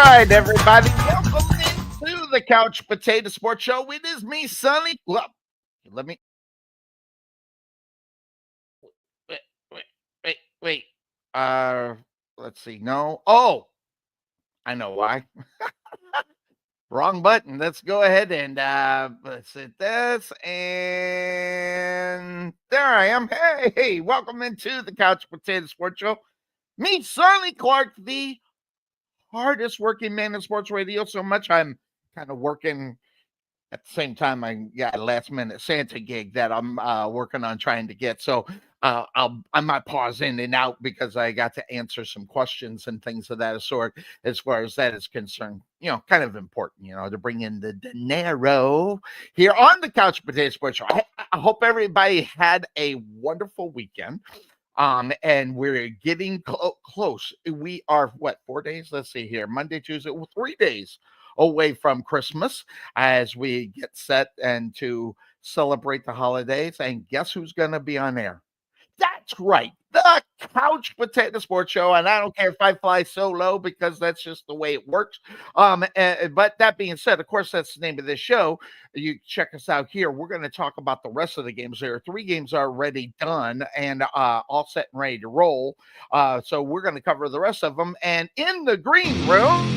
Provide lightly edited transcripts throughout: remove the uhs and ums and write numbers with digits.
right, everybody, welcome into the Couch Potato Sports Show. It is me, Sonny. Well, let me wait, wait, wait. Let's see. No. Oh, I know why. Wrong button. Let's go ahead and let's hit this, and there I am. Hey, welcome into the Couch Potato Sports Show. Me, Sonny Clark, the hardest working man in sports radio. So much I'm kind of working at the same time. I got a last minute Santa gig that I'm working on trying to get. So I might pause in and out because I got to answer some questions and things of that sort as far as that is concerned. Kind of important, to bring in the dinero here on the Couch Potato Sports Show. I hope everybody had a wonderful weekend. And we're getting close. We are 4 days? Let's see here. Monday, Tuesday, 3 days away from Christmas as we get set and to celebrate the holidays. And guess who's going to be on air? That's right, the Couch Potato Sports Show. And I don't care if I fly solo because that's just the way it works. But that being said, of course, that's the name of this show. You check us out here. We're going to talk about the rest of the games. There are 3 games already done and all set and ready to roll. So we're going to cover the rest of them. And in the green room,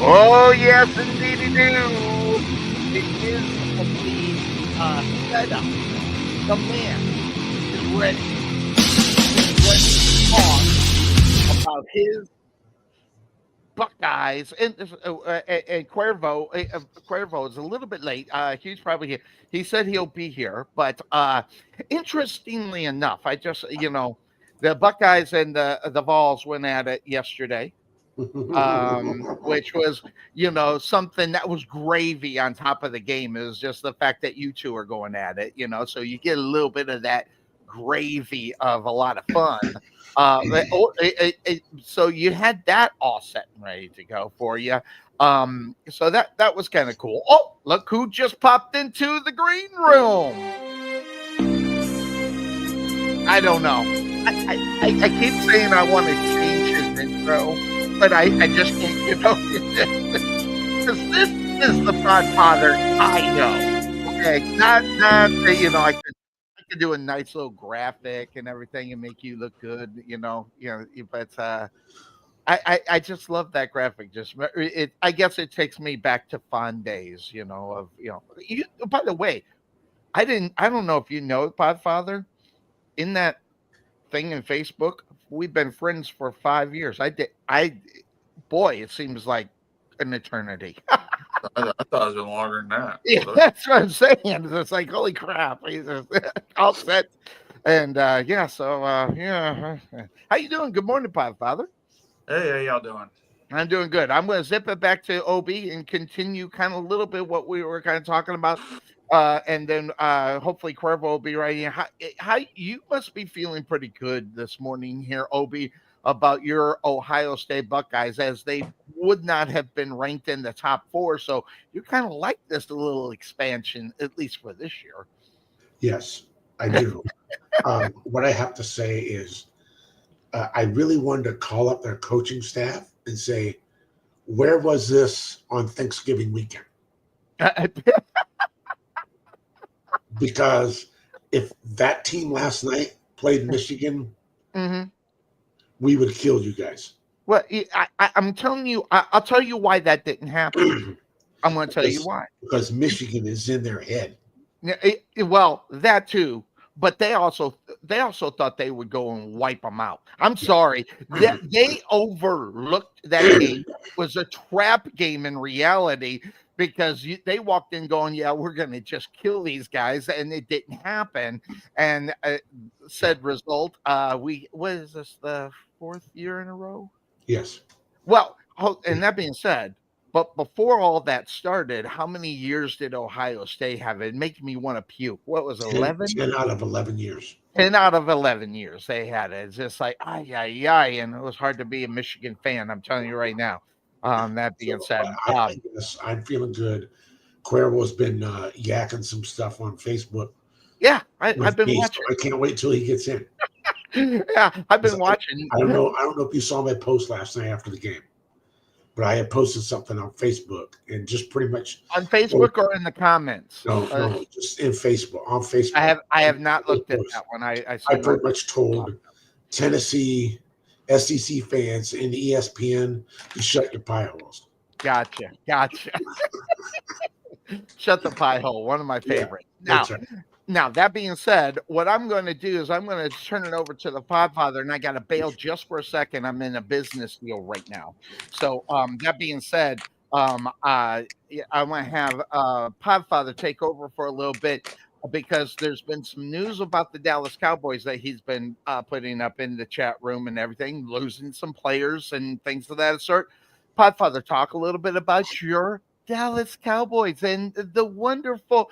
oh, yes, indeed, it is the setup. The man is ready. He's ready to talk about his Buckeyes. And Cuervo, Cuervo is a little bit late. He's probably here. He said he'll be here. But interestingly enough, the Buckeyes and the Vols went at it yesterday. Which was, something that was gravy on top of the game. It was just the fact that you two are going at it, so you get a little bit of that gravy of a lot of fun. So you had that all set and ready to go for you. So that was kind of cool. Oh, look who just popped into the green room. I don't know. I keep saying I want to change his intro. But I just can't, because this is the Podfather I know. Okay, not I could do a nice little graphic and everything and make you look good, but I just love that graphic. I guess it takes me back to fond days, by the way, I don't know if you know Podfather, in that thing in Facebook. We've been friends for 5 years. Boy, it seems like an eternity. I thought it was been longer than that. Yeah, that's what I'm saying. It's like, holy crap. He's all set. And yeah. How you doing? Good morning, Podfather. Hey, how y'all doing? I'm doing good. I'm going to zip it back to OB and continue kind of a little bit what we were kind of talking about. And then hopefully Cuervo will be right here. How you must be feeling pretty good this morning here, OB, about your Ohio State Buckeyes, as they would not have been ranked in the top 4. So you kind of like this little expansion, at least for this year. Yes, I do. What I have to say is I really wanted to call up their coaching staff and say, where was this on Thanksgiving weekend? Because if that team last night played Michigan, we would have killed you guys. Well, I'm telling you, I'll tell you why that didn't happen. I'm going to tell you why. Because Michigan is in their head. Well, that too. But they also thought they would go and wipe them out. I'm sorry. They overlooked that game. It was a trap game in reality, because they walked in going, yeah, we're going to just kill these guys. And it didn't happen. And said result, what is this, the 4th year in a row? Yes. Well, and that being said, but before all that started, how many years did Ohio State have? It makes me want to puke. What was 11? 10 out of 11 years. 10 out of 11 years they had it. It's just like, and it was hard to be a Michigan fan. I'm telling you right now. That being said, I'm feeling good. Cuervo's been yakking some stuff on Facebook. Yeah, I've been watching. So I can't wait till he gets in. Yeah, I've been watching. I don't know. I don't know if you saw my post last night after the game, but I had posted something on Facebook and just pretty much On Facebook or in the comments? no, just in Facebook on Facebook. I have not looked at that one. I see I no. pretty much told Tennessee SEC fans and ESPN to shut your pie holes. Gotcha. Shut the pie hole. One of my favorites. That's right. Now, that being said, what I'm going to do is I'm going to turn it over to the Podfather, and I got to bail just for a second. I'm in a business deal right now. So, that being said, yeah, I want to have Podfather take over for a little bit because there's been some news about the Dallas Cowboys that he's been putting up in the chat room and everything, losing some players and things of that sort. Podfather, talk a little bit about your Dallas Cowboys and the wonderful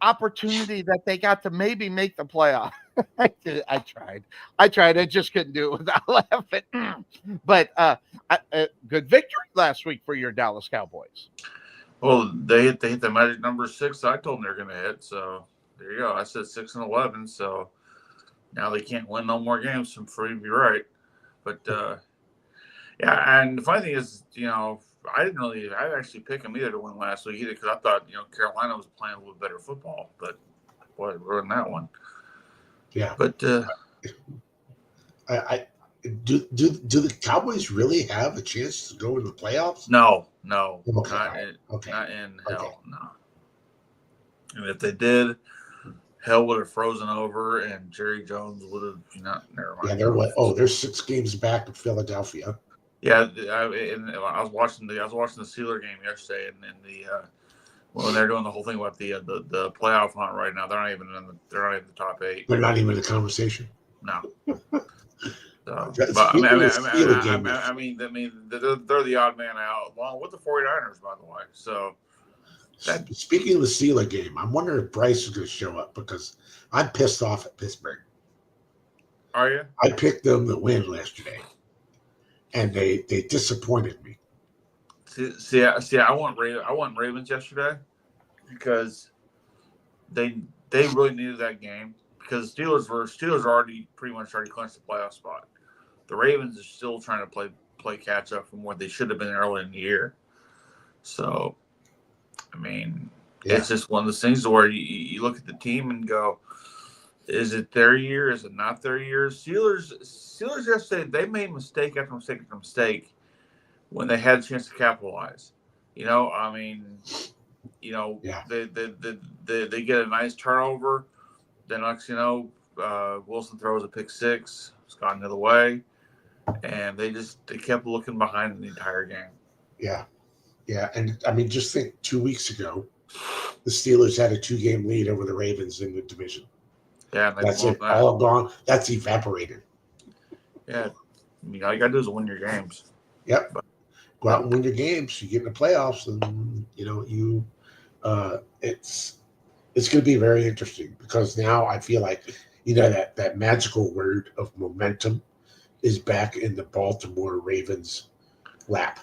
opportunity that they got to maybe make the playoff. I tried. I just couldn't do it without laughing. But good victory last week for your Dallas Cowboys. Well, they hit the magic number 6. I told them they're going to hit. So there you go. I said 6-11. So now they can't win no more games. I'm free to be right. But yeah, and the funny thing is, I didn't actually pick them either to win last week either because I thought, Carolina was playing a little better football, but boy, it ruined that one. Yeah. But do the Cowboys really have a chance to go in the playoffs? No. Okay. Not in hell, no. And if they did, hell would have frozen over and Jerry Jones would have, never mind. Yeah, they're 6 games back of Philadelphia. Yeah, I was watching the Steeler game yesterday, and when they're doing the whole thing about the playoff hunt right now, they're not even in the top 8. They're not even in the conversation. No. So, They're the odd man out, along with the 49ers, by the way. So, speaking of the Steeler game, I'm wondering if Bryce is going to show up because I'm pissed off at Pittsburgh. Are you? I picked them to win yesterday. And they disappointed me. See, I want Ravens yesterday because they really needed that game because Steelers already pretty much clinched the playoff spot. The Ravens are still trying to play catch up from what they should have been early in the year. So, I mean, It's just one of those things where you look at the team and go, is it their year? Is it not their year? Steelers yesterday, they made mistake after mistake after mistake when they had a chance to capitalize. They get a nice turnover. Then next Wilson throws a pick 6. It's gone the other way. And they kept looking behind the entire game. Yeah. Yeah. And I mean, just think 2 weeks ago, the Steelers had a 2-game lead over the Ravens in the division. Yeah, that's it. All gone. That's evaporated. Yeah, I mean, all you gotta do is win your games. Yep. Go out and win your games. You get in the playoffs, and it's going to be very interesting because now I feel like that magical word of momentum is back in the Baltimore Ravens lap.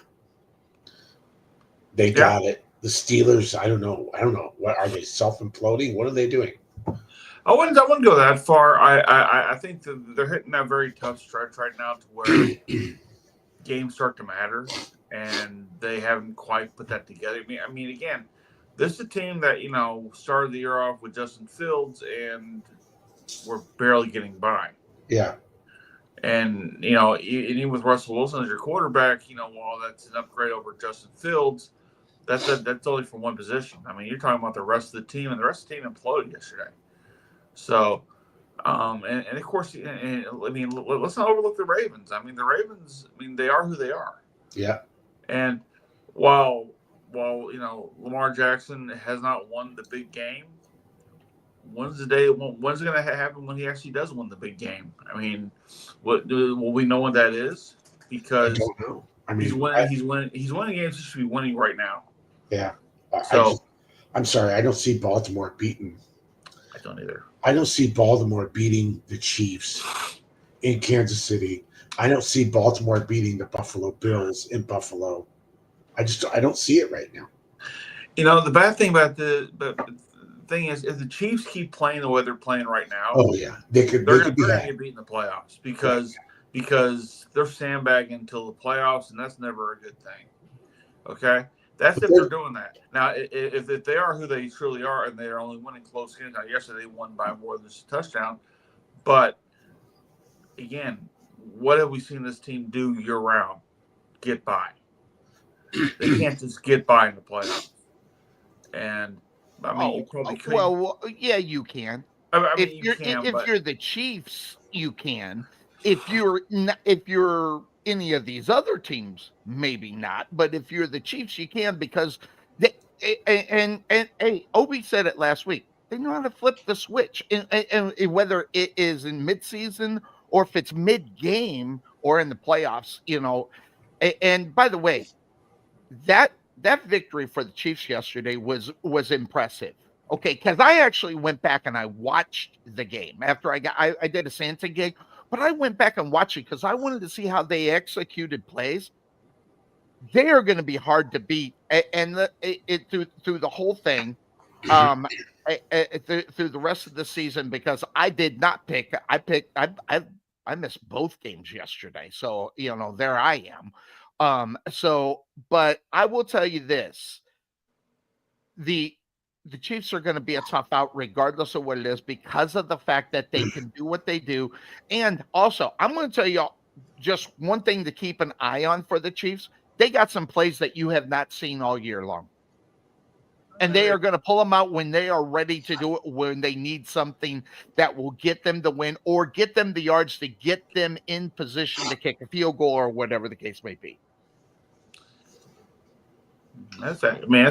They got it. The Steelers, I don't know. What are they self-imploding? What are they doing? I wouldn't go that far. I think that they're hitting that very tough stretch right now to where games start to matter, and they haven't quite put that together. I mean, again, this is a team that started the year off with Justin Fields, and we're barely getting by. Yeah. And even with Russell Wilson as your quarterback, while that's an upgrade over Justin Fields, that's only for one position. I mean, you're talking about the rest of the team, and the rest of the team imploded yesterday. So, and of course, I mean, let's not overlook the Ravens. I mean, the Ravens, they are who they are. Yeah. And while Lamar Jackson has not won the big game, when's it going to happen when he actually does win the big game? I mean, will we know what that is? Because I don't know. I mean, he's winning games he should be winning right now. Yeah. So I'm sorry, I don't see Baltimore beating. I don't either. I don't see Baltimore beating the Chiefs in Kansas City. I don't see Baltimore beating the Buffalo Bills in Buffalo. I don't see it right now. The bad thing about the thing is, if the Chiefs keep playing the way they're playing right now, Oh yeah, they could they're be going to had. get beat in the playoffs because they're sandbagging until the playoffs, and that's never a good thing. Okay, that's But if they're doing that. Now, if they are who they truly are, and they are only winning close games. Now, yesterday they won by more than just a touchdown, but again, what have we seen this team do year round? Get by. They can't just get by in the playoffs. And I mean, you probably could. Well, yeah, you can. I If mean, you you're can, if but you're the Chiefs, you can. If you're any of these other teams, maybe not. But if you're the Chiefs, you can because they and hey, Obi said it last week. They know how to flip the switch, and whether it is in midseason or if it's mid game or in the playoffs, And by the way, that victory for the Chiefs yesterday was impressive. Okay, because I actually went back and I watched the game after I did a Santa gig, but I went back and watched it because I wanted to see how they executed plays. They are going to be hard to beat, and through the whole thing, through the rest of the season because I did not pick. I missed both games yesterday, so there I am. But I will tell you this: the Chiefs are going to be a tough out regardless of what it is because of the fact that they can do what they do. And also, I'm going to tell you just one thing to keep an eye on for the Chiefs. They got some plays that you have not seen all year long. And they are going to pull them out when they are ready to do it, when they need something that will get them the win or get them the yards to get them in position to kick a field goal or whatever the case may be. That's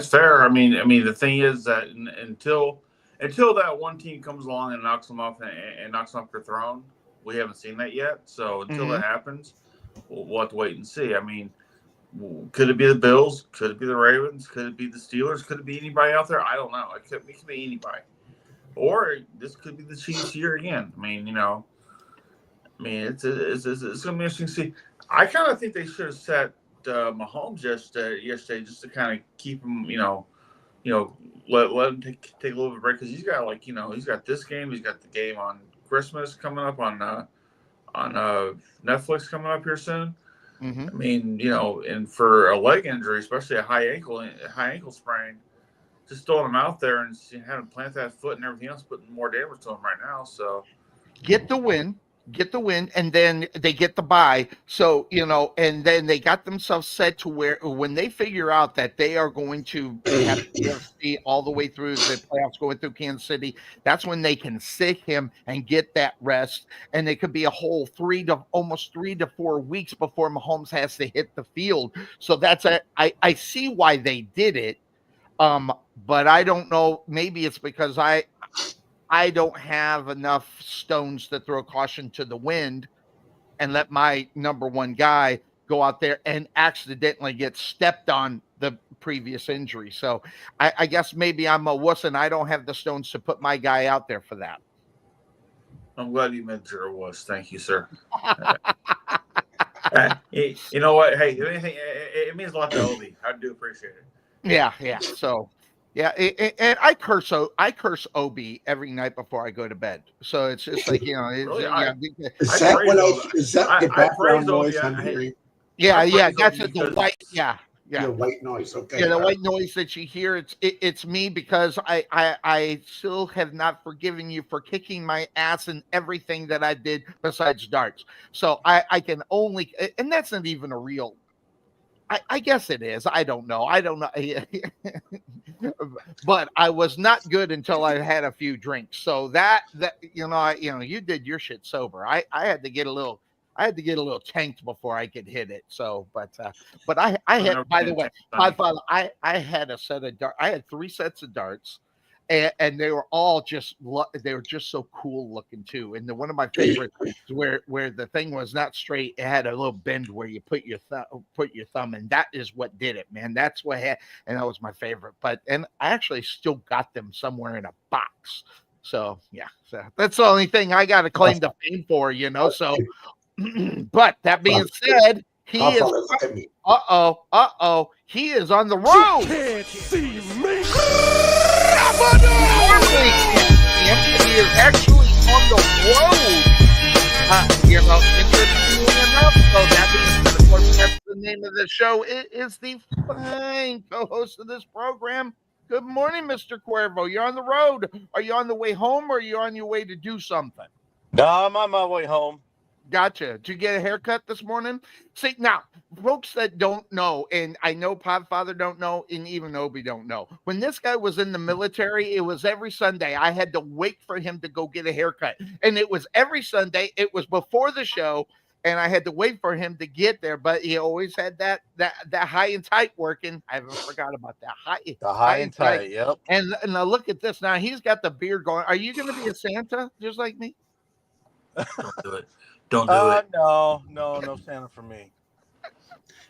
fair. I mean, the thing is that until that one team comes along and knocks them off and knocks them off their throne, we haven't seen that yet. So until that happens, we'll have to wait and see. I mean, could it be the Bills? Could it be the Ravens? Could it be the Steelers? Could it be anybody out there? I don't know. It could be anybody, or this could be the Chiefs here again. I mean, it's gonna be interesting to see. I kind of think they should have set Mahomes yesterday just to kind of keep him, let him take a little bit of break because he's got he's got this game, he's got the game on Christmas coming up on Netflix coming up here soon. Mm-hmm. I mean, and for a leg injury, especially a high ankle sprain, just throwing him out there and having him plant that foot and everything else, putting more damage to him right now. So get the win, and then they get the bye. So, and then they got themselves set to where when they figure out that they are going to have to all the way through the playoffs going through Kansas City, that's when they can sit him and get that rest. And it could be a whole almost 3 to 4 weeks before Mahomes has to hit the field. So I see why they did it. But I don't know. Maybe it's because I don't have enough stones to throw caution to the wind and let my number one guy go out there and accidentally get stepped on the previous injury. So I guess maybe I'm a wuss and I don't have the stones to put my guy out there for that. I'm glad you meant you're a wuss. Thank you, sir. You know what? Hey, it means a lot to Obi. I do appreciate it. Yeah. So. Yeah, and I curse Obi every night before I go to bed. So it's just like Really? Is that the background noise I'm hearing? Yeah, that's the white. Yeah. The white noise. Okay. Yeah, the white noise that you hear. It's me because I still have not forgiven you for kicking my ass in everything that I did besides darts. So I can only, and that's not even a real. I guess it is. I don't know. But I was not good until I had a few drinks. So that you did your shit sober. I had to get a little tanked before I could hit it. So, but I had, by the way, I had a set of darts. I had 3 sets of darts. And they were all just so cool looking too. And one of my favorites where the thing was not straight, it had a little bend where you put your thumb, and that is what did it, man. That's what had, and that was my favorite. And I actually still got them somewhere in a box. So yeah, so that's the only thing I got to claim the fame for, So, but that being said, he is. He is on the road. You can't see me. normally in camp, and he is actually on the road. Interestingly enough, so that being said, of course, that's the name of the show. It is the fine co-host of this program. Good morning, Mr. Cuervo. You're on the road. Are you on the way home, or are you on your way to do something? No, I'm on my way home. Gotcha. Did you get a haircut this morning? See, now, folks that don't know, and I know Podfather don't know, and even Obi don't know. When this guy was in the military, it was every Sunday. I had to wait for him to go get a haircut. And it was every Sunday. It was before the show, and I had to wait for him to get there. But he always had that high and tight working. I haven't forgot about that. High and tight, yep. And now look at this. Now he's got the beard going. Are you going to be a Santa just like me? Don't do it. Don't do it. No Santa for me.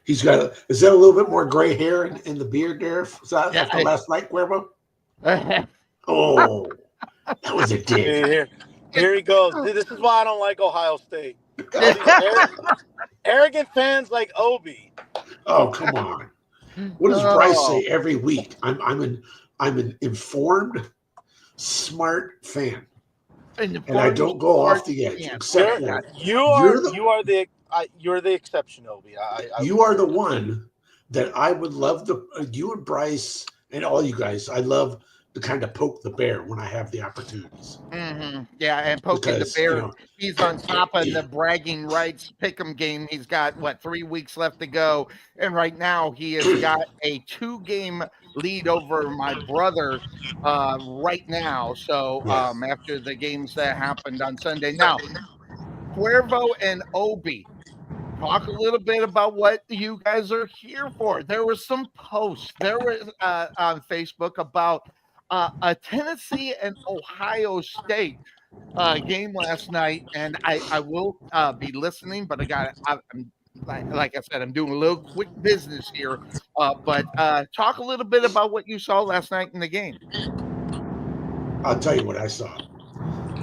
He's got is that a little bit more gray hair in the beard there? After last night, Cuervo? Oh, that was a dig. Here he goes. This is why I don't like Ohio State. All these arrogant fans like Obi. Oh, come on. What does Bryce say every week? I'm an informed, smart fan. And I don't go off the edge. Except you're the exception, Obi. You are the one that I would love to. You and Bryce and all you guys. I love to kind of poke the bear when I have the opportunities. Mm-hmm. Yeah, and poking the bear. He's on top of the bragging rights pick'em game. He's got 3 weeks left to go, and right now he has got a 2-game lead over my brother right now. So after the games that happened on Sunday, now Cuervo and Obi, talk a little bit about what you guys are here for. There were some posts on Facebook about a Tennessee and Ohio State game last night, and I will be listening, but I'm like I said, I'm doing a little quick business here. But talk a little bit about what you saw last night in the game. I'll tell you what I saw.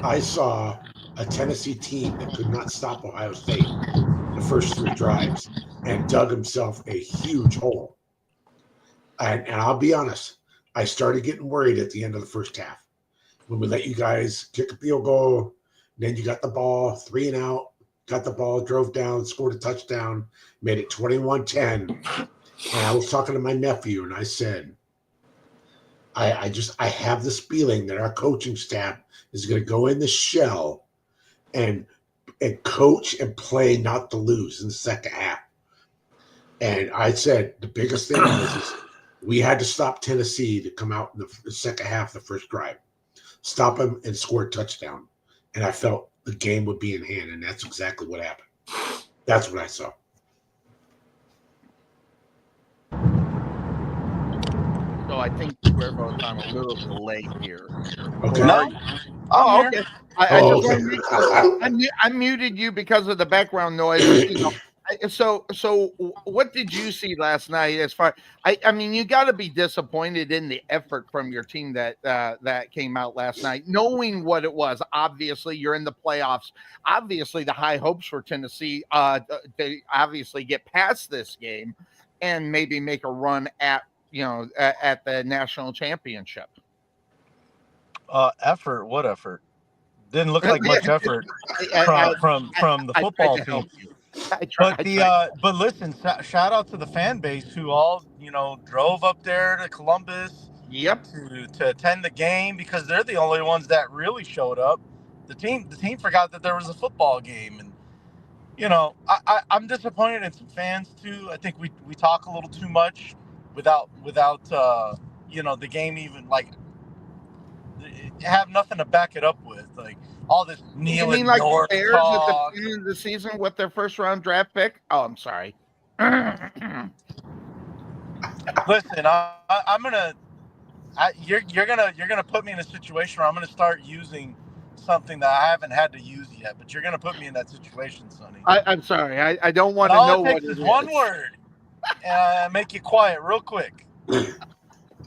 I saw a Tennessee team that could not stop Ohio State the first 3 drives and dug himself a huge hole. And I'll be honest, I started getting worried at the end of the first half when we let you guys kick a field goal. Then you got the ball 3 and out, got the ball, drove down, scored a touchdown, made it 21-10. And I was talking to my nephew and I said, I have this feeling that our coaching staff is going to go in the shell and coach and play not to lose in the second half. And I said the biggest thing is we had to stop Tennessee to come out in the second half, the first drive, stop them and score a touchdown. And I felt the game would be in hand, and that's exactly what happened. That's what I saw. So I think we're both on a little delay here. Okay. No? Okay. Okay. I muted you because of the background noise. So what did you see last night? As far, I mean, you got to be disappointed in the effort from your team that came out last night, knowing what it was. Obviously, you're in the playoffs. Obviously, the high hopes for Tennessee. They obviously get past this game and maybe make a run at the national championship. Effort? What effort? Didn't look like much effort from the football team. But listen, shout out to the fan base who all drove up there to Columbus. Yep. To attend the game because they're the only ones that really showed up. The team forgot that there was a football game, and I'm disappointed in some fans too. I think we talk a little too much without the game even have nothing to back it up with, all this kneeling. You mean like North the Bears talk. at the beginning of the season with their first round draft pick? Oh, I'm sorry. Listen, you're gonna put me in a situation where I'm gonna start using something that I haven't had to use yet, but you're gonna put me in that situation, Sonny. I'm sorry. I don't want to know all it what takes it is is. one word, and make you quiet real quick.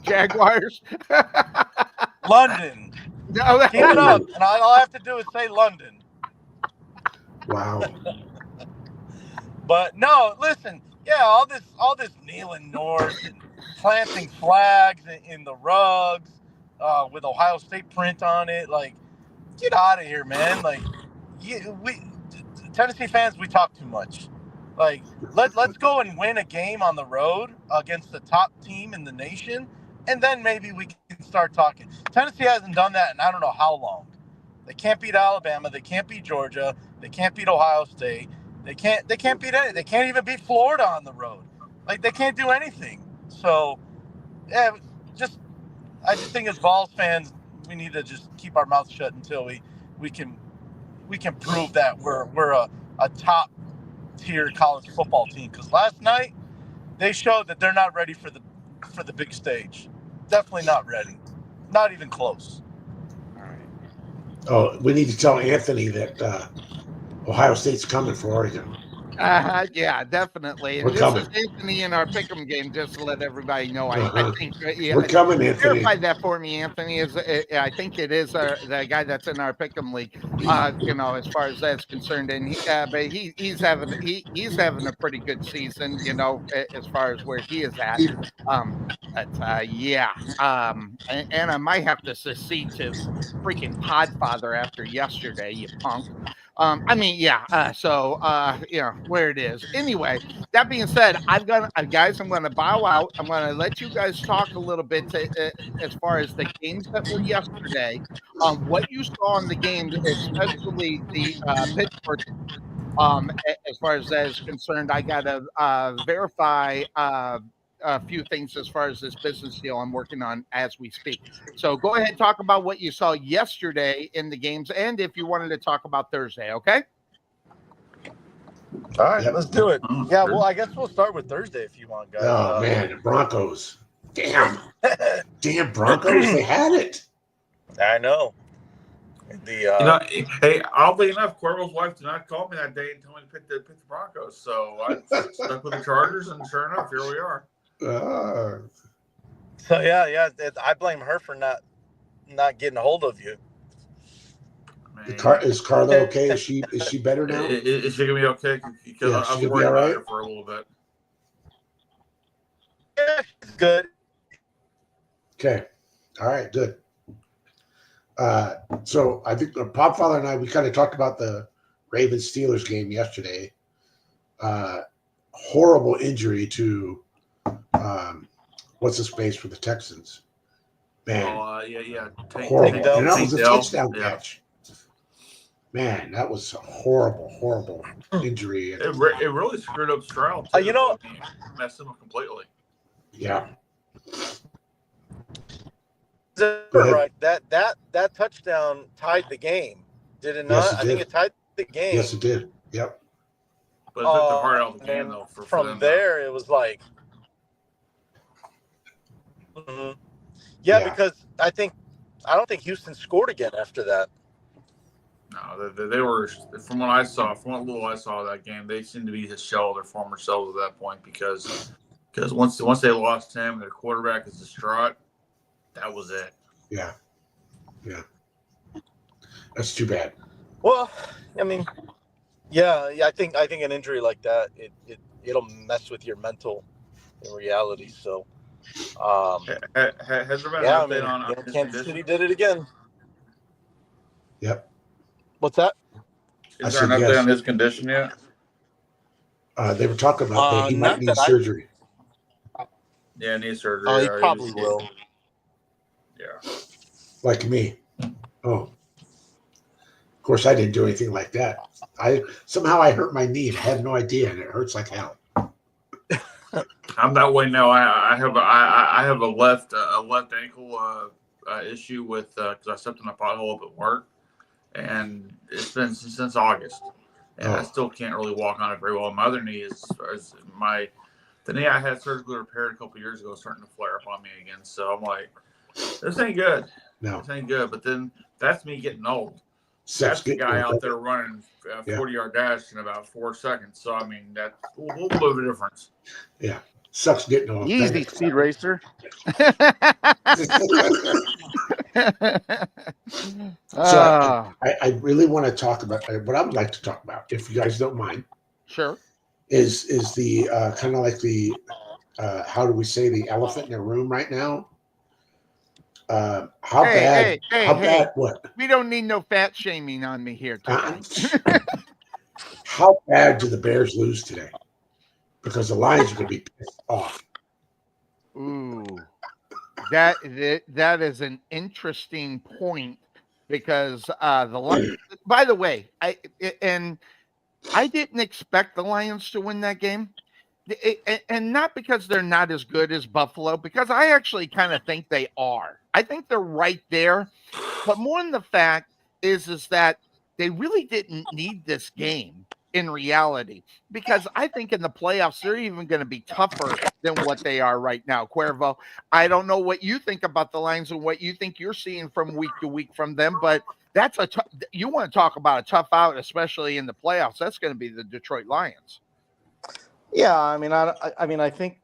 Jaguars. London. No, Keep it up, and all I have to do is say London. Wow. But no, listen, all this kneeling north and planting flags in the rugs. with Ohio State print on it. Like, get out of here, man. Like, Tennessee fans, we talk too much. Like, let's go and win a game on the road against the top team in the nation, and then maybe we can start talking. Tennessee hasn't done that in I don't know how long. They can't beat Alabama. They can't beat Georgia. They can't beat Ohio State. They can't beat any. They can't even beat Florida on the road. Like, they can't do anything. So, yeah, I just think as Vols fans, we need to just keep our mouths shut until we can prove that we're a top tier college football team. Because last night they showed that they're not ready for the big stage. Definitely not ready. Not even close. All right. Oh, we need to tell Anthony that Ohio State's coming for Oregon. Yeah, definitely. And We're this coming. is Anthony in our pick'em game, just to let everybody know. I Uh-huh. think We're coming, Anthony. verify that for me, Anthony. Is I think it is the guy that's in our pick'em league. As far as that's concerned, and but he's having a pretty good season. As far as where he is at. Yeah. And I might have to secede to freaking Podfather after yesterday, you punk. Where it is. Anyway, that being said, I'm gonna bow out. I'm gonna let you guys talk a little bit as far as the games that were yesterday, what you saw in the game, especially the Pittsburgh. As far as that is concerned, I gotta verify a few things as far as this business deal I'm working on as we speak. So go ahead, talk about what you saw yesterday in the games, and if you wanted to talk about Thursday, okay? All right, Yep. let's do it. Oh, Yeah, sure. well, I guess we'll start with Thursday if you want, guys. Oh man, the Broncos. Damn Broncos, they had it. I know. Hey, oddly enough, Cuervo's wife did not call me that day and tell me to pick the Broncos. So I stuck with the Chargers, and sure enough, here we are. So yeah, I blame her for not getting a hold of you. Is Carla okay? Is she better now? Is she gonna be okay? Because I was worried about her for a little bit. Yeah, she's good. Okay. All right, good. So I think Popfather and I, we kind of talked about the Ravens Steelers game yesterday. Horrible injury to what's his face for the Texans. Man. Yeah. Horrible. And that was a touchdown yeah. catch. Man, that was a horrible injury. It really screwed up Stroud. Too. Messed him up completely. Yeah. Right. That touchdown tied the game. Did it not? Yes, it I think did. it tied the game. Yes, it did. Yep. But it took the heart out of the game, though. From there, it was like, yeah, because I don't think Houston scored again after that. No, they were, from what little I saw of that game, they seemed to be the shell of their former selves at that point because once they lost him, their quarterback is distraught. That was it. Yeah. That's too bad. Well, I mean, yeah. I think an injury like that, it'll mess with your mental in reality. So, has there been an update on Kansas City did it again. Yep. What's that? Is there an update on his condition yet? They were talking about that he might need surgery. Yeah, knee surgery. Oh, he probably will. Yeah. Like me. Oh. Of course, I didn't do anything like that. I hurt my knee and I had no idea, and it hurts like hell. I'm that way now. I have a left ankle issue with because I stepped in a pothole up at work, and it's been since August, and I still can't really walk on it very well. My other knee the knee I had surgically repaired a couple of years ago is starting to flare up on me again. So I'm like, this ain't good. No, this ain't good. But then that's me getting old. That's the guy out there running a 40-yard dash in about 4 seconds. So I mean, that's a little bit of a difference. Yeah, sucks getting old. Easy, speed racer. So I really want to talk about what I would like to talk about, if you guys don't mind. Sure. Is the kind of like the how do we say the elephant in the room right now? How bad? How Hey. bad? What? We don't need no fat shaming on me here tonight. How bad do the Bears lose today? Because the Lions are going to be pissed off. Ooh, that is an interesting point because the Lions. By the way, I didn't expect the Lions to win that game. And not because they're not as good as Buffalo, because I actually kind of think they are. I think they're right there, but more than the fact is that they really didn't need this game in reality, because I think in the playoffs they're even going to be tougher than what they are right now. Cuervo, I don't know what you think about the Lions and what you think you're seeing from week to week from them, but that's you want to talk about a tough out, especially in the playoffs. That's going to be the Detroit Lions. Yeah, I mean, I think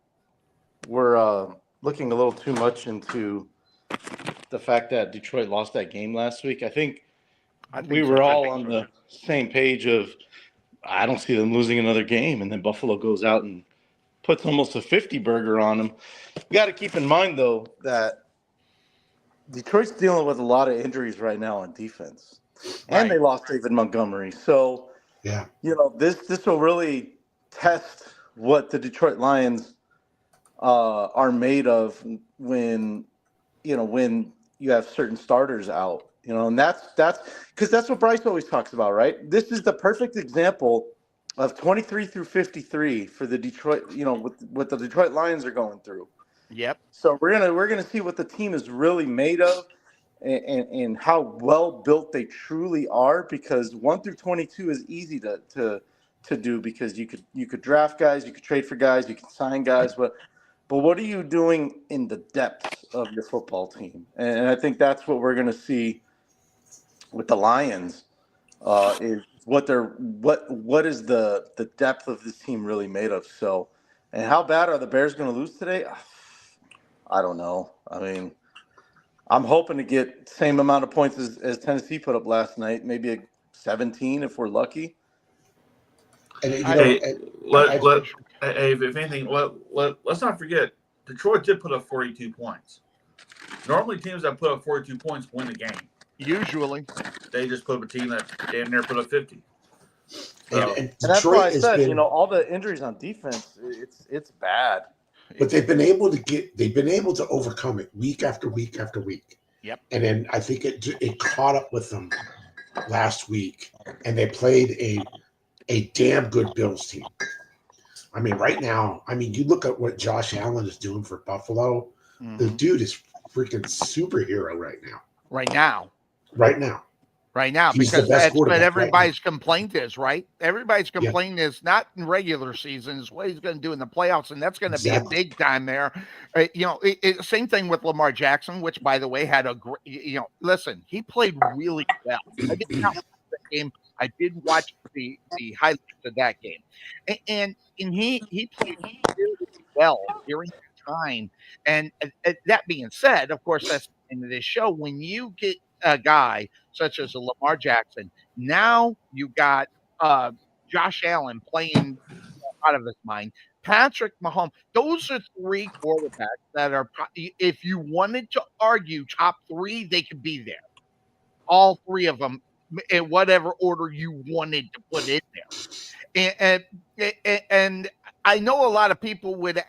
we're looking a little too much into the fact that Detroit lost that game last week. I think we were all on the same page of I don't see them losing another game, and then Buffalo goes out and puts almost a 50 burger on them. You got to keep in mind though that Detroit's dealing with a lot of injuries right now on defense, and they lost David Montgomery. So yeah, this will really test what the Detroit Lions are made of when you have certain starters out. And that's because that's what Bryce always talks about, right? This is the perfect example of 23 through 53 for the Detroit, what the Detroit Lions are going through. Yep. So we're gonna see what the team is really made of, and how well built they truly are. Because 1 through 22 is easy to do, because you could draft guys, you could trade for guys, you can sign guys, but what are you doing in the depths of your football team? And I think that's what we're gonna see with the Lions. Is what is the depth of this team really made of? So, and how bad are the Bears going to lose today? I don't know. I mean, I'm hoping to get same amount of points as Tennessee put up last night, maybe a 17 if we're lucky. And if anything, let's not forget Detroit did put up 42 points. Normally, teams that put up 42 points win the game. Usually, they just put up a team that damn near put up 50. So, and that's why I said, all the injuries on defense, it's bad. But they've been able to overcome it week after week after week. Yep. And then I think it caught up with them last week, and they played a damn good Bills team. I mean, right now, you look at what Josh Allen is doing for Buffalo. Mm-hmm. The dude is freaking superhero right now. Right now, He's because that's what everybody's complaint is, right? Everybody's complaint is not in regular season, is what he's going to do in the playoffs, and that's going to be a big time there. Same thing with Lamar Jackson, which, by the way, had a great. Listen, he played really well. I did not watch the game. I did watch the highlights of that game, and he played really well during the time. And that being said, of course, that's the end of this show. When you get a guy such as a Lamar Jackson, now you got Josh Allen playing out of his mind, Patrick Mahomes. Those are three quarterbacks that are, if you wanted to argue top three, they could be there. All three of them, in whatever order you wanted to put in there. And I know a lot of people would,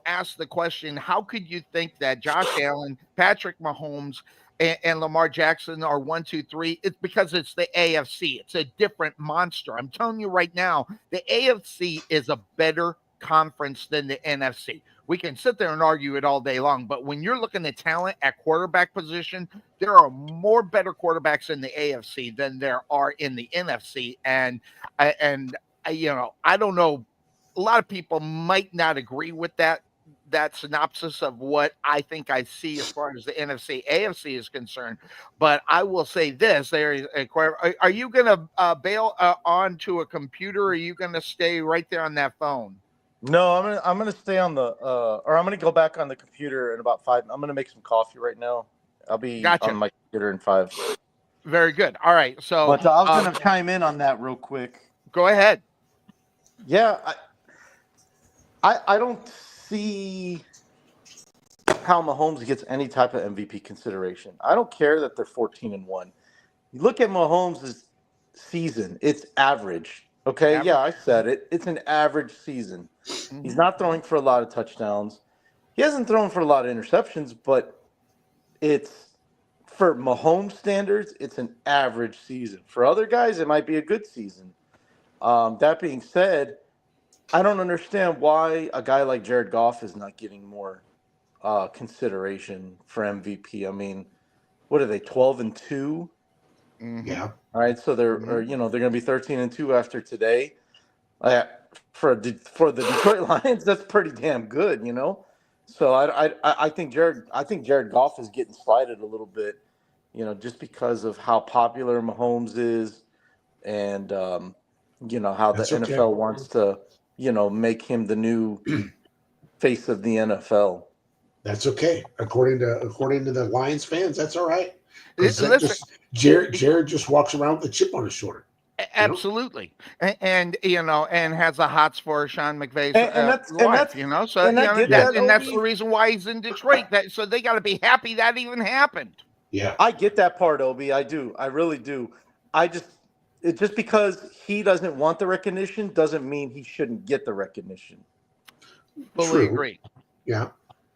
ask the question, how could you think that Josh Allen, Patrick Mahomes, and Lamar Jackson are 1, 2, 3? It's because it's the AFC. It's a different monster. I'm telling you right now, the AFC is a better conference than the NFC. We can sit there and argue it all day long, but when you're looking at talent at quarterback position, there are more better quarterbacks in the AFC than there are in the NFC. And I don't know. A lot of people might not agree with that synopsis of what I think I see as far as the NFC, AFC is concerned. But I will say this: are you going to bail onto a computer, or are you going to stay right there on that phone? No, I'm gonna stay on the or I'm gonna go back on the computer in about 5. I'm gonna make some coffee right now. I'll be on my computer in 5. Very good. All right. So, but I was gonna chime in on that real quick. Go ahead. Yeah, I don't see how Mahomes gets any type of MVP consideration. I don't care that they're 14-1. You look at Mahomes' season, it's average. Okay, Average. yeah, I said it. It's an average season. Mhm. He's not throwing for a lot of touchdowns. He hasn't thrown for a lot of interceptions, but it's for Mahomes standards, it's an average season. For other guys, it might be a good season. That being said, I don't understand why a guy like Jared Goff is not getting more consideration for MVP. I mean, what are they, 12-2? Mhm. Yeah. All right, so they're Mhm. or, they're going to be 13-2 after today. For the Detroit Lions, that's pretty damn good, So I think Jared Goff is getting slighted a little bit, just because of how popular Mahomes is, and how the That's okay. NFL wants to make him the new face of the NFL. That's okay. According to the Lions fans, that's all right. Because Listen, Jared just walks around with a chip on his shoulder. absolutely, and has a hots for Sean McVay's And that's life, So and I get that, that, and that's the Obi. reason why he's in Detroit. So they got to be happy that even happened. Yeah. I get that part, Obi. I do. I really do. Just because he doesn't want the recognition doesn't mean he shouldn't get the recognition. Fully True. agree. Yeah.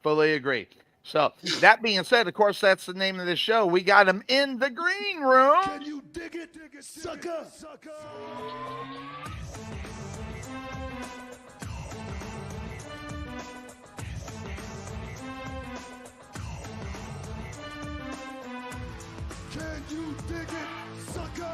Fully agree. So that being said, of course, that's the name of the show. We got him in the green room. Can you dig it, sucker? Can you dig it, sucker?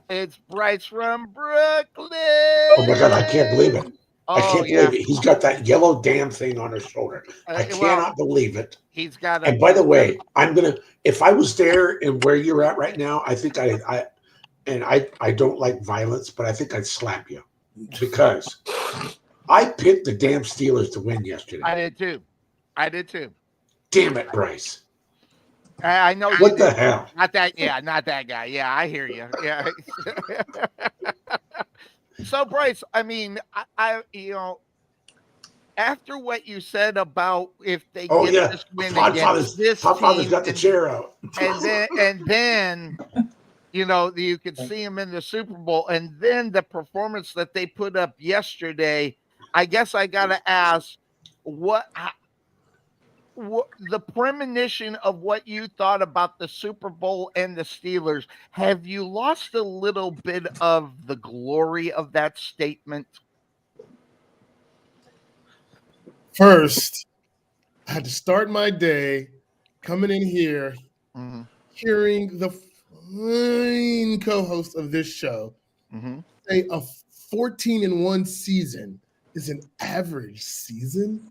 It's Bryce from Brooklyn. Oh my God, I can't believe it. I can't believe it. He's got that yellow damn thing on his shoulder. I cannot believe it. He's got. And by the way, if I was there and where you're at right now, I think I don't like violence, but I think I'd slap you because I picked the damn Steelers to win yesterday. I did too. Damn it, Bryce. I know. What the hell? Not that. Yeah, not that guy. Yeah, I hear you. Yeah. So Bryce, I mean, I after what you said about if they get this win against this Father's team, got the chair out, and then you could see him in the Super Bowl, and then the performance that they put up yesterday. I guess I got to ask, what the premonition of what you thought about the Super Bowl and the Steelers, have you lost a little bit of the glory of that statement? First, I had to start my day coming in here, hearing the fine co-host of this show say a 14-1 season is an average season.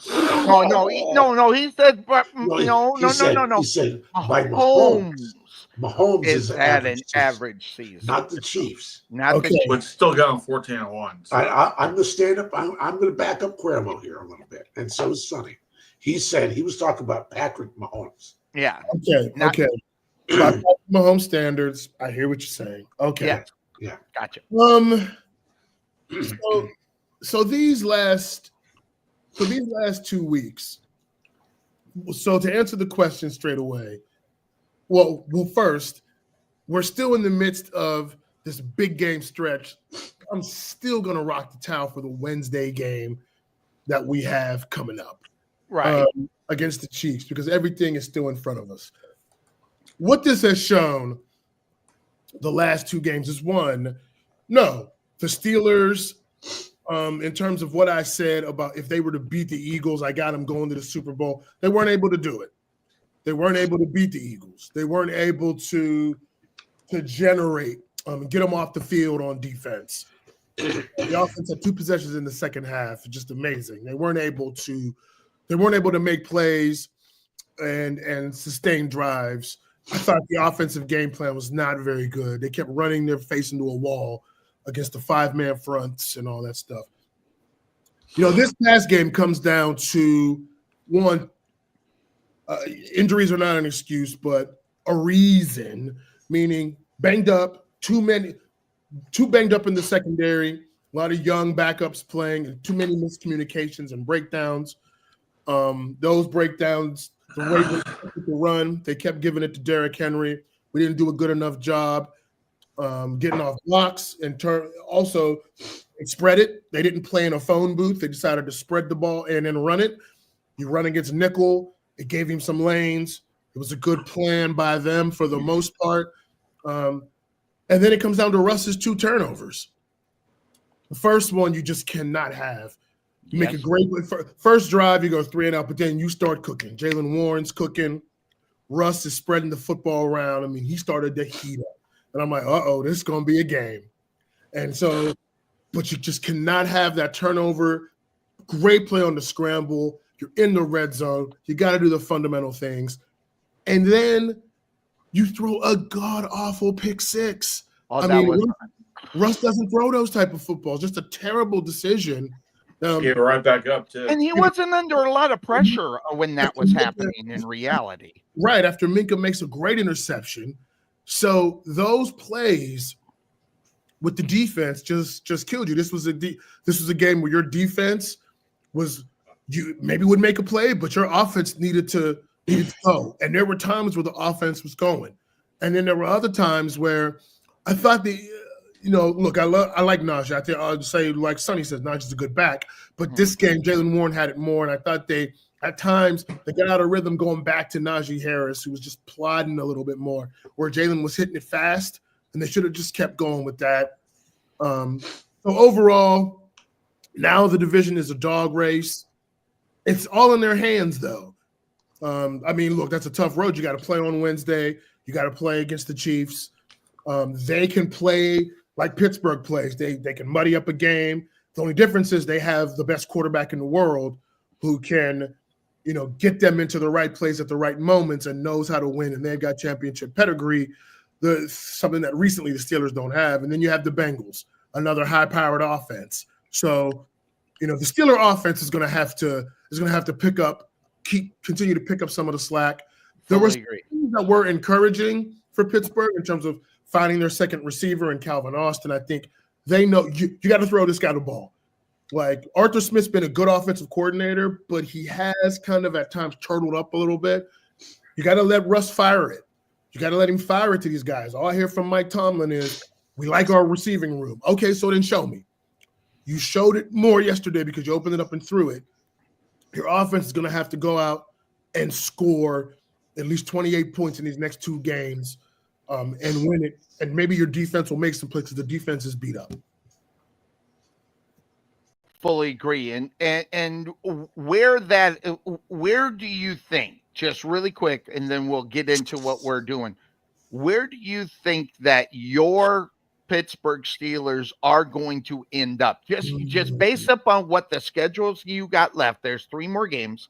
No. He said, but no. He said by Mahomes is an average season, not the Chiefs. But still got him 14-1. So. I'm going to stand up. I'm going to back up Cuervo here a little bit, and so is Sonny. He said he was talking about Patrick Mahomes. Yeah. Okay. By Mahomes standards, I hear what you're saying. Okay. Yeah. Gotcha. So these last 2 weeks. So to answer the question straight away, well, first, we're still in the midst of this big game stretch. I'm still gonna rock the towel for the Wednesday game that we have coming up, right, against the Chiefs, because everything is still in front of us. What this has shown the last two games is the Steelers. In terms of what I said about if they were to beat the Eagles, I got them going to the Super Bowl. They weren't able to do it. They weren't able to beat the Eagles. They weren't able to generate, get them off the field on defense. The offense had 2 possessions in the second half, just amazing. They weren't able to make plays and sustain drives. I thought the offensive game plan was not very good. They kept running their face into a wall against the 5-man fronts and all that stuff. This past game comes down to one, injuries are not an excuse, but a reason, meaning banged up, too banged up in the secondary, A lot of young backups playing, and too many miscommunications and breakdowns. Those breakdowns, the Ravens kept the run, they kept giving it to Derrick Henry. We didn't do a good enough job getting off blocks and also spread it. They didn't play in a phone booth. They decided to spread the ball and then run it. You run against nickel. It gave him some lanes. It was a good plan by them for the most part. And then it comes down to Russ's 2 turnovers. The first one you just cannot have. You make a great first drive, you go 3 and out, but then you start cooking. Jaylen Warren's cooking. Russ is spreading the football around. I mean, he started to heat up. And I'm like, this is going to be a game. And so, but you just cannot have that turnover. Great play on the scramble. You're in the red zone. You got to do the fundamental things. And then you throw a god-awful pick 6. Russ doesn't throw those type of footballs. Just a terrible decision. Gave it right back up, too. And he wasn't under a lot of pressure when that was happening in reality. Right, after Minkah makes a great interception. So those plays with the defense just killed you. This was a game where your defense maybe would make a play, but your offense needed to go. And there were times where the offense was going. And then there were other times where I thought look, I like Najee. I think I'll say, like Sonny says, Najee's a good back. But this game, Jaylen Warren had it more, and I thought at times they got out of rhythm going back to Najee Harris, who was just plodding a little bit more, where Jaylen was hitting it fast, and they should have just kept going with that. So overall, now the division is a dog race. It's all in their hands, though. Look, that's a tough road. You got to play on Wednesday. You got to play against the Chiefs. They can play like Pittsburgh plays. They can muddy up a game. The only difference is they have the best quarterback in the world who can, get them into the right place at the right moments and knows how to win. And they've got championship pedigree, something that recently the Steelers don't have. And then you have the Bengals, another high-powered offense. So, the Steeler offense is going to have to continue to pick up some of the slack. There were things that were encouraging for Pittsburgh in terms of finding their second receiver in Calvin Austin. I think they know you got to throw this guy the ball. Like, Arthur Smith's been a good offensive coordinator, but he has kind of at times turtled up a little bit. You got to let Russ fire it. You got to let him fire it to these guys. All I hear from Mike Tomlin is, we like our receiving room. Okay, so then show me. You showed it more yesterday because you opened it up and threw it. Your offense is going to have to go out and score at least 28 points in these next 2 games and win it. And maybe your defense will make some plays because the defense is beat up. Fully agree. And where do you think, just really quick, and then we'll get into what we're doing, where do you think that your Pittsburgh Steelers are going to end up? Just based upon what the schedules you got left, there's 2 more games.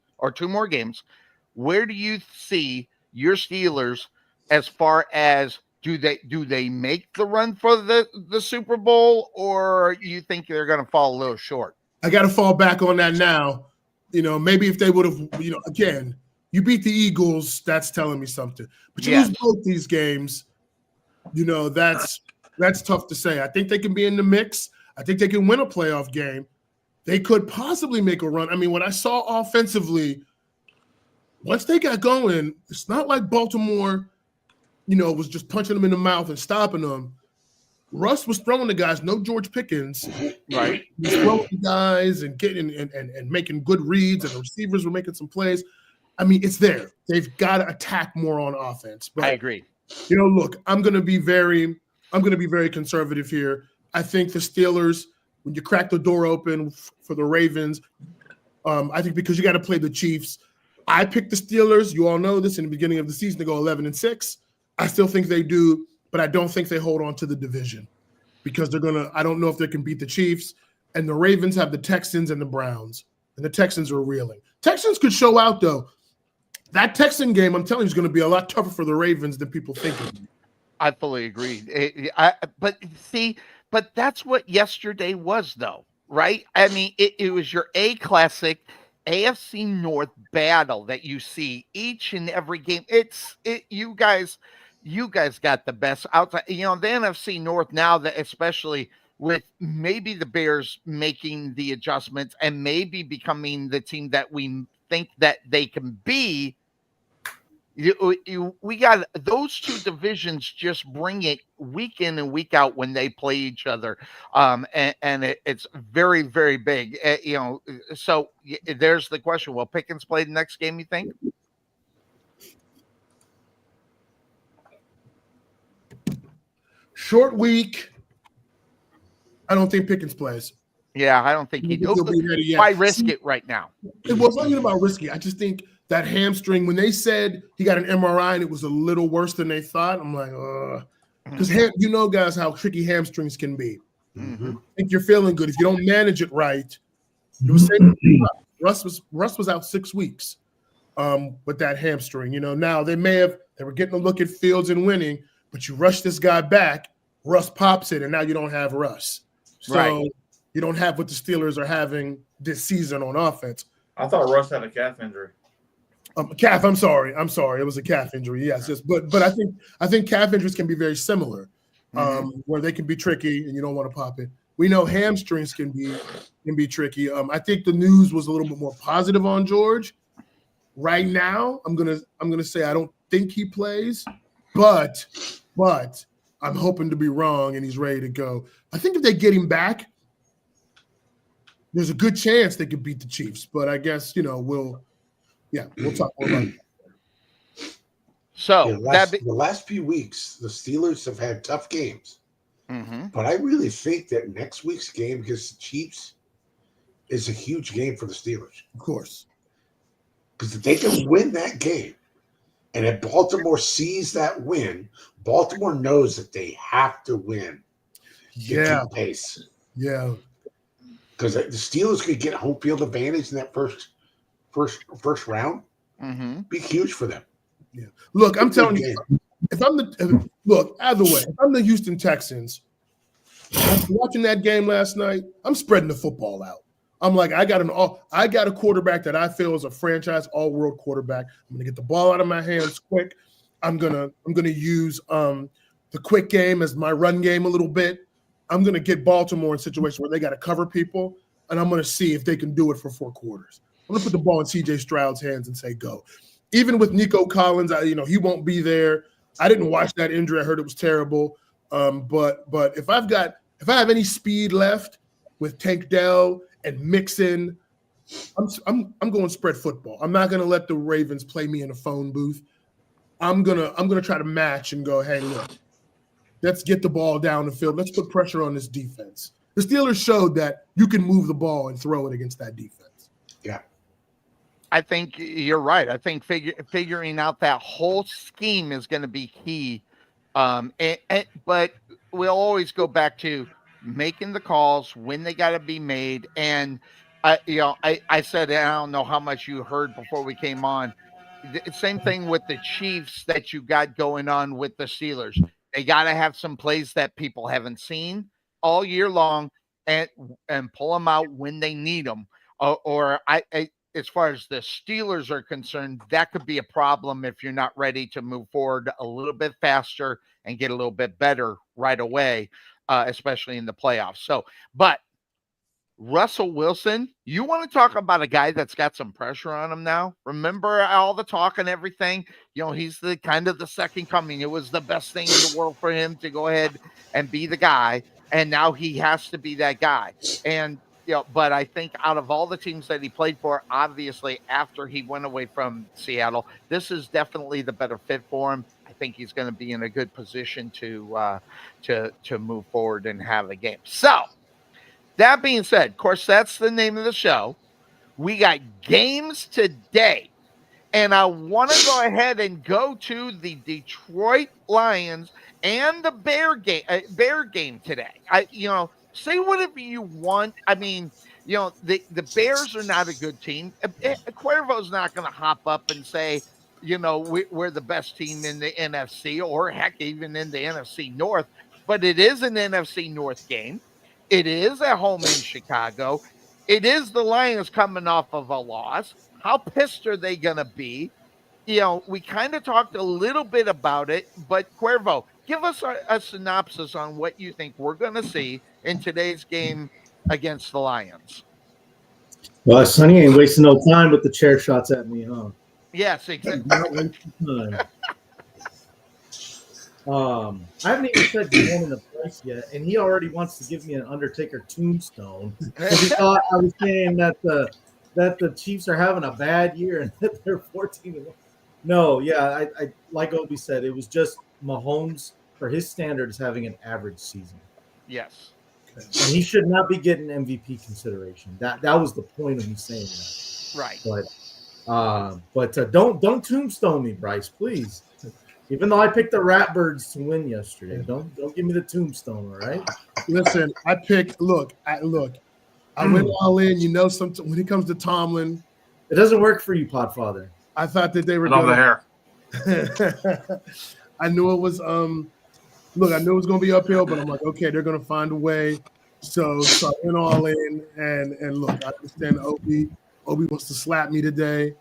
Where do you see your Steelers as far as do they make the run for the Super Bowl, or you think they're going to fall a little short? I got to fall back on that now. Maybe if they would have, again, you beat the Eagles, that's telling me something. But you lose both these games, that's tough to say. I think they can be in the mix. I think they can win a playoff game. They could possibly make a run. I mean, what I saw offensively, once they got going, it's not like Baltimore, was just punching them in the mouth and stopping them. Russ was throwing the guys, no George Pickens. Right. He was throwing the guys and getting and making good reads, and the receivers were making some plays. I mean, it's there. They've got to attack more on offense. But, I agree. Look, I'm going to be very conservative here. I think the Steelers, when you crack the door open for the Ravens, I think because you got to play the Chiefs. I picked the Steelers. You all know this in the beginning of the season to go 11-6. I still think they do, but I don't think they hold on to the division because I don't know if they can beat the Chiefs. And the Ravens have the Texans and the Browns, and the Texans are reeling. Texans could show out, though. That Texan game, I'm telling you, is going to be a lot tougher for the Ravens than people think. I fully agree. But that's what yesterday was, though, right? I mean, it was your classic AFC North battle that you see each and every game. You guys got the best outside. The NFC North now, that especially with maybe the Bears making the adjustments and maybe becoming the team that we think that they can be, we got those two divisions just bring it week in and week out when they play each other, and it's very very big. So there's the question: will Pickens play the next game? You think? Short week. I don't think Pickens plays. Yeah, I don't think he'll be ready yet. Why risk it right now? It was not even about risky. I just think that hamstring, when they said he got an MRI and it was a little worse than they thought, I'm like, because you know, guys, how tricky hamstrings can be. Mm-hmm. I think you're feeling good. If you don't manage it right, it was Russ was out 6 weeks with that hamstring. You know, now they were getting a look at Fields and winning, but you rush this guy back, Russ pops it, and now you don't have Russ. So right. You don't have what the Steelers are having this season on offense. I thought Russ had a calf injury. Calf. I'm sorry. It was a calf injury. Yes, but I think calf injuries can be very similar, where they can be tricky and you don't want to pop it. We know hamstrings can be tricky. I think the news was a little bit more positive on George. Right now, I'm gonna say I don't think he plays, but I'm hoping to be wrong and he's ready to go. I think if they get him back, there's a good chance they could beat the Chiefs. But I guess we'll talk more about it. So the last few weeks, the Steelers have had tough games. But I really think that next week's game against the Chiefs is a huge game for the Steelers. Of course. Because if they can win that game, and if Baltimore sees that win, Baltimore knows that they have to win. Yeah. To keep pace. Yeah. Because the Steelers could get home field advantage in that first round. Be huge for them. Yeah. Look, I'm telling you, either way, if I'm the Houston Texans, watching that game last night, I'm spreading the football out. I'm like, I got a quarterback that I feel is a franchise all-world quarterback. I'm gonna get the ball out of my hands quick. I'm gonna use the quick game as my run game a little bit. I'm gonna get Baltimore in a situation where they got to cover people, and I'm gonna see if they can do it for 4 quarters. I'm gonna put the ball in C.J. Stroud's hands and say go. Even with Nico Collins, he won't be there. I didn't watch that injury. I heard it was terrible. But if I have any speed left with Tank Dell and Mixon, I'm going spread football. I'm not gonna let the Ravens play me in a phone booth. I'm gonna try to match and go, hey, look, let's get the ball down the field. Let's put pressure on this defense. The Steelers showed that you can move the ball and throw it against that defense. Yeah. I think you're right. I think figuring out that whole scheme is going to be key. But we'll always go back to making the calls when they got to be made. And I said, I don't know how much you heard before we came on. The same thing with the Chiefs that you got going on with the Steelers. They got to have some plays that people haven't seen all year long, and pull them out when they need them. As far as the Steelers are concerned, that could be a problem if you're not ready to move forward a little bit faster and get a little bit better right away, especially in the playoffs. So, but Russell Wilson, you want to talk about a guy that's got some pressure on him now? Remember all the talk and everything? He's the kind of the second coming. It was the best thing in the world for him to go ahead and be the guy. And now he has to be that guy. And but I think out of all the teams that he played for, obviously after he went away from Seattle, this is definitely the better fit for him. I think he's going to be in a good position to move forward and have a game. So that being said, of course, that's the name of the show. We got games today, and I want to go ahead and go to the Detroit Lions and the Bear game today. Say whatever you want. I mean, the Bears are not a good team. Cuervo's not going to hop up and say, we're the best team in the NFC, or heck, even in the NFC North. But it is an NFC North game. It is at home in Chicago. It is the Lions coming off of a loss. How pissed are they going to be? we kind of talked a little bit about it, but Cuervo, give us a synopsis on what you think we're going to see in today's game against the Lions. Well, Sonny ain't wasting no time with the chair shots at me, huh? Yes, exactly. Not wasting time. I haven't even said good morning to Bryce yet, and he already wants to give me an Undertaker tombstone because he thought I was saying that the Chiefs are having a bad year and that they're 14-1. No, yeah, I like Obi said, it was just Mahomes for his standards having an average season. Yes. And he should not be getting MVP consideration. That was the point of me saying that. Right. But don't tombstone me, Bryce, please. Even though I picked the Ratbirds to win yesterday, don't give me the tombstone, all right? Listen, I picked. I went all in. When it comes to Tomlin, it doesn't work for you, Podfather. I thought that they were Love the hair. I knew it was. I knew it was going to be uphill, but I'm like, okay, they're going to find a way. So I went all in, and look, I understand Obi wants to slap me today.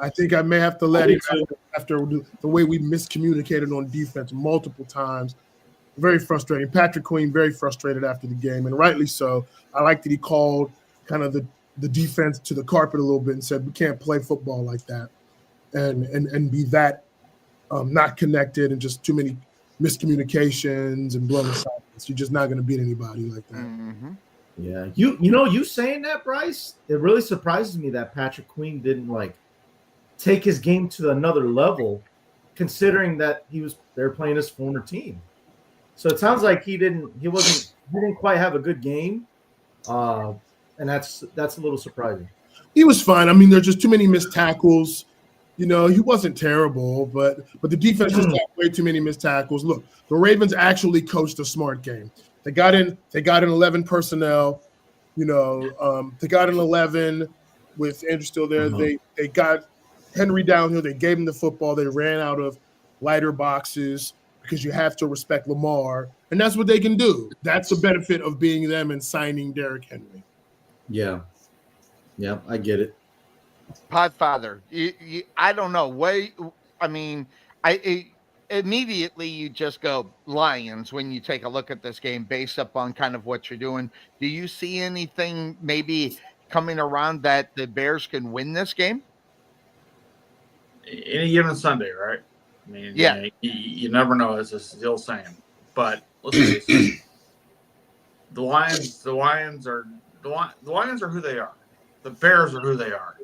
I think I may have to let him after the way we miscommunicated on defense multiple times. Very frustrating. Patrick Queen, very frustrated after the game, and rightly so. I like that he called kind of the defense to the carpet a little bit and said, we can't play football like that and be that not connected and just too many miscommunications and blown silence. You're just not going to beat anybody like that. Mm-hmm. Yeah. You saying that, Bryce, it really surprises me that Patrick Queen didn't take his game to another level, considering that they're playing his former team. So it sounds like he didn't quite have a good game. And that's a little surprising. He was fine. I mean, there's just too many missed tackles. He wasn't terrible, but the defense just had way too many missed tackles. Look, the Ravens actually coached a smart game. They got in 11 personnel. They got in 11 with Andrew still there. They got Henry downhill. They gave him the football. They ran out of lighter boxes because you have to respect Lamar, and that's what they can do. That's the benefit of being them and signing Derrick Henry. Yeah, I get it. Podfather, I don't know. Immediately you just go Lions when you take a look at this game based upon kind of what you're doing. Do you see anything maybe coming around that the Bears can win this game? Any given Sunday, right? I mean, yeah. You never know, as is still saying. But let's face it, the Lions are who they are. The Bears are who they are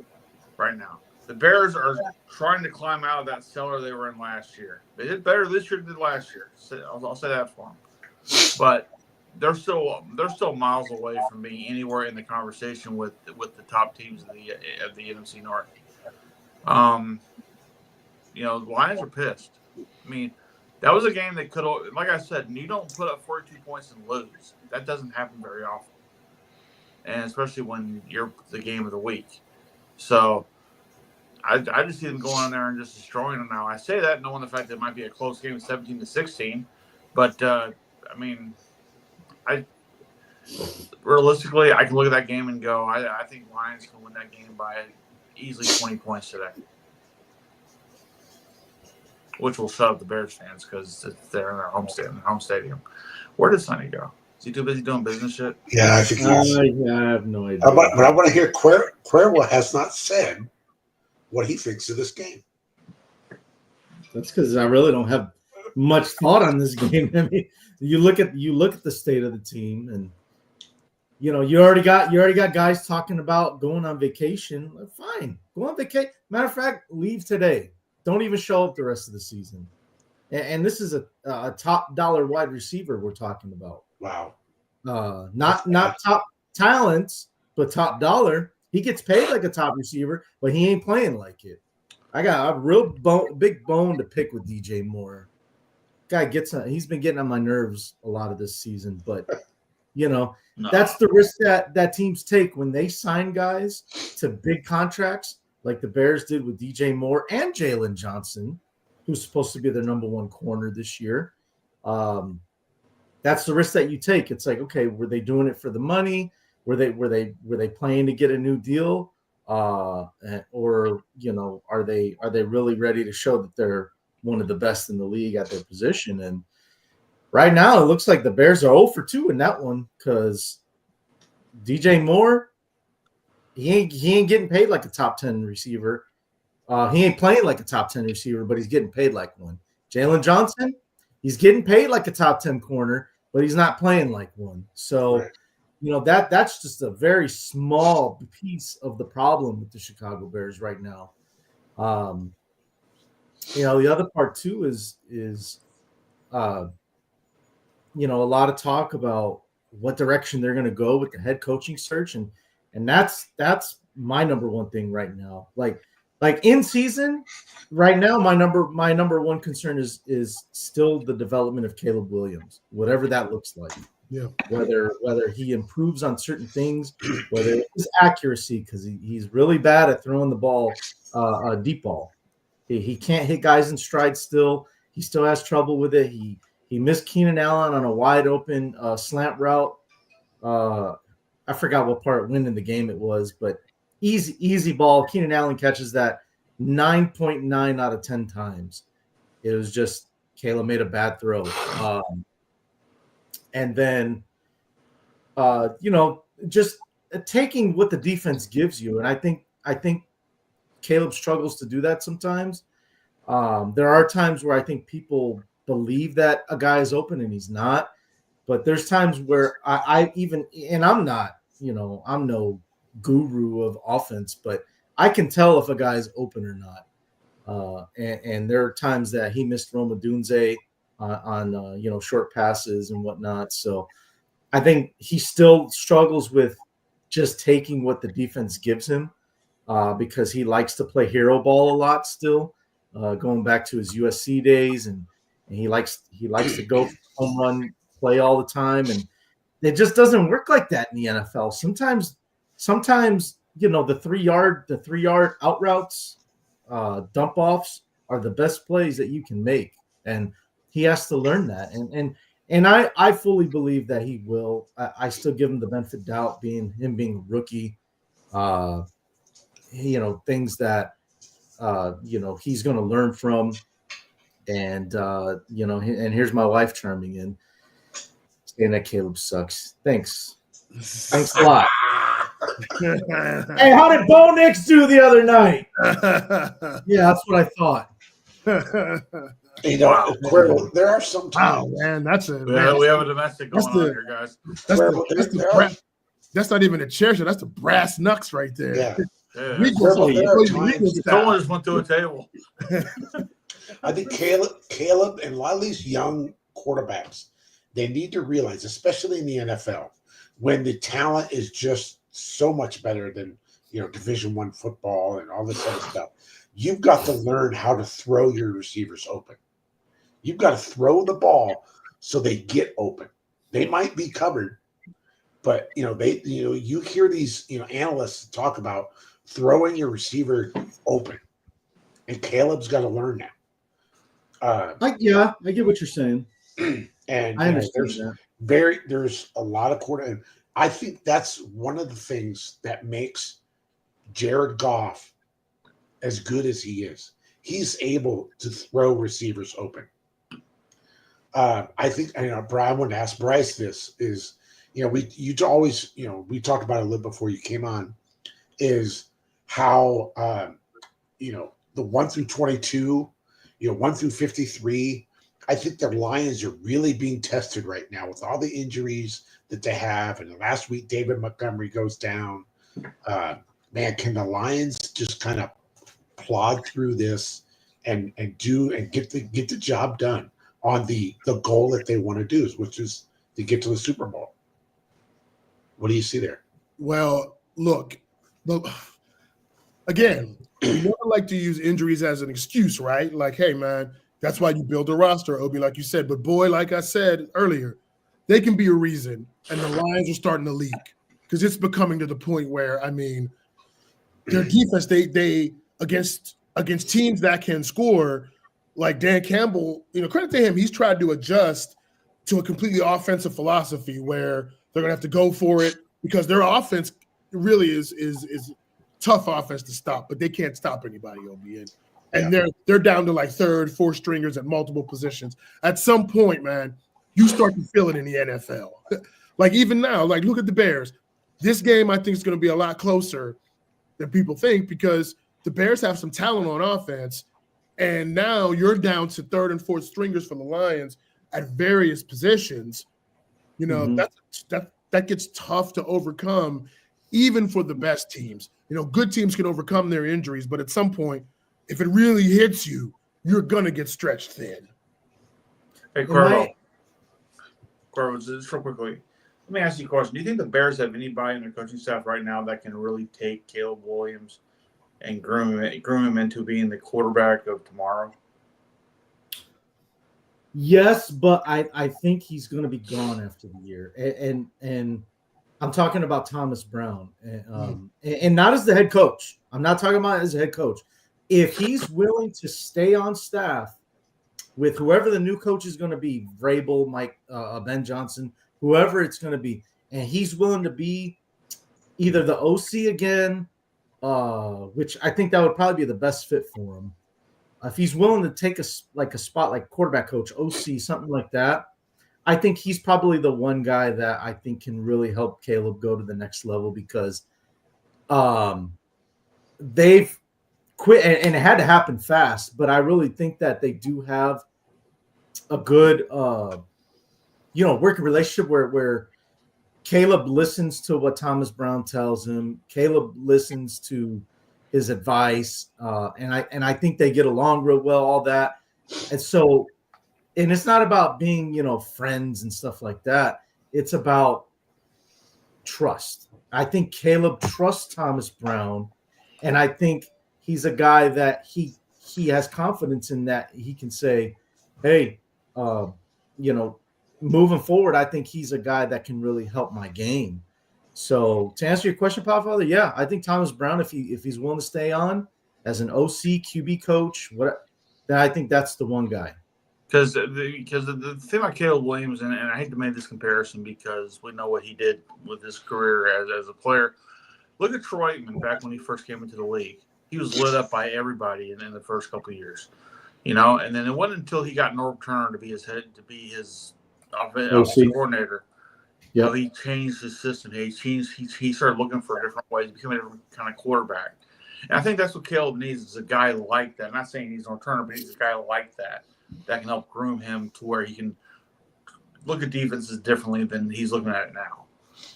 right now. The Bears are trying to climb out of that cellar they were in last year. They did better this year than last year. I'll say that for them. But they're still miles away from being anywhere in the conversation with the top teams of the NFC North. The Lions are pissed. I mean, that was a game that could have, like I said, you don't put up 42 points and lose. That doesn't happen very often. And especially when you're the game of the week. So I just see them going on there and just destroying them now. I say that knowing the fact that it might be a close game, 17-16. But, realistically, I can look at that game and go, I think Lions can win that game by easily 20 points today. Which will shut up the Bears fans because they're in their home stadium. Where does Sonny go? Is he too busy doing business shit? Yeah, I think he is. I have no idea. But I want to hear Cuervo has not said what he thinks of this game. That's because I really don't have much thought on this game. I mean, you look at the state of the team, and you already got guys talking about going on vacation. Fine, go on vacation. Matter of fact, leave today. Don't even show up the rest of the season. And this is a top dollar wide receiver we're talking about. Wow. Not top talents, but top dollar. He gets paid like a top receiver, but he ain't playing like it. I got a real big bone to pick with DJ Moore. Guy he's been getting on my nerves a lot of this season, but that's the risk that teams take when they sign guys to big contracts, like the Bears did with DJ Moore and Jalen Johnson, who's supposed to be their number one corner this year. That's the risk that you take. It's like, okay, were they doing it for the money? Were they playing to get a new deal? or are they really ready to show that they're one of the best in the league at their position? And right now, it looks like the Bears are 0 for 2 in that one because DJ Moore, he ain't getting paid like a top 10 receiver. He ain't playing like a top 10 receiver, but he's getting paid like one. Jalen Johnson, he's getting paid like a top 10 corner, but he's not playing like one. So, that's just a very small piece of the problem with the Chicago Bears right now. The other part too is a lot of talk about what direction they're going to go with the head coaching search, and that's my number one thing right now. Like in season, right now, my number one concern is still the development of Caleb Williams, whatever that looks like. Yeah. Whether he improves on certain things, whether it's accuracy, because he's really bad at throwing the ball, a deep ball. He can't hit guys in stride still. He still has trouble with it. He missed Keenan Allen on a wide open slant route. I forgot what part when in the game it was, but easy ball. Keenan Allen catches that 9.9 out of 10 times. It was just Caleb made a bad throw. And then, just taking what the defense gives you. And I think Caleb struggles to do that sometimes. There are times where I think people believe that a guy is open and he's not. But there's times where I even, and I'm not, I'm no guru of offense, but I can tell if a guy is open or not. And there are times that he missed Roma Dunze on short passes and whatnot. So I think he still struggles with just taking what the defense gives him because he likes to play hero ball a lot still, going back to his USC days, and he likes to go home run play all the time, and it just doesn't work like that in the NFL. Sometimes the 3 yard out routes, dump offs are the best plays that you can make, and he has to learn that. And I fully believe that he will. I still give him the benefit of doubt, being a rookie. Things that he's going to learn from, and and here's my wife chiming in, saying that Caleb sucks. Thanks a lot. Hey, how did Bo Nix do the other night? Yeah, that's what I thought. Cuervo, there are some times. Wow, man, we have a domestic going on here, guys. That's not even a chair shot. That's the brass knucks right there. Yeah. Someone just went to a table. I think Caleb and a lot of these young quarterbacks, they need to realize, especially in the NFL, when the talent is just so much better than Division I football and all this other stuff. You've got to learn how to throw your receivers open. You've got to throw the ball so they get open. They might be covered, but you hear these analysts talk about throwing your receiver open, and Caleb's got to learn that. I get what you're saying, and I understand there's a lot of quarter. And I think that's one of the things that makes Jared Goff as good as he is. He's able to throw receivers open. I think Brian wanted to ask Bryce this is, we talked about it a little before you came on, is how the 1 through 22, 1 through 53. I think the Lions are really being tested right now with all the injuries that they have. And last week, David Montgomery goes down. Man, can the Lions just kind of plod through this and get the job done on the goal that they want to do, which is to get to the Super Bowl? What do you see there? Well, look, again, we never like to use injuries as an excuse, right? Like, hey, man, that's why you build a roster, Obi, like you said. But boy, like I said earlier, they can be a reason, and the Lions are starting to leak because it's becoming to the point where, their defense, they against teams that can score, like Dan Campbell, credit to him, he's tried to adjust to a completely offensive philosophy where they're gonna have to go for it because their offense really is tough offense to stop, but they can't stop anybody, OBN. And they're down to like third, fourth stringers at multiple positions. At some point, man, you start to feel it in the NFL. Like even now, like look at the Bears. This game, I think, is going to be a lot closer than people think because the Bears have some talent on offense, and now you're down to third and fourth stringers for the Lions at various positions. You know, that gets tough to overcome, even for the best teams. You know, good teams can overcome their injuries, but at some point, if it really hits you, you're going to get stretched thin. Hey, Cuervo, just real quickly, let me ask you a question. Do you think the Bears have anybody in their coaching staff right now that can really take Caleb Williams and groom him into being the quarterback of tomorrow? Yes, but I think he's going to be gone after the year. And I'm talking about Thomas Brown, and not as the head coach. I'm not talking about as a head coach. If he's willing to stay on staff with whoever the new coach is going to be, Vrabel, Mike, Ben Johnson, whoever it's going to be, and he's willing to be either the OC again, which I think that would probably be the best fit for him. If he's willing to take a spot like quarterback coach, OC, something like that, I think he's probably the one guy that I think can really help Caleb go to the next level because they've quit, and it had to happen fast. But I really think that they do have a good, working relationship where Caleb listens to what Thomas Brown tells him. Caleb listens to his advice, and I think they get along real well. All that, and so, and it's not about being friends and stuff like that. It's about trust. I think Caleb trusts Thomas Brown, and I think he's a guy that he has confidence in that he can say, hey, moving forward, I think he's a guy that can really help my game. So to answer your question, Podfather, yeah, I think Thomas Brown, if he's willing to stay on as an OC QB coach, then I think that's the one guy. Because the thing about Caleb Williams, and I hate to make this comparison because we know what he did with his career as a player. Look at Troy Aikman back when he first came into the league. He was lit up by everybody in the first couple of years, and then it wasn't until he got Norv Turner to be his offensive coordinator. Yeah, he changed his system. He started looking for different ways, becoming a different kind of quarterback. And I think that's what Caleb needs is a guy like that. I'm not saying he's Norv Turner, but he's a guy like that can help groom him to where he can look at defenses differently than he's looking at it now.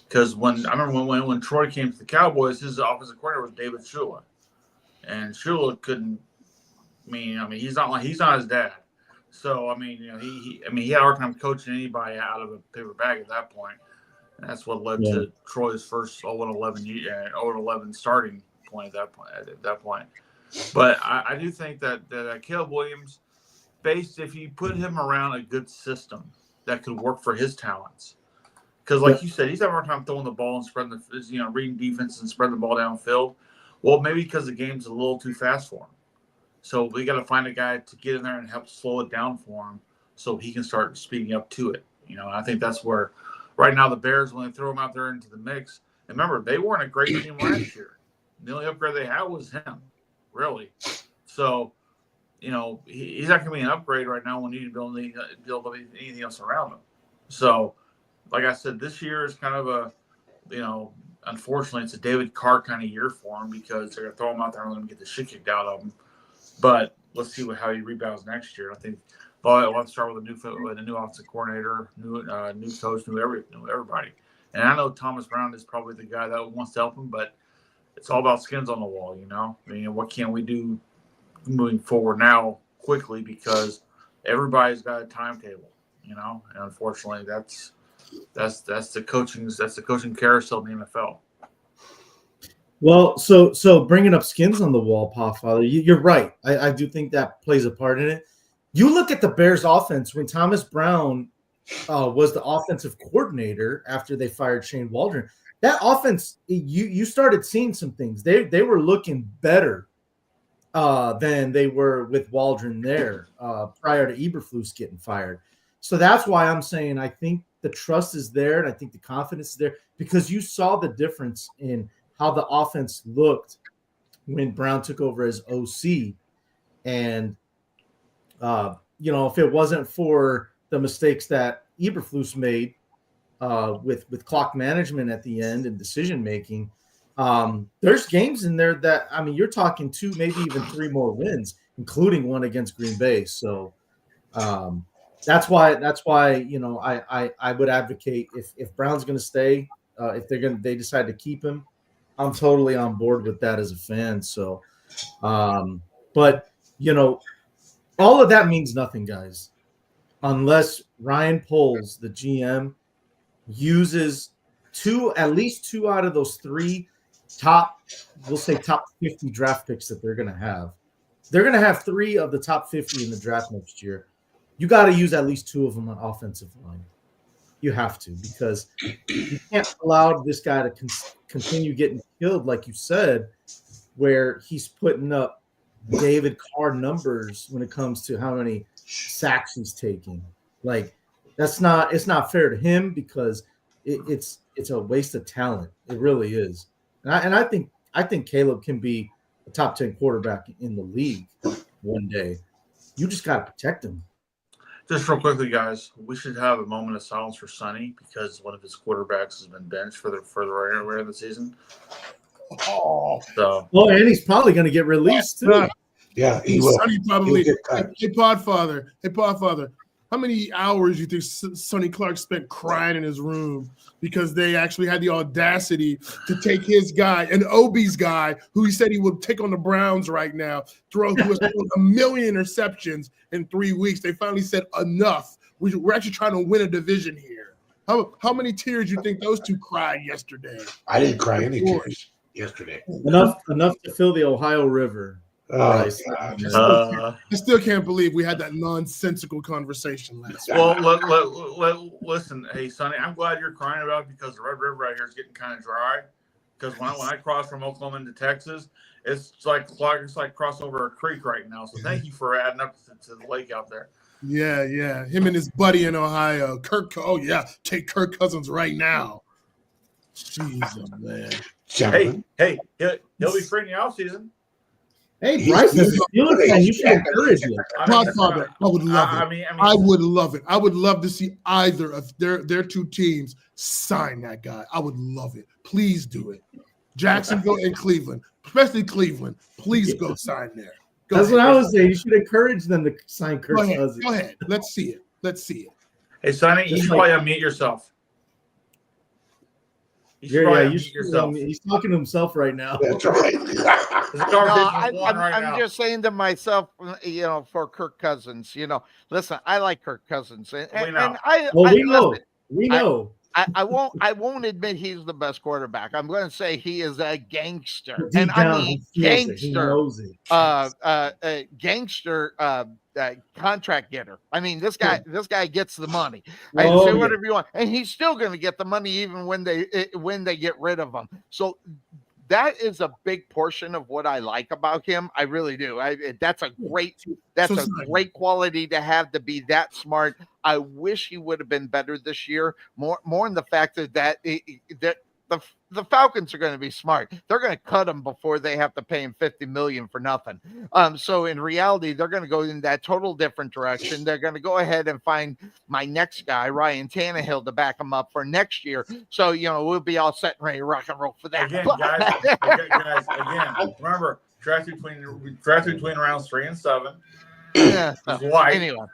Because I remember when Troy came to the Cowboys, his offensive coordinator was David Shula, and Shula couldn't. He's not his dad. So he had a hard time coaching anybody out of a paper bag at that point. And that's what led to Troy's first 0-11 starting point at that point. But I do think that Caleb Williams, if you put him around a good system that could work for his talents, because like you said, he's having a hard time throwing the ball and spreading reading defense and spreading the ball downfield. Well, maybe because the game's a little too fast for him. So we got to find a guy to get in there and help slow it down for him so he can start speeding up to it. I think that's where right now the Bears, when they throw him out there into the mix, and remember, they weren't a great team last year. The only upgrade they had was him, really. So, he's not going to be an upgrade right now when you need to build anything else around him. So, like I said, this year is kind of a, unfortunately, it's a David Carr kind of year for him because they're going to throw him out there and let him get the shit kicked out of him. But let's see how he rebounds next year. I think we'll have to start with a new offensive coordinator, new coach, new everybody. And I know Thomas Brown is probably the guy that wants to help him, but it's all about skins on the wall, what can we do moving forward now quickly because everybody's got a timetable, and unfortunately that's the coaching carousel in the NFL. Well, so bringing up skins on the wall, Podfather, you're right. I do think that plays a part in it. You look at the Bears offense when Thomas Brown was the offensive coordinator after they fired Shane Waldron. That offense, you started seeing some things. They were looking better than they were with Waldron there prior to Eberflus getting fired. So that's why I'm saying I think the trust is there and I think the confidence is there because you saw the difference in how the offense looked when Brown took over as OC. And, if it wasn't for the mistakes that Eberflus made with clock management at the end and decision making, there's games in there that, you're talking 2, maybe even 3 more wins, including one against Green Bay. So that's why I would advocate if Brown's going to stay, if they decide to keep him, I'm totally on board with that as a fan. So, but all of that means nothing, guys, unless Ryan Poles, the GM, uses at least 2 out of those 3 top 50 draft picks that they're going to have. They're going to have 3 of the top 50 in the draft next year. You got to use at least 2 of them on offensive line. You have to, because you can't allow this guy to continue getting killed, like you said, where he's putting up David Carr numbers when it comes to how many sacks he's taking. Like, it's not fair to him, because it's a waste of talent. It really is. And I think Caleb can be a top 10 quarterback in the league one day. You just got to protect him. Just real quickly, guys, we should have a moment of silence for Sonny, because one of his quarterbacks has been benched for the rest of the season. Oh, So, and he's probably going to get released too. Yeah, he will. Sonny probably. He'll get cut. Hey, Podfather. How many hours you think Sonny Clark spent crying in his room because they actually had the audacity to take his guy, an Obi's guy, who he said he would take on the Browns right now, who was throwing 1 million interceptions in 3 weeks? They finally said enough. We're actually trying to win a division here. How many tears you think those 2 cried yesterday? I didn't cry any tears yesterday. Enough to fill the Ohio River. Oh, I still can't believe we had that nonsensical conversation last week. well, listen, hey, Sonny, I'm glad you're crying about it, because the Red River right here is getting kind of dry. Because when I cross from Oklahoma into Texas, it's like cross over a creek right now. So thank you for adding up to the lake out there. Yeah. Him and his buddy in Ohio, take Kirk Cousins right now. Jesus, man. Hey, he'll be free in the offseason. Hey, Bryce, you should encourage him. Godfather, I would love it. I would love it. I would love to see either of their 2 teams sign that guy. I would love it. Please do it. Jacksonville and Cleveland, especially Cleveland. Please go sign there. That's what I was saying. You should encourage them to sign Kirk Cousins. Go ahead. Let's see it. Hey, Sonny, you should probably unmute yourself. He's talking to himself right now. That's right. I'm just saying to myself, for Kirk Cousins, listen, I like Kirk Cousins, We know. I won't admit he's the best quarterback. I'm going to say he is a gangster, Deep down, gangster contract getter. I mean, this guy gets the money. Oh, say whatever you want, and he's still going to get the money even when they get rid of him. So that is a big portion of what I like about him. I really do. That's a great quality to have, to be that smart. I wish he would have been better this year. More in the fact that the Falcons are going to be smart. They're going to cut him before they have to pay him $50 million for nothing. So in reality, they're going to go in that total different direction. They're going to go ahead and find my next guy, Ryan Tannehill, to back him up for next year. So we'll be all set and ready to rock and roll for that. Again, remember, draft between rounds 3 and 7. Yeah. Anyway,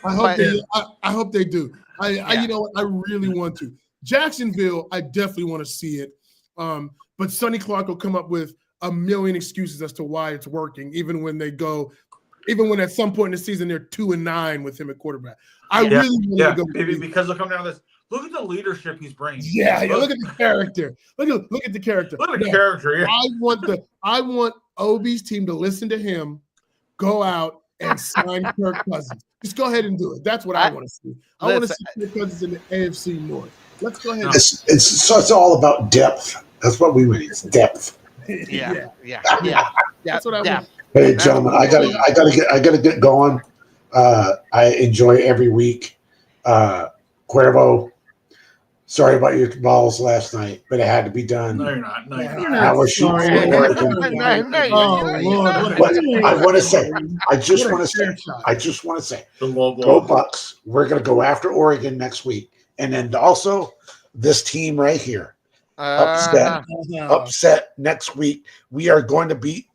I hope they do. I really want to. Jacksonville, I definitely want to see it. But Sonny Clark will come up with a million excuses as to why it's working, even when at some point in the season they're 2-9 with him at quarterback. Really want to go. Maybe because they'll come down to this. Look at the leadership he's bringing. Yeah, look at the character. Look at the character. Look at the character. Yeah. I want Obi's team to listen to him, go out and sign Kirk Cousins. Just go ahead and do it. That's what I want to see. I want to see Kirk Cousins in the AFC North. Let's go ahead. It's all about depth. That's what we need. It's depth. Yeah. That's what I want. Hey, gentlemen, I gotta get going. I enjoy every week. Cuervo, Sorry about your balls last night, but it had to be done. No, you're not. No, you're You're not. not I was shooting sorry. for Oregon. Oh, Lord. But I want to say, I just What a want to say, chair shot. I just want to say, The low go blow. Bucks. We're going to go after Oregon next week. And then also this team right here, upset next week. We are going to beat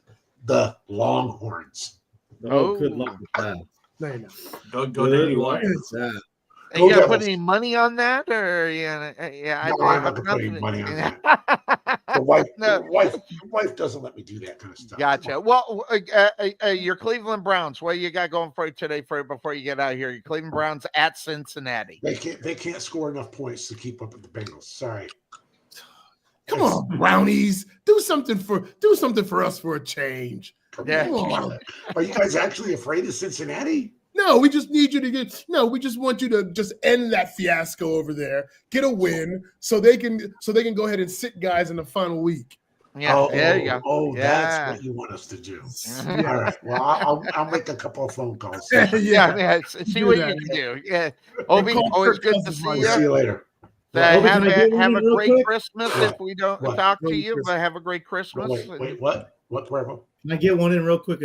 the Longhorns. Oh, good luck with that. No, you're not. Go Good Danny luck White. with that. You Go gotta put Devils. any money on that, or yeah, No, I'm not going to put any money on that. The wife doesn't let me do that kind of stuff. Gotcha. Well, your Cleveland Browns. What you got going for you today before you get out of here? Your Cleveland Browns at Cincinnati. They can't score enough points to keep up with the Bengals. Sorry. Come on, Brownies. Do something for us for a change. Yeah. Come on. Are you guys actually afraid of Cincinnati? No, we just need you to we just want you to just end that fiasco over there, get a win, so they can go ahead and sit guys in the final week. Yeah, there you go. Oh, Yeah. that's what you want us to do. All right. Well, I'll make a couple of phone calls. Yeah. See Do what that. you can do. Yeah. Obi, call always Kirk good to Cousins see like See you. you later. Obi, Have can I get one a in real great quick? Christmas if we don't What? talk to Merry you, Christmas. but have a great Christmas. Wait, what? What, Cuervo? Can I get one in real quick?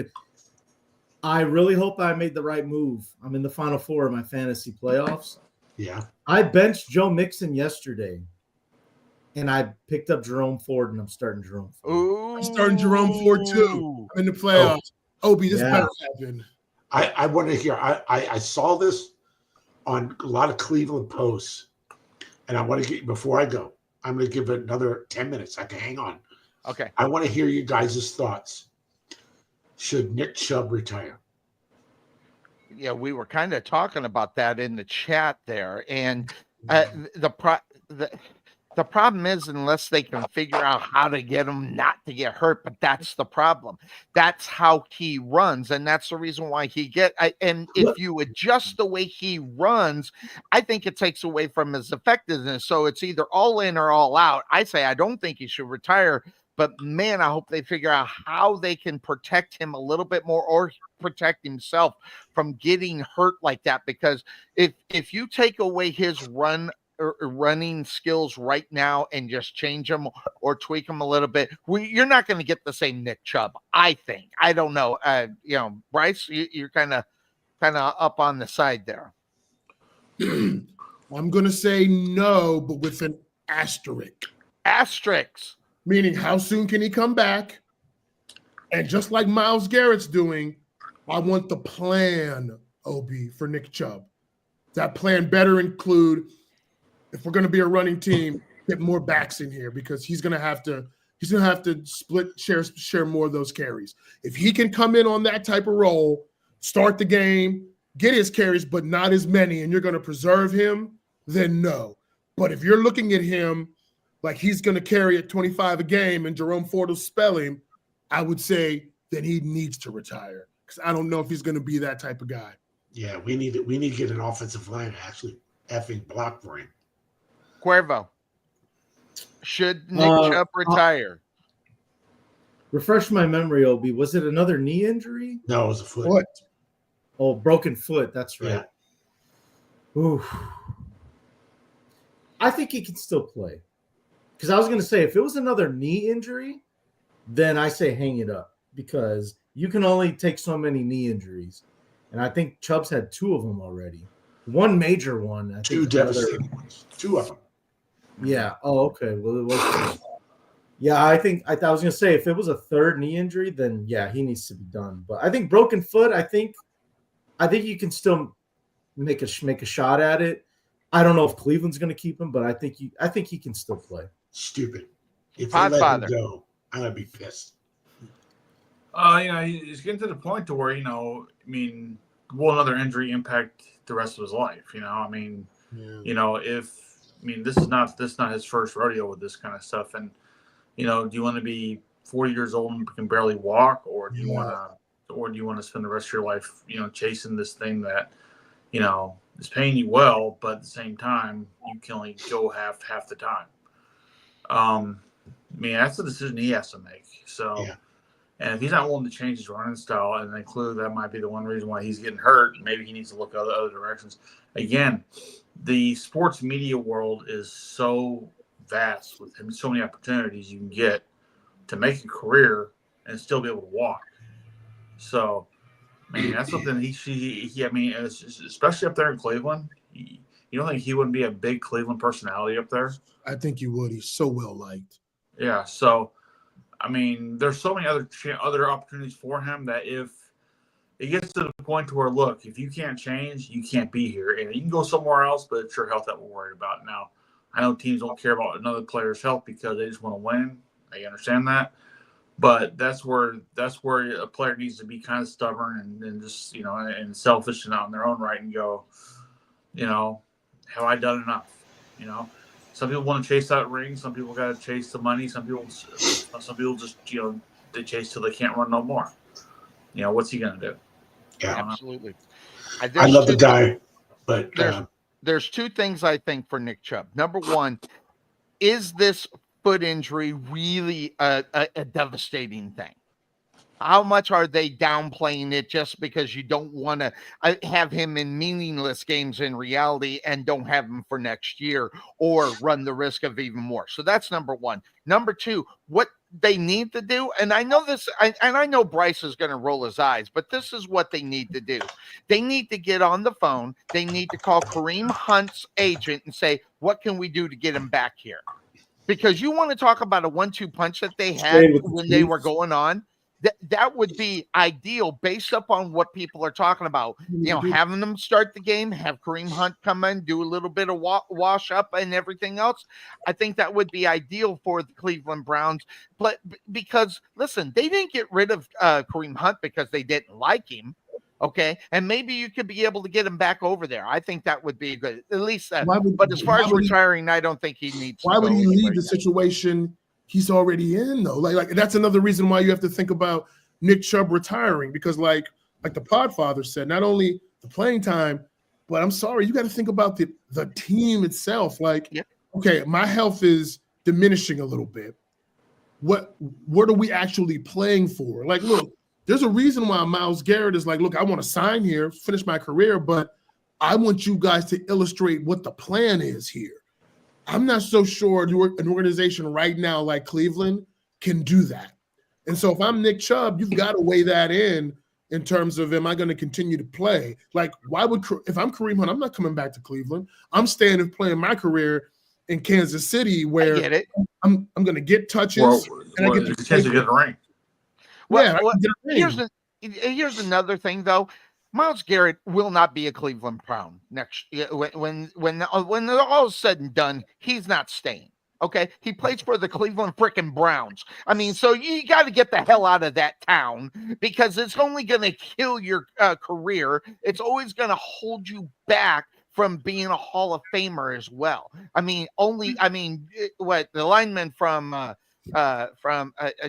I really hope I made the right move. I'm in the final four of my fantasy playoffs. Yeah. I benched Joe Mixon yesterday, and I picked up Jerome Ford, and I'm starting Jerome Ford. Ooh. I'm starting Jerome Ford too. I'm in the playoffs. Obi, this better happen. I want to hear. I saw this on a lot of Cleveland posts, and I want to get before I go. I'm going to give it another 10 minutes. I can hang on. Okay. I want to hear you guys' thoughts. Should Nick Chubb retire? Yeah, we were kind of talking about that in the chat there, and the problem is unless they can figure out how to get him not to get hurt, but that's the problem. That's how he runs, and that's the reason why and if you adjust the way he runs, I think it takes away from his effectiveness. So it's either all in or all out. I say I don't think he should retire, but man, I hope they figure out how they can protect him a little bit more or protect himself from getting hurt like that. Because if you take away his running skills right now and just change them or tweak them a little bit, you're not going to get the same Nick Chubb. I think. I don't know. Bryce, you're kind of up on the side there. I'm going to say no, but with an asterisk. Asterisks. Meaning, how soon can he come back? And just like Myles Garrett's doing, I want the plan, OB, for Nick Chubb. That plan better include, if we're going to be a running team, get more backs in here because he's going to have to share more of those carries. If he can come in on that type of role, start the game, get his carries, but not as many, and you're going to preserve him, then no. But if you're looking at him like he's going to carry at 25 a game and Jerome Ford will spell him, I would say that he needs to retire because I don't know if he's going to be that type of guy. Yeah, we need to get an offensive line to actually effing block for him. Cuervo, should Nick Chubb retire? Refresh my memory, Obi. Was it another knee injury? No, it was a foot. What? Oh, broken foot. That's right. Yeah. Oof. I think he can still play. Because I was going to say, if it was another knee injury, then I say hang it up. Because you can only take so many knee injuries. And I think Chubb's had 2 of them already. One major one. I 2 think devastating ones. 2 of them. Yeah. Oh, okay. Well, it was. Yeah, I was going to say, if it was a third knee injury, then yeah, he needs to be done. But I think broken foot, I think you can still make a shot at it. I don't know if Cleveland's going to keep him, but I think he can still play. Stupid. If they let him go, I'm going to be pissed. He's getting to the point to where, will another injury impact the rest of his life? This is not his first rodeo with this kind of stuff. And, do you want to be 40 years old and can barely walk, or do you want to spend the rest of your life, chasing this thing that, is paying you well, but at the same time, you can only go half the time. That's the decision he has to make. So, And if he's not willing to change his running style, and then clearly that might be the one reason why he's getting hurt, maybe he needs to look other directions. Again, the sports media world is so vast with him, so many opportunities you can get to make a career and still be able to walk. So, I mean, that's something I mean, especially up there in Cleveland, you don't think he wouldn't be a big Cleveland personality up there? I think you would. He's so well liked. Yeah. So, I mean, there's so many other opportunities for him that if it gets to the point to where, look, if you can't change, you can't be here. And you can go somewhere else, but it's your health that we're worried about. Now, I know teams don't care about another player's health because they just want to win. I understand that. But that's where a player needs to be kind of stubborn and just, and selfish and out in their own right and go, have I done enough? Some people want to chase that ring. Some people got to chase the money. Some people just, they chase till they can't run no more. What's he going to do? Yeah, Absolutely. I love the guy, but there's two things I think for Nick Chubb. Number one, is this foot injury really a devastating thing? How much are they downplaying it just because you don't want to have him in meaningless games in reality and don't have him for next year or run the risk of even more? So that's number one. Number two, what they need to do, and I know this, and I know Bryce is going to roll his eyes, but this is what they need to do. They need to get on the phone. They need to call Kareem Hunt's agent and say, what can we do to get him back here? Because you want to talk about a 1-2 punch that they had when they were going on. That would be ideal based upon what people are talking about. Having them start the game, have Kareem Hunt come in, do a little bit of wash up and everything else. I think that would be ideal for the Cleveland Browns. But because, listen, they didn't get rid of Kareem Hunt because they didn't like him. Okay, and maybe you could be able to get him back over there. I think that would be good, at least. But as far as retiring, I don't think he needs. Why would he leave the situation he's already in, though? Like that's another reason why you have to think about Nick Chubb retiring, because like the Podfather said, not only the playing time, but I'm sorry, you got to think about the team itself. Like, okay, my health is diminishing a little bit. What are we actually playing for? Like, look. There's a reason why Myles Garrett is like, look, I want to sign here, finish my career, but I want you guys to illustrate what the plan is here. I'm not so sure an organization right now like Cleveland can do that. And so if I'm Nick Chubb, you've got to weigh that in terms of, am I going to continue to play? Like, if I'm Kareem Hunt, I'm not coming back to Cleveland. I'm staying and playing my career in Kansas City where I'm going to get touches and I get the chance to get a ring. Well, here's another thing, though. Myles Garrett will not be a Cleveland Brown next year. When all is said and done, he's not staying. Okay, he plays for the Cleveland frickin' Browns. I mean, so you got to get the hell out of that town because it's only going to kill your career. It's always going to hold you back from being a Hall of Famer as well. What the lineman from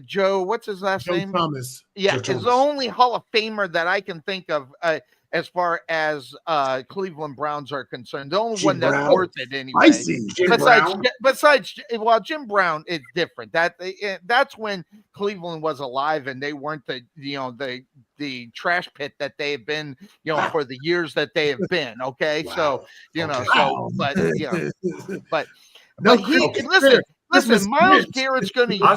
Joe, what's his last name? Thomas. Yeah, it's the only Hall of Famer that I can think of as far as Cleveland Browns are concerned. The only one that's worth it anyway. I see. Besides, Jim Brown is different. That's when Cleveland was alive and they weren't the trash pit that they have been, for the years that they have been. Okay, wow. Listen, Myles Garrett's going to use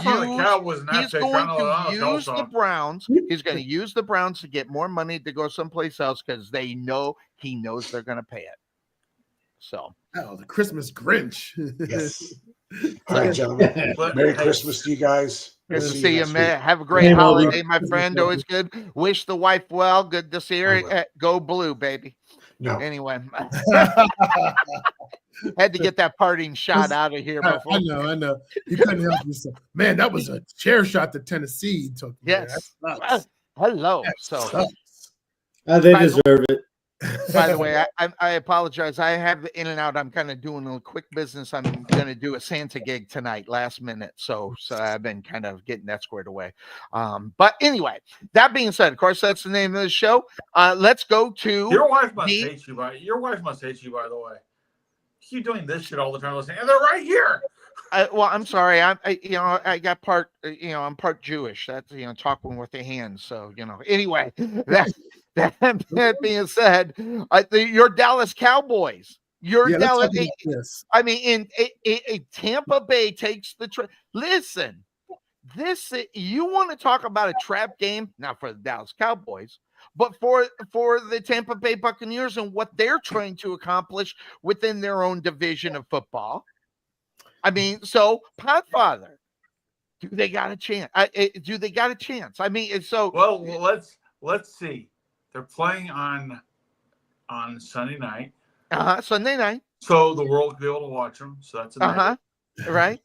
the Browns. He's going to use the Browns to get more money to go someplace else because he knows they're going to pay it. So, the Christmas Grinch. Yes. All right, gentlemen. Merry Christmas to you guys. Good to see you, man. Have a great holiday, my friend. Always good. Wish the wife well. Good to see her. Go blue, baby. No. Anyway. Had to get that parting shot out of here before. I know. You couldn't help yourself. Man, that was a chair shot that Tennessee took. Yes. Hello. They deserve it. By the way, I apologize. I have in and out. I'm kind of doing a quick business. I'm going to do a Santa gig tonight, last minute. So I've been kind of getting that squared away. But anyway, that being said, of course, that's the name of the show. Let's go to your wife must hate you. Your wife must hate you, by the way. You keep doing this shit all the time. Listening, and they're right here. I'm sorry. I got part. I'm part Jewish. That's talking with the hands. So Anyway, that being said, your Dallas Cowboys. Your Yeah, let's Dallas. talk about this. I mean, in Tampa Bay takes the listen. You want to talk about a trap game, not for the Dallas Cowboys, but for the Tampa Bay Buccaneers and what they're trying to accomplish within their own division of football. I mean, so Podfather, do they got a chance? Do they got a chance? I mean, so Well, let's see. They're playing on Sunday night, Sunday night. so the world will be able to watch them. So that's a negative. Right.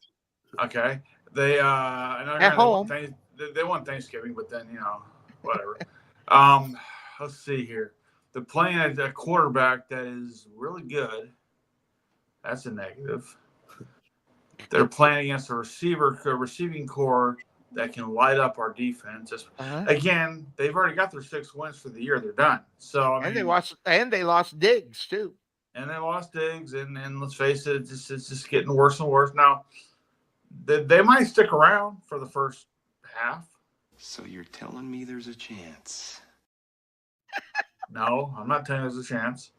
Okay. They At home. They want Thanksgiving, but then whatever. Let's see here. They're playing a quarterback that is really good. That's a negative. They're playing against a receiving core that can light up our defense. Again, they've already got their 6 wins for the year. They're done. So I mean, they lost Diggs too. And they lost Diggs, and let's face it, it's just getting worse and worse. Now, they might stick around for the first half. So you're telling me there's a chance? No, I'm not telling you there's a chance,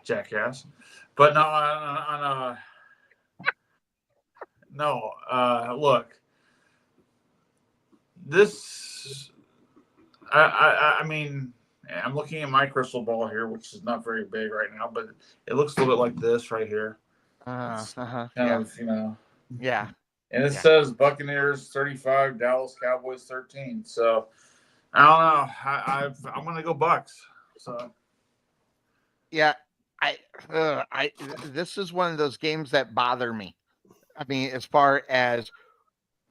jackass. But look, this. I mean, I'm looking at my crystal ball here, which is not very big right now, but it looks a little bit like this right here. Yeah. And it says Buccaneers 35, Dallas Cowboys 13. So I don't know. I'm going to go Bucks. So yeah, this is one of those games that bother me. I mean, as far as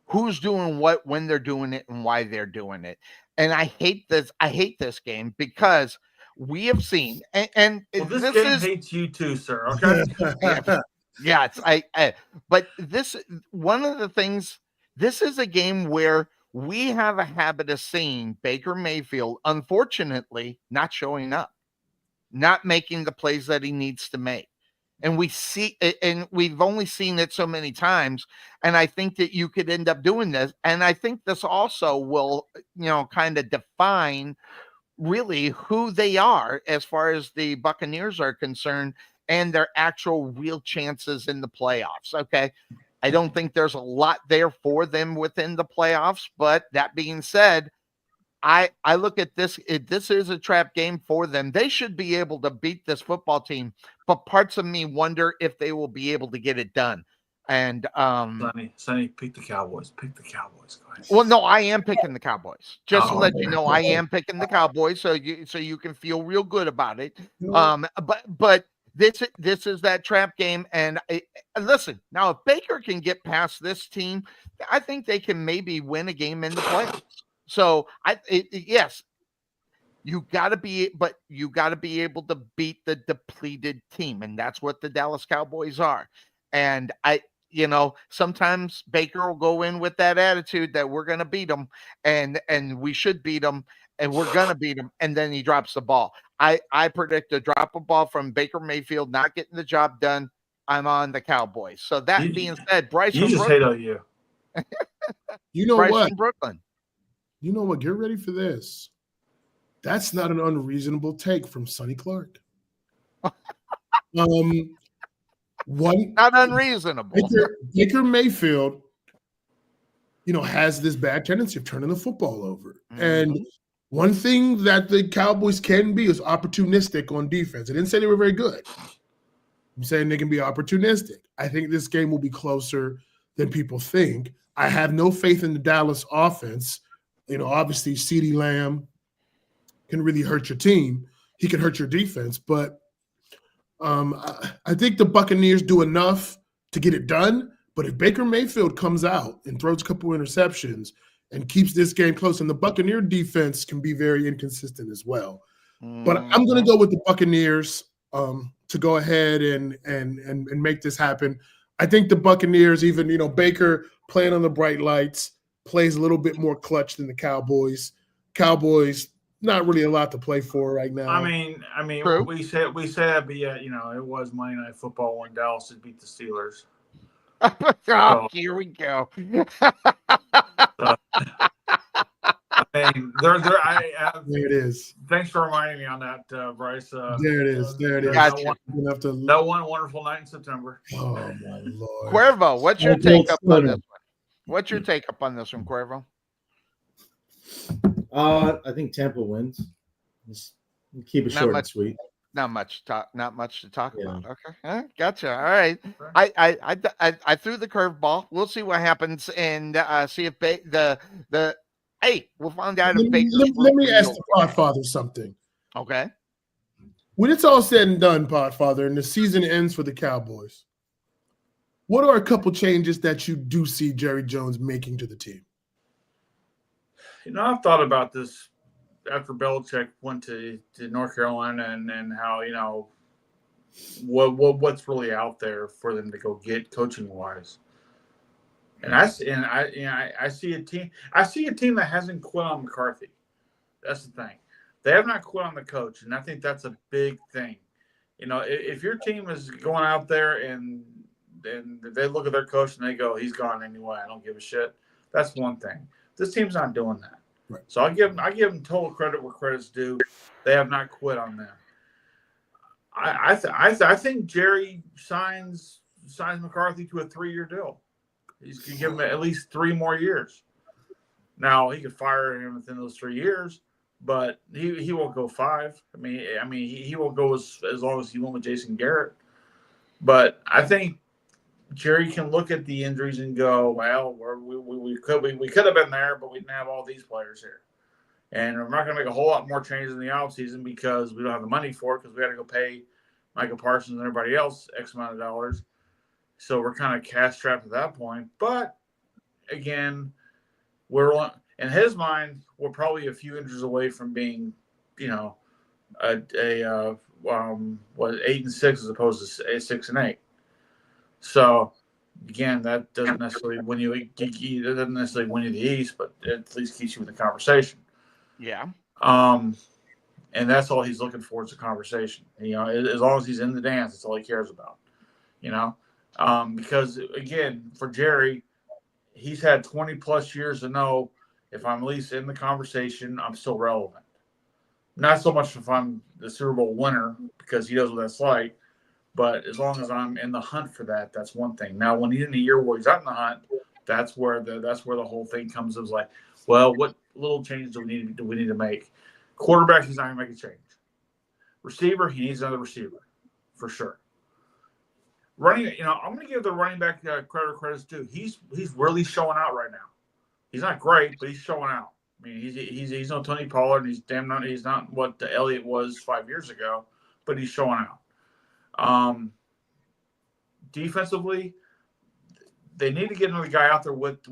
who's doing what, when they're doing it, and why they're doing it. And I hate this. I hate this game because we have seen, and this game hates you too, sir. Okay. Yeah, but this one of the things. This is a game where we have a habit of seeing Baker Mayfield, unfortunately, not showing up, not making the plays that he needs to make. And we've only seen it so many times. And I think that you could end up doing this. And I think this also will, kind of define really who they are as far as the Buccaneers are concerned and their actual real chances in the playoffs. Okay. I don't think there's a lot there for them within the playoffs. But that being said, I look at this. This is a trap game for them. They should be able to beat this football team, but parts of me wonder if they will be able to get it done. And Sonny, pick the Cowboys. Pick the Cowboys, guys. Well, no, I am picking the Cowboys. Just to let you know, I am picking the Cowboys, so you can feel real good about it. But this is that trap game, and listen, now if Baker can get past this team, I think they can maybe win a game in the playoffs. So yes, you got to be able to beat the depleted team, and that's what the Dallas Cowboys are. And sometimes Baker will go in with that attitude that we're going to beat them, and we should beat them, and we're going to beat them, and then he drops the ball. I predict a drop of ball from Baker Mayfield not getting the job done. I'm on the Cowboys. So that being said, Bryce, you just hate on you. You know Bryce what? from Brooklyn. You know what? Get ready for this. That's not an unreasonable take from Sonny Clark. Not unreasonable. Baker Mayfield, has this bad tendency of turning the football over. Mm-hmm. And one thing that the Cowboys can be is opportunistic on defense. I didn't say they were very good. I'm saying they can be opportunistic. I think this game will be closer than people think. I have no faith in the Dallas offense. Obviously, CeeDee Lamb can really hurt your team. He can hurt your defense, but I think the Buccaneers do enough to get it done. But if Baker Mayfield comes out and throws a couple interceptions and keeps this game close, and the Buccaneer defense can be very inconsistent as well. But I'm going to go with the Buccaneers to go ahead and make this happen. I think the Buccaneers, even Baker playing on the bright lights, plays a little bit more clutch than the Cowboys. Cowboys, not really a lot to play for right now. I mean, True. we said, but yeah, it was Monday Night Football when Dallas had beat the Steelers. Oh, here we go. I mean, There it is. thanks for reminding me on that, Bryce. There it is. There it is. Gotcha. Enough to, That one wonderful night in September. oh my Lord. Cuervo, what's your Okay, take up on Sonny. this one? What's your take up on this one, Cuervo? I think Tampa wins. Just keep it Not short and much. sweet. Not much to talk Yeah. about. Okay, gotcha. All right, I threw the curveball. We'll see what happens and see if hey, we'll find out if Baker's Let me ask real. the Podfather something. Okay. When it's all said and done, Podfather, and the season ends for the Cowboys, what are a couple changes that you do see Jerry Jones making to the team? I've thought about this after Belichick went to North Carolina and how what's really out there for them to go get coaching wise. And I see a team. I see a team that hasn't quit on McCarthy. That's the thing. They have not quit on the coach, and I think that's a big thing. If your team is going out there and they look at their coach and they go, "He's gone anyway. I don't give a shit." That's one thing. This team's not doing that. Right. So I give them total credit where credit's due. They have not quit on them. I think Jerry signs McCarthy to a 3-year deal. He's going to give him at least 3 more years. Now he could fire him within those 3 years, but he won't go 5. I mean he won't go as long as he went with Jason Garrett. But I think Jerry can look at the injuries and go, well, we could have been there, but we didn't have all these players here. And we're not going to make a whole lot more changes in the offseason because we don't have the money for it because we got to go pay Micah Parsons and everybody else X amount of dollars. So we're kind of cash strapped at that point. But, again, in his mind, we're probably a few inches away from being, 8-6 as opposed to 6-8. So, again, that doesn't necessarily win you. It doesn't necessarily win you the East, but it at least keeps you in the conversation. Yeah. And that's all he's looking for is a conversation. As long as he's in the dance, that's all he cares about. Because again, for Jerry, he's had 20 plus years to know if I'm at least in the conversation, I'm still relevant. Not so much if I'm the Super Bowl winner because he knows what that's like. But as long as I'm in the hunt for that, that's one thing. Now, when he's in a year where he's out in the hunt, that's where the whole thing comes. It was like, well, what little changes do we need to make? Quarterback, he's not going to make a change. Receiver, he needs another receiver for sure. Running, I'm going to give the running back credit's due. He's really showing out right now. He's not great, but he's showing out. I mean, he's no Tony Pollard, and he's not what the Elliott was 5 years ago, but he's showing out. Defensively, they need to get another guy out there with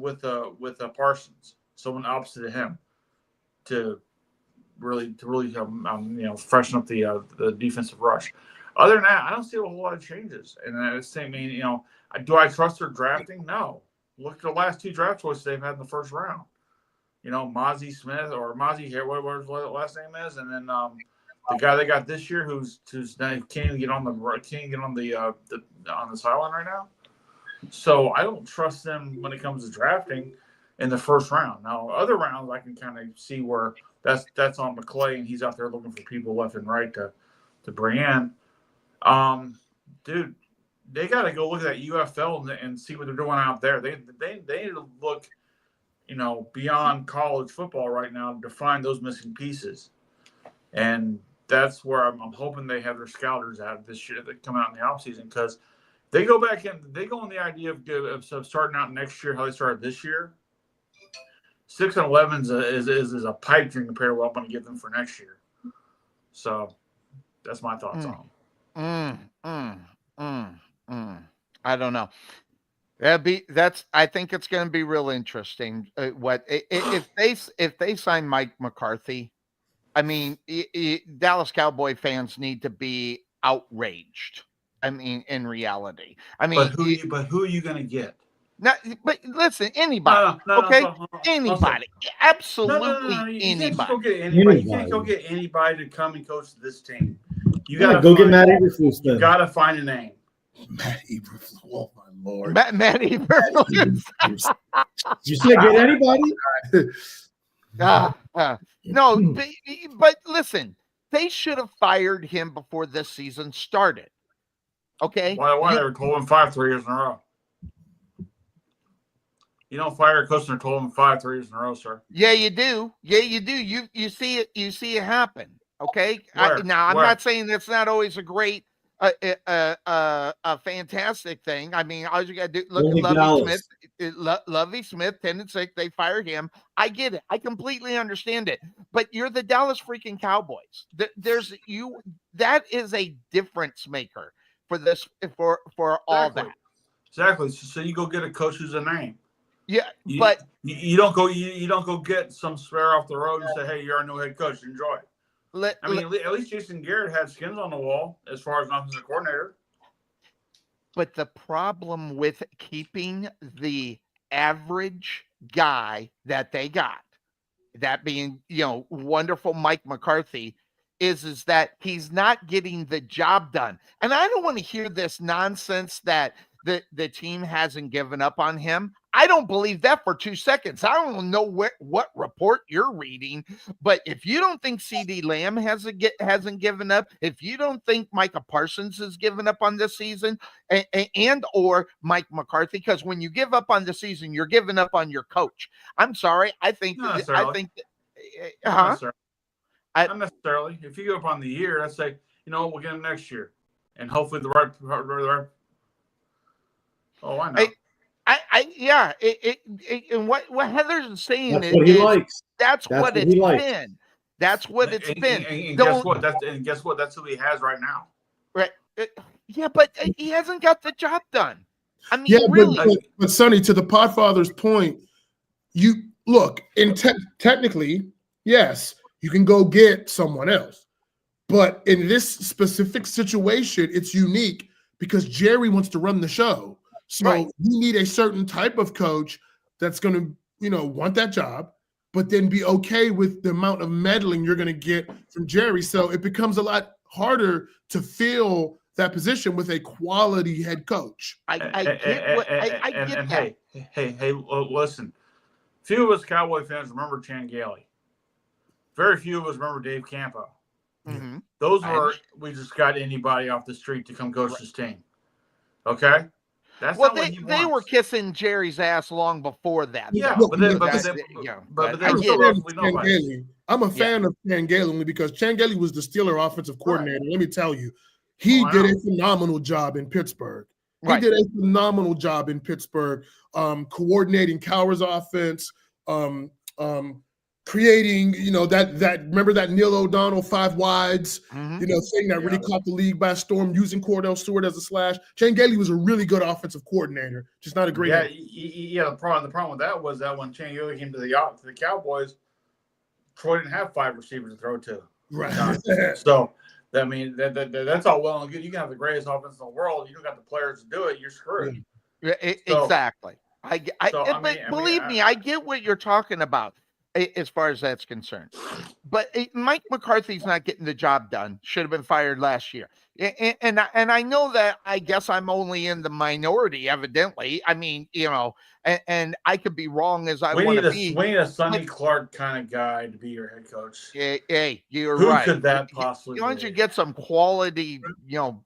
Parsons, someone opposite of him, to really freshen up the defensive rush. Other than that, I don't see a whole lot of changes. And the same, do I trust their drafting? No. Look at the last 2 draft choices they've had in the first round. Mozzie Smith or Mozzie here, whatever his last name is, and then the guy they got this year who's can't even get on the sideline right now. So I don't trust them when it comes to drafting in the first round. Now other rounds I can kind of see where that's on McClay and he's out there looking for people left and right to bring in. Dude, they got to go look at that UFL and see what they're doing out there. They need to look, beyond college football right now to find those missing pieces. And that's where I'm hoping they have their scouters out this year that come out in the offseason because they go back in. They go on the idea of starting out next year how they started this year. 6-11 is a pipe dream compared to what I'm going to give them for next year. So that's my thoughts on them. I don't know. I think it's going to be real interesting. If they sign Mike McCarthy, I mean, Dallas Cowboy fans need to be outraged. I mean, in reality, but who are you going to get? But listen, anybody, anybody, absolutely anybody. You can't go get anybody to come and coach this team. You got to go get Matt Eberflus. You got to find a name. Matt Eberflus. Oh my Lord. Manny Verlin. Did you say get anybody? No, but listen, they should have fired him before this season started. Okay. Why they were told him 5 3 years in a row? You don't fire a coach and told him 5 3 years in a row, sir. Yeah, you do. Yeah, you do. You see it. You see it happen. Okay. Now I'm Where? not saying that's not always a great, a fantastic thing. I mean, all you got to do look at Lovie Smith. Lovie Smith, 10-6. They fired him. I get it. I completely understand it. But you're the Dallas freaking Cowboys. There's you. That is a difference maker for this for all that. Exactly. So you go get a coach who's a name. Yeah, but you don't go get some spare off the road and say, "Hey, you're our new head coach. Enjoy." At least Jason Garrett had skins on the wall as far as an offensive coordinator. But the problem with keeping the average guy that they got, that being wonderful Mike McCarthy, is that he's not getting the job done. And I don't want to hear this nonsense that the team hasn't given up on him. I don't believe that for 2 seconds. I don't know what report you're reading, but if you don't think CeeDee Lamb hasn't given up, if you don't think Micah Parsons has given up on this season, and or Mike McCarthy, because when you give up on the season, you're giving up on your coach. I'm sorry. Not necessarily. If you go up on the year, I'd say, we'll get him next year, and hopefully the right. Oh, I know. And what Heather's saying That's what he likes. That's what it's been. That's what it's been. And guess what? Guess what? That's who he has right now. Right. Yeah, but he hasn't got the job done. I mean, yeah, really. But Sonny, to the Podfather's point, you look, technically, yes, you can go get someone else. But in this specific situation, it's unique because Jerry wants to run the show. So you need a certain type of coach that's going to, want that job, but then be okay with the amount of meddling you're going to get from Jerry. So it becomes a lot harder to fill that position with a quality head coach. I get that. Hey, listen. Few of us Cowboy fans remember Chan Gailey. Very few of us remember Dave Campo. Mm-hmm. Those were, we just got anybody off the street to come coach this team. Okay? That's not what he wants. They were kissing Jerry's ass long before that. Yeah, but they were still roughly nobody. I'm a fan of Chan Gailey only because Chan Gailey was the Steeler offensive coordinator. Let me tell you, he did a phenomenal job in Pittsburgh. He did a phenomenal job in Pittsburgh, coordinating Cowher's offense, creating, remember that Neil O'Donnell 5 wides, thing that really caught the league by storm, using Cordell Stewart as a slash. Chan Gailey was a really good offensive coordinator, just not a great. The problem with that was that when Chan Gailey came to the Cowboys, Troy didn't have 5 receivers to throw to. Right. So that's all well and good. You can have the greatest offense in the world. You don't got the players to do it. You're screwed. Exactly. Believe me, I get what you're talking about as far as that's concerned. But Mike McCarthy's not getting the job done. Should have been fired last year. And I know that I guess I'm only in the minority, evidently. I mean, and I could be wrong as I want to be. We need a Sonny Clark kind of guy to be your head coach. Hey, you're Who right. Who could that possibly be? Why don't you get some quality,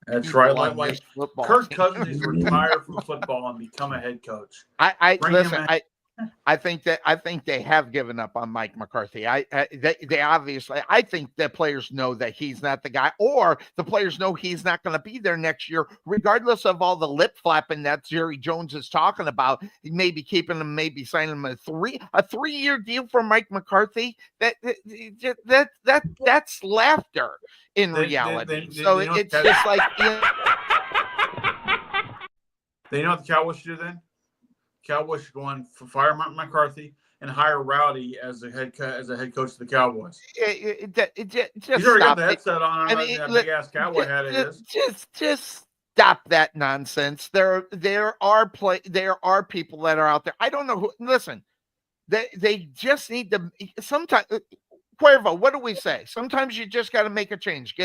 That's right. Like Kirk Cousins needs to retire from football and become a head coach. I think they have given up on Mike McCarthy. They obviously, I think the players know that he's not the guy, or the players know he's not going to be there next year, regardless of all the lip flapping that Jerry Jones is talking about. He may be keeping him, maybe signing him a 3-year deal for Mike McCarthy. That's laughter in reality. So it's just like. You know what the Cowboys should do then? Cowboys should go on for fire McCarthy and hire Rowdy as the head coach of the Cowboys. He's already got the headset on. That big ass cowboy hat is. Just stop that nonsense. There are people that are out there. I don't know who. Listen, they just need to. Sometimes, Cuervo, what do we say? Sometimes you just got to make a change.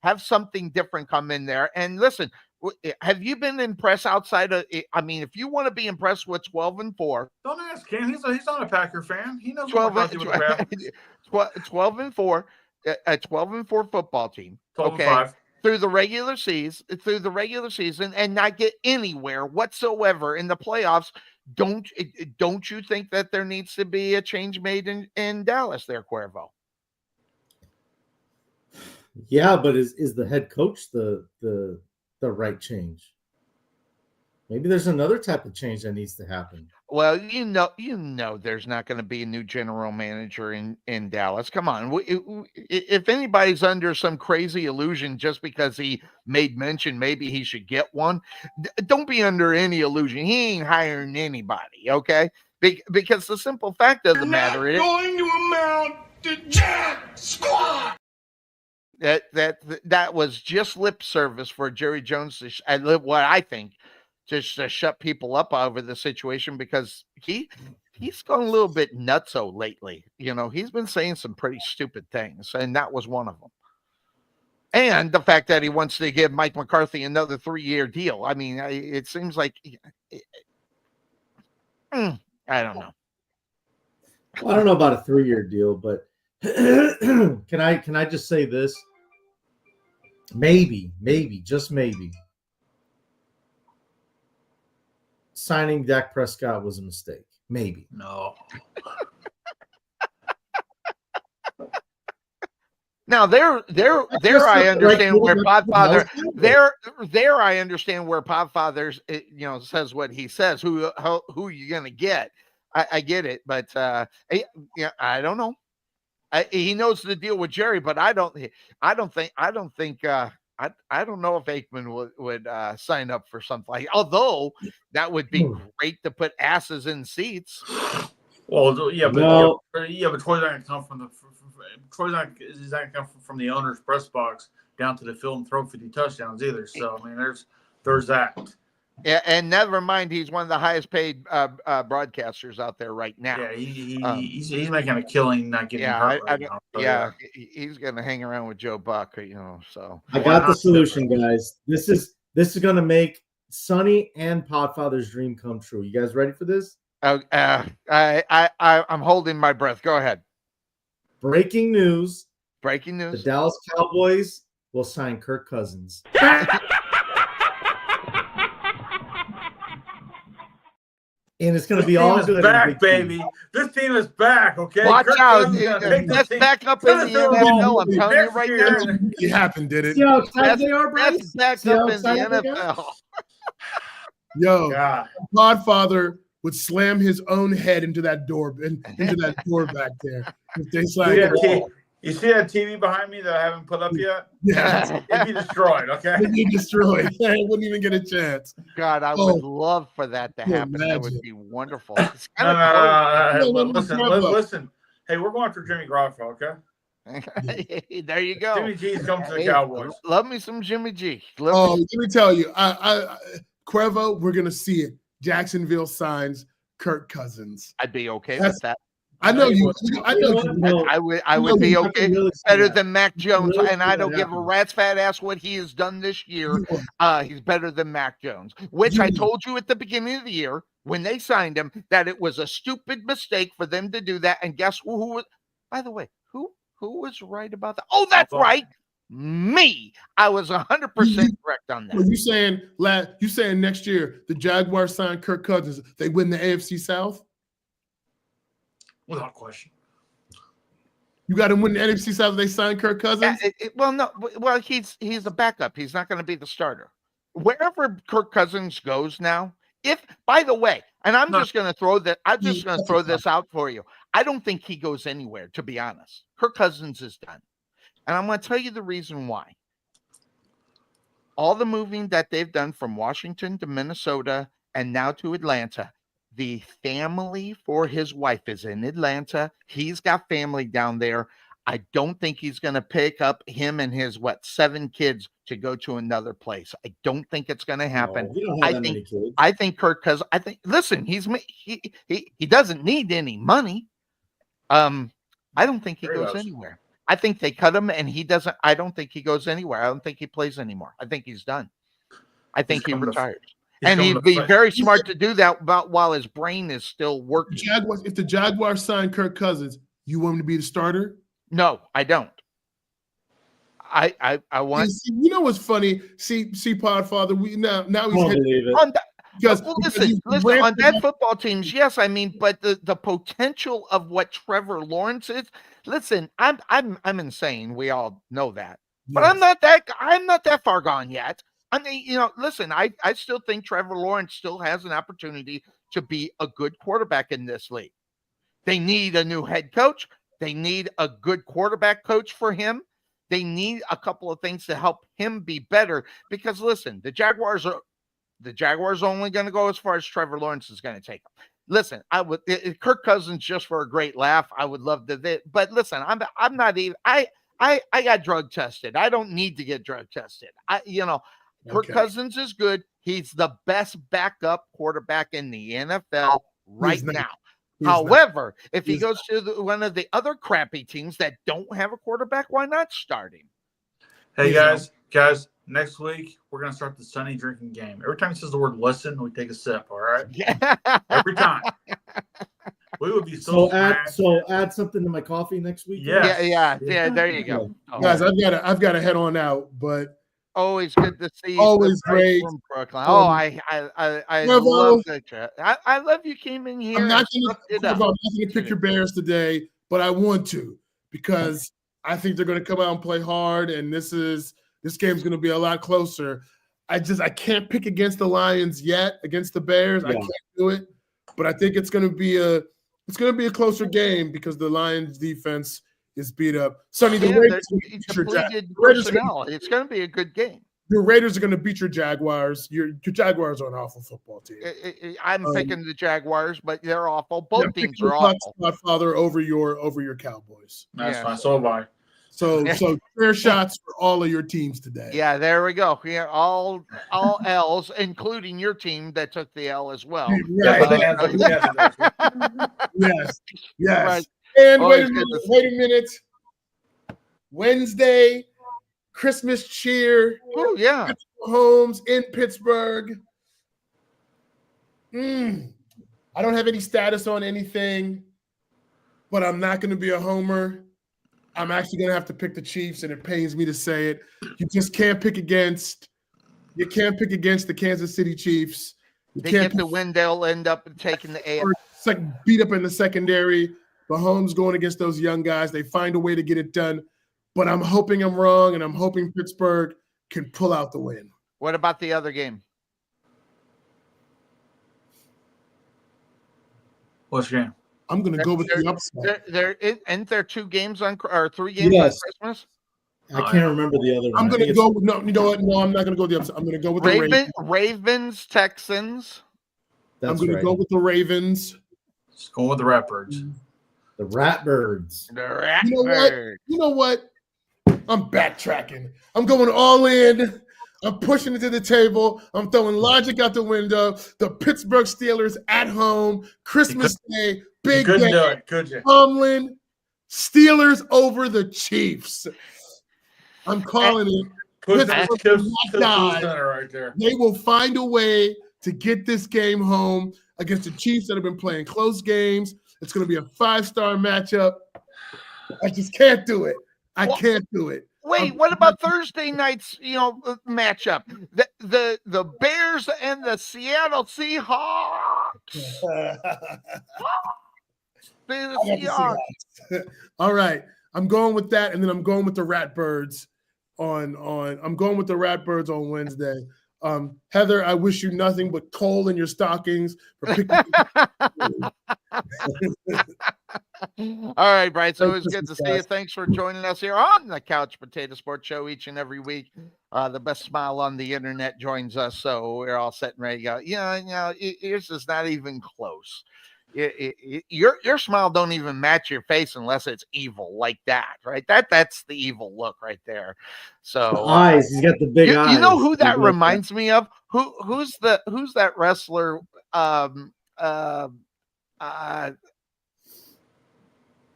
Have something different come in there. And listen, Have you been impressed outside of? I mean, if you want to be impressed with 12-4, Don't ask him. He's not a Packer fan. He knows 12 McCarthy was bad. 12-4, a 12-4 football team. 12-5 through the regular season, and not get anywhere whatsoever in the playoffs. Don't you think that there needs to be a change made in Dallas there, Cuervo? Yeah, but is the head coach the right change? Maybe there's another type of change that needs to happen. Well, you know, there's not going to be a new general manager in Dallas. Come on, if anybody's under some crazy illusion just because he made mention maybe he should get one, don't be under any illusion. He ain't hiring anybody, okay? Because the simple fact of the matter is going to amount to jack squat. that was just lip service for Jerry Jones to what I think. Just to shut people up over the situation, because he's gone a little bit nutso lately. You know, he's been saying some pretty stupid things, and that was one of them. And the fact that he wants to give Mike McCarthy another 3-year deal. I mean, it seems like I don't know. Well, I don't know about a 3-year deal, but can I just say this? Maybe, just maybe, signing Dak Prescott was a mistake. Maybe. No. Now there I understand where Podfather there I understand where Podfather says what he says. Who you gonna get? I get it, but I don't know. He knows the deal with Jerry, but I don't think I don't know if Aikman would sign up for something like. Although that would be great to put asses in seats. Well, yeah, but No. but Troy's not going to come from the owner's press box down to the field and throw 50 touchdowns either. So I mean, there's that. Yeah, and never mind, he's one of the highest paid broadcasters out there right now. Yeah, he's making a killing, not getting hurt right now. So, he's going to hang around with Joe Buck, So I got the solution, guys. This is going to make Sonny and Podfather's dream come true. You guys ready for this? I'm holding my breath. Go ahead. Breaking news. The Dallas Cowboys will sign Kirk Cousins. And it's going to be all good. Back, baby. This team is back, okay? Watch out. That's back up in the NFL. I'm telling you right now. It happened, did it? See how excited they are, Bryce? That's back up in the NFL. Yo, God. Podfather would slam his own head into that door back there. If they You see that TV behind me that I haven't put up yet? Yeah. It'd be destroyed, okay? It'd be destroyed. It wouldn't even get a chance. God, I would love for that to happen. That would be wonderful. Listen. Hey, we're going for Jimmy Garoppolo, okay? There you go. Jimmy G's coming to the Cowboys. Love me some Jimmy G. Let me tell you, Cuervo, we're gonna see it. Jacksonville signs Kirk Cousins. I'd be okay with that. I know you. I would be okay. Better than Mac Jones, and I don't give a rat's fat ass what he has done this year. He's better than Mac Jones, which I told you at the beginning of the year when they signed him that it was a stupid mistake for them to do that. And guess who? By the way, who was right about that? Oh, that's right, me. I was 100% correct on that. Well, you saying next year the Jaguars sign Kirk Cousins, they win the AFC South? Without question. You got to win the NFC South. They sign Kirk Cousins. Well, he's a backup. He's not going to be the starter. Wherever Kirk Cousins goes now. By the way, and I'm just going to throw that. I'm just going to throw this out for you. I don't think he goes anywhere. To be honest, Kirk Cousins is done, and I'm going to tell you the reason why. All the moving that they've done from Washington to Minnesota and now to Atlanta. The family for his wife is in Atlanta. He's got family down there. I don't think he's going to pick up him and his 7 kids to go to another place. I don't think it's going to happen. No, I think Kirk Cousins. Listen, he doesn't need any money. I don't think he goes anywhere. I think they cut him, and he doesn't. I don't think he goes anywhere. I don't think he plays anymore. I think he's done. I think he coming to- retires. he's And coming he'd to be fight. very smart to do that while his brain is still working. Jaguars, if the Jaguars sign Kirk Cousins, you want him to be the starter? No, I don't. I want See, you know what's funny? See, Podfather, now I he's don't hit believe it. on that. because, Well, because listen, he's on ramping that up- football teams, yes, I mean, but the potential of what Trevor Lawrence is. Listen, I'm insane. We all know that, but Yes. I'm not that far gone yet. I mean, listen, I still think Trevor Lawrence still has an opportunity to be a good quarterback in this league. They need a new head coach. They need a good quarterback coach for him. They need a couple of things to help him be better. Because listen, the Jaguars are only going to go as far as Trevor Lawrence is going to take them. Listen, Kirk Cousins just for a great laugh. I would love to, but listen, I'm not even. I got drug tested. I don't need to get drug tested. Kirk Okay. Cousins is good. He's the best backup quarterback in the NFL right not. now. He's not. However, if he He's goes to one of the other crappy teams that don't have a quarterback, why not start him? Hey He's guys, next week we're gonna start the Sonny drinking game. Every time he says the word listen, we take a sip, all right? Every time. We would be So smashed. add something to my coffee next week. Yeah. Yeah. There you go. Oh, guys, I've got to head on out, but always good to see you. Always great. From Brooklyn. Oh, I Cuervo, love that. I love you came in here. I'm not and going sucked it to up. pick your Bears today, but I want to because I think they're going to come out and play hard, and this game's going to be a lot closer. I can't pick against the Lions yet, against the Bears. I can't do it, but I think it's going to be a closer game because the Lions defense is beat up. Sonny, the Raiders depleted personnel. It's going to be a good game. Your Raiders are going to beat your Jaguars. Your Jaguars are an awful football team. I'm picking the Jaguars, but they're awful. Both teams are awful. Godfather over your Cowboys. That's fine. So have I. So fair shots for all of your teams today. Yeah, there we go. Yeah, all L's, including your team that took the L as well. Right. Yes. Right. And Always wait a minute. Wednesday, Christmas cheer. Oh yeah. Homes in Pittsburgh. I don't have any status on anything, but I'm not going to be a homer. I'm actually going to have to pick the Chiefs, and it pains me to say it. You just can't pick against. You can't pick against the Kansas City Chiefs. They get the win, they'll end up taking the A. Beat up in the secondary. Mahomes going against those young guys. They find a way to get it done, but I'm hoping I'm wrong, and I'm hoping Pittsburgh can pull out the win. What about the other game? What's your game? I'm going to go with the upset. Isn't there 2 games on or 3 games on Christmas? I can't remember the other one. I'm going to go with no. You know what? No, I'm not going to go with the upset. I'm going to go with the Ravens. Ravens, Texans. I'm going to go with the Ravens. Just going with the Ratbirds. The Ratbirds. The Ratbirds. You know what? I'm backtracking. I'm going all in. I'm pushing it to the table. I'm throwing logic out the window. The Pittsburgh Steelers at home, Christmas Day, big Couldn't game. do it, could you? Tomlin, Steelers over the Chiefs. I'm calling it. Right there. They will find a way to get this game home against the Chiefs that have been playing close games. It's going to be a 5-star matchup. I just can't do it. I can't do it. Wait, what about Thursday night's matchup? The Bears and the Seattle Seahawks. The Seahawks. All right, I'm going with that, and then I'm going with the Ratbirds I'm going with the Ratbirds on Wednesday. Heather, I wish you nothing but coal in your stockings for picking. All right, Brian. So it's good to see you. Thanks for joining us here on the Couch Potato Sports Show each and every week. The best smile on the internet joins us, so we're all set and ready to go. Yours is not even close. Your smile don't even match your face unless it's evil like that, right? That's the evil look right there. So the eyes, he's got the big eyes. You know who that reminds me of? Who's that wrestler? The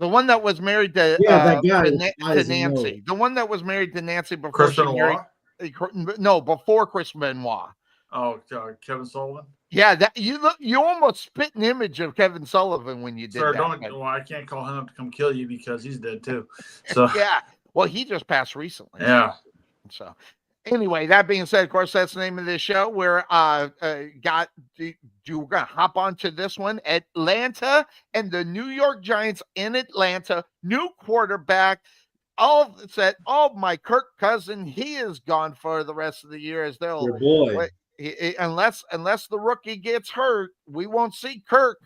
one that was married to that guy to Nancy. The one that was married to Nancy before Chris she Benoit? married. No, before Chris Benoit. Oh, Kevin Sullivan. Yeah, that you almost spit an image of Kevin Sullivan when you did Sir, that. well, I can't call him up to come kill you because he's dead too. So Yeah. Well, he just passed recently. yeah. So anyway, that being said, of course, that's the name of this show. We're we're gonna hop onto this one. Atlanta and the New York Giants in Atlanta. New quarterback. All set. Oh, my Kirk cousin, he is gone for the rest of the year as they'll Your boy. unless the rookie gets hurt, we won't see Kirk.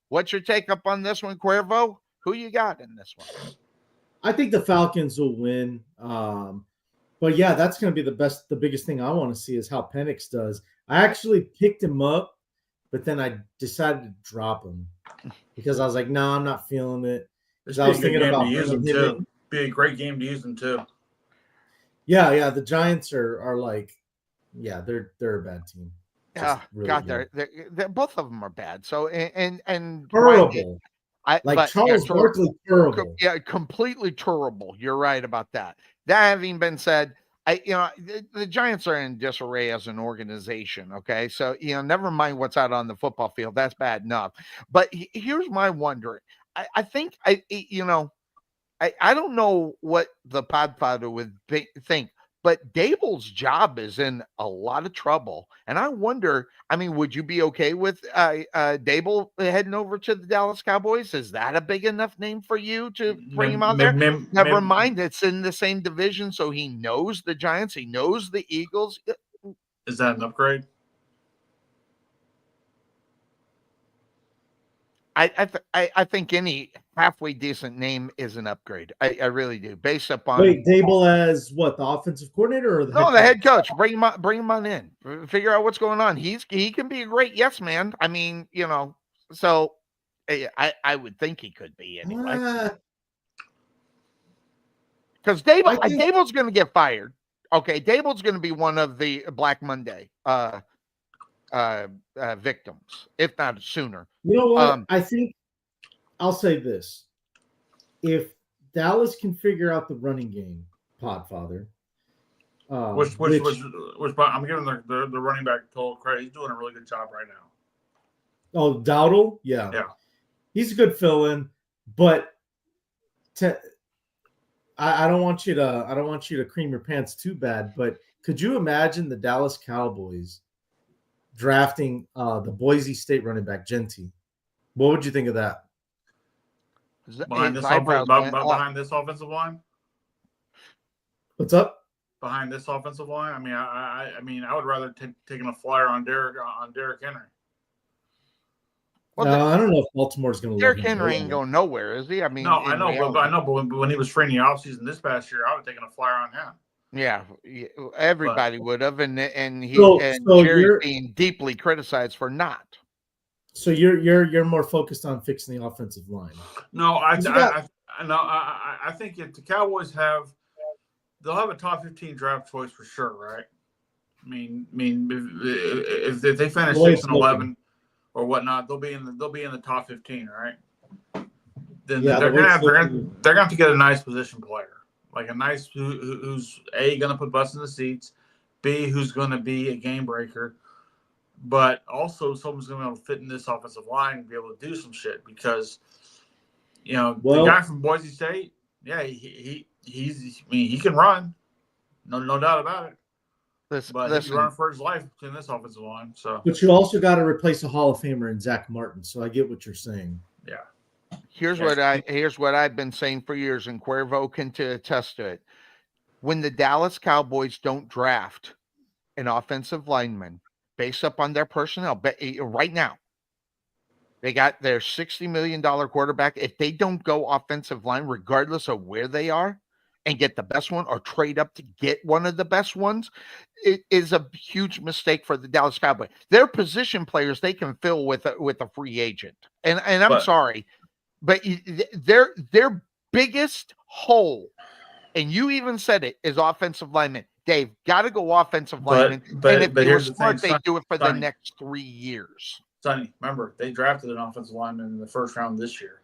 What's your take up on this one, Cuervo? Who you got in this one? I think the Falcons will win. But yeah, that's going to be the biggest thing I want to see is how Penix does. I actually picked him up, but then I decided to drop him because I was like, no, I'm not feeling it. Because I was thinking about use him too. Be a great game to use them too. Yeah. The Giants are like, yeah, they're a bad team. Yeah, really God, they're both of them are bad. So and terrible. But Charles Barkley, terrible. Yeah, completely terrible. You're right about that. That having been said, the Giants are in disarray as an organization. Okay, so never mind what's out on the football field. That's bad enough. But here's my wondering. I think I don't know what the Podfather would think, but Dable's job is in a lot of trouble. And I wonder, I mean, would you be okay with Dable heading over to the Dallas Cowboys? Is that a big enough name for you to bring him out there? Never mind, it's in the same division, so he knows the Giants, he knows the Eagles. Is that an upgrade? I think any halfway decent name is an upgrade. I really do. Based upon Dable as what, the offensive coordinator or the head coach? Bring him on in. Figure out what's going on. He can be a great yes man. I mean, so I would think he could be anyway. Because Dable's going to get fired. Okay, Dable's going to be one of the Black Monday victims, if not sooner. You know what? I think I'll say this. If Dallas can figure out the running game, Podfather. Which I'm giving the running back total credit. He's doing a really good job right now. Oh, Dowdle? Yeah. He's a good fill-in, but I don't want you to cream your pants too bad, but could you imagine the Dallas Cowboys drafting the Boise State running back Genty? What would you think of that? Behind this offensive line? What's up? Behind this offensive line? I mean, I would rather taking a flyer on Derrick Henry. Well, I don't know if Baltimore's going to. Derrick Henry ain't going nowhere, is he? I mean, no, I know, but when he was free in the offseason this past year, I would have taken a flyer on him. Yeah, everybody would have, and Jerry's being deeply criticized for not. So you're more focused on fixing the offensive line. No, I think if the Cowboys they'll have a top 15 draft choice for sure, right? I mean, if they finish 6-11 or whatnot, they'll be in the top 15, right? Then they're gonna have to get a nice position player. Like a nice who's A, going to put butts in the seats, B, who's going to be a game breaker, but also someone's going to be able to fit in this offensive line and be able to do some shit because, the guy from Boise State, yeah, he can run, no doubt about it. But he's running for his life in this offensive line. So, but you also got to replace a Hall of Famer in Zach Martin. So I get what you're saying. Yeah. Here's what I've been saying for years, and Cuervo can attest to it. When the Dallas Cowboys don't draft an offensive lineman based upon their personnel, right now, they got their $60 million quarterback. If they don't go offensive line, regardless of where they are, and get the best one or trade up to get one of the best ones, it is a huge mistake for the Dallas Cowboys. Their position players they can fill with a free agent, and I'm sorry. But their biggest hole, and you even said it, is offensive linemen. Dave, got to go offensive linemen. And if they were smart, they do it for the next 3 years. Sonny, remember, they drafted an offensive lineman in the first round this year,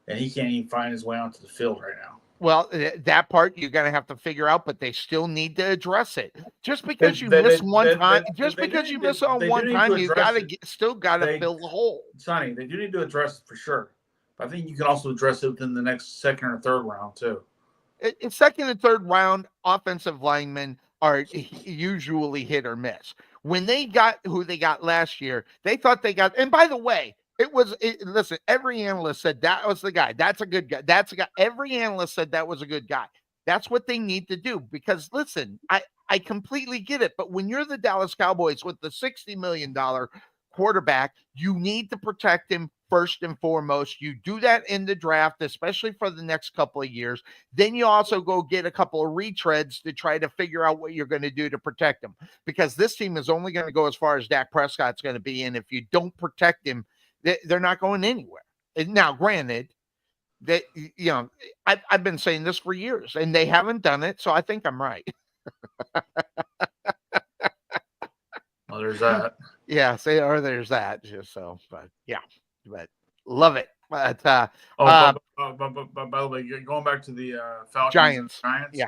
and he can't even find his way onto the field right now. Well, that part you're going to have to figure out, but they still need to address it. Just They, because you they, miss they, one they, time, they, just they do because you need miss to, on they do one need to time, you address gotta it. still gotta They, fill the hole. Sonny, they do need to address it for sure. But I think you can also address it within the next second or third round too. In second and third round, offensive linemen are usually hit or miss. When they got who they got last year, they thought they got. And by the way, listen. Every analyst said that was the guy. That's a good guy. That's a guy. Every analyst said that was a good guy. That's what they need to do because listen, I completely get it. But when you're the Dallas Cowboys with the $60 million quarterback, you need to protect him first and foremost. You do that in the draft, especially for the next couple of years. Then you also go get a couple of retreads to try to figure out what you're going to do to protect him because this team is only going to go as far as Dak Prescott's going to be. And if you don't protect him, they're not going anywhere. Now, granted, that I've been saying this for years and they haven't done it. So I think I'm right. Well, there's that. Yeah, say or there's that. Just so, but yeah, but love it. But By the way, going back to the Falcons Giants. and Giants, Yeah.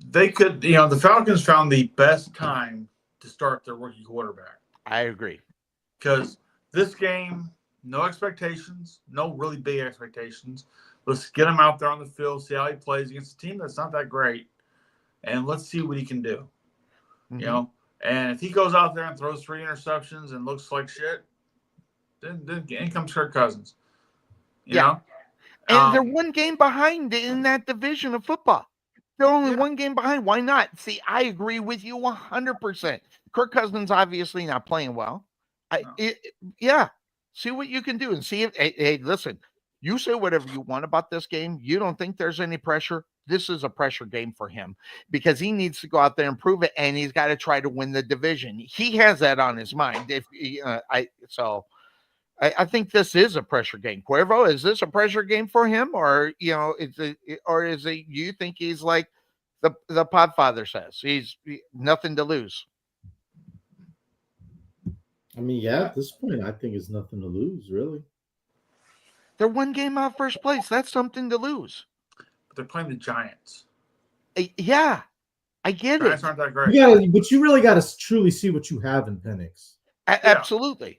they could, the Falcons found the best time to start their rookie quarterback. I agree. Because this game, no expectations, no really big expectations. Let's get him out there on the field, see how he plays against a team that's not that great, and let's see what he can do. Mm-hmm. And if he goes out there and throws 3 interceptions and looks like shit, then in comes Kirk Cousins. You know? And they're one game behind in that division of football. They're only one game behind. Why not? See, I agree with you 100%. Kirk Cousins obviously not playing well. See what you can do and see if. Hey, listen, you say whatever you want about this game. You don't think there's any pressure. This is a pressure game for him because he needs to go out there and prove it, and he's got to try to win the division. He has that on his mind. I think this is a pressure game. Cuervo, is this a pressure game for him, or is it? You think he's like the Podfather says, he's nothing to lose? I mean, yeah, at this point, I think it's nothing to lose, really. They're one game out first place. That's something to lose. But they're playing the Giants. Yeah, I get Giants it. aren't that great. Yeah, but you really got to truly see what you have in Penix. Absolutely.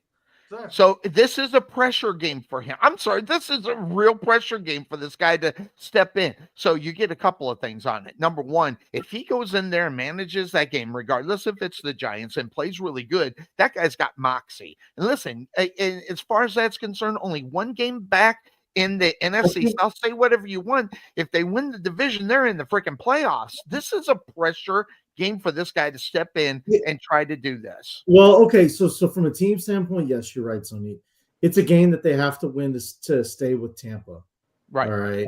Exactly. So this is a pressure game for him. I'm sorry, this is a real pressure game for this guy to step in. So you get a couple of things on it. Number one, if he goes in there and manages that game, regardless if it's the Giants, and plays really good, that guy's got moxie. And listen, as far as that's concerned, only one game back in the NFC. So I'll say whatever you want. If they win the division, they're in the freaking playoffs. This is a pressure game for this guy to step in and try to do this. Well, okay, so from a team standpoint, yes, you're right, Sonny. It's a game that they have to win to stay with Tampa. Right. All right.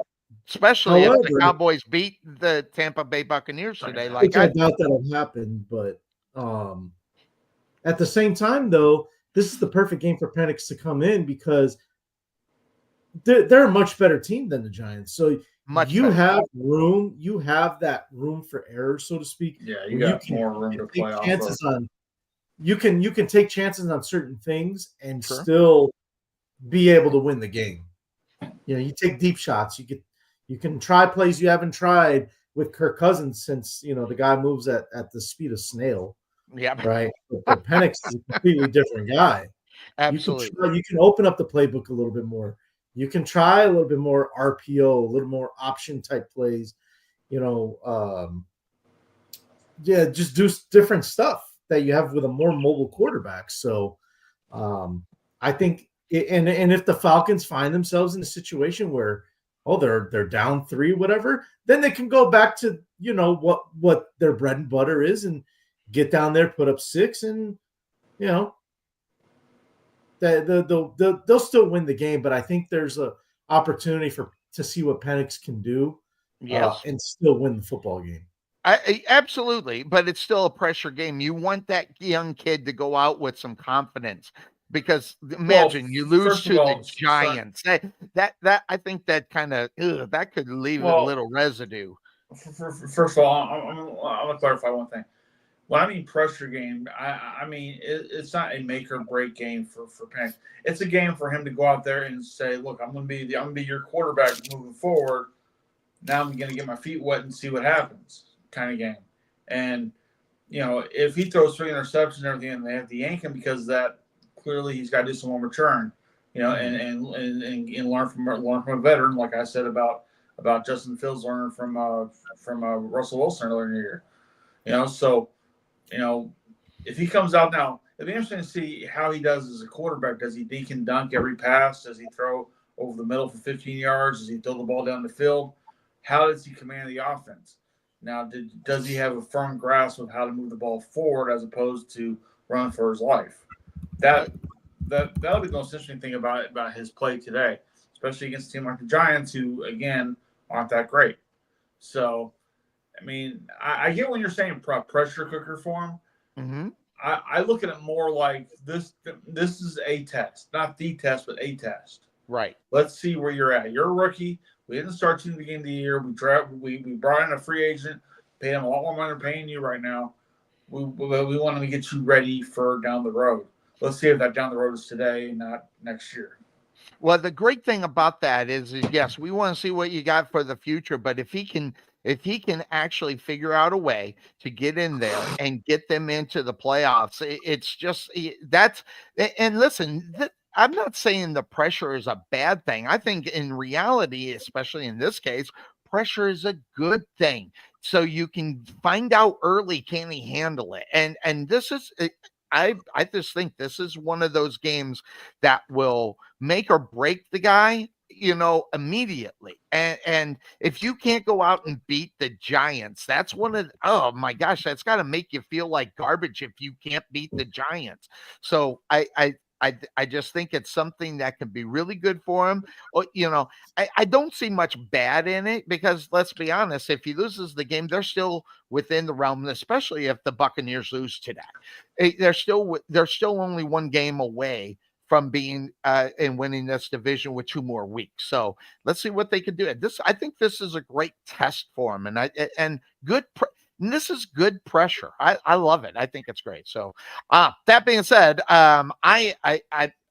Especially if the Cowboys beat the Tampa Bay Buccaneers today. Which I doubt that'll happen, but at the same time, though, this is the perfect game for Penix to come in because they're a much better team than the Giants. So you have room. You have that room for error, so to speak. Yeah, you got more room to play off of. You can take chances on certain things and still be able to win the game. You take deep shots. You can try plays you haven't tried with Kirk Cousins since the guy moves at the speed of snail. Yeah. Right. But Penix is a completely different guy. Absolutely. You can open up the playbook a little bit more. You can try a little bit more RPO, a little more option type plays, just do different stuff that you have with a more mobile quarterback. So I think, and if the Falcons find themselves in a situation where, they're down 3, whatever, then they can go back to, what their bread and butter is and get down there, put up 6 and, they'll still win the game, but I think there's a opportunity to see what Penix can do, and still win the football game. Absolutely, but it's still a pressure game. You want that young kid to go out with some confidence because imagine you lose to the Giants. That I think that kind of that could leave a little residue. First of all, I'm gonna clarify one thing. When I mean pressure game, I mean it's not a make or break game for Penix. It's a game for him to go out there and say, "Look, I'm gonna be your quarterback moving forward. now I'm going to get my feet wet and see what happens kind of game. And, if he throws 3 interceptions and everything and they have to yank him because of that, clearly he's got to do some more maturing, and learn from a veteran, like I said about Justin Fields learning from Russell Wilson earlier in the year. So, if he comes out now, it'll be interesting to see how he does as a quarterback. Does he dink and dunk every pass? Does he throw over the middle for 15 yards? Does he throw the ball down the field? How does he command the offense? Now, does he have a firm grasp of how to move the ball forward as opposed to run for his life? That'll be the most interesting thing about his play today, especially against a team like the Giants, who, again, aren't that great. So, I mean, I get when you're saying pressure cooker for him. Mm-hmm. I look at it more like this is a test, not the test, but a test. Right. Let's see where you're at. You're a rookie. We didn't start you in the beginning of the year. We brought in a free agent, paid him a lot more money than paying you right now. We want to get you ready for down the road. Let's see if that down the road is today, not next year. Well, the great thing about that is yes, we want to see what you got for the future, but if he can actually figure out a way to get in there and get them into the playoffs, it's just that's and listen, I'm not saying the pressure is a bad thing. I think in reality, especially in this case, pressure is a good thing. So you can find out early, can he handle it? And this is I just think this is one of those games that will make or break the guy, immediately. And if you can't go out and beat the Giants, that's oh my gosh, that's got to make you feel like garbage if you can't beat the Giants. So I just think it's something that can be really good for him. I don't see much bad in it because let's be honest, if he loses the game, they're still within the realm, especially if the Buccaneers lose today. They're still only one game away from being and winning this division with 2 more weeks. So let's see what they can do. I think this is a great test for him, and this is good pressure. I love it. I think it's great. So, that being said, I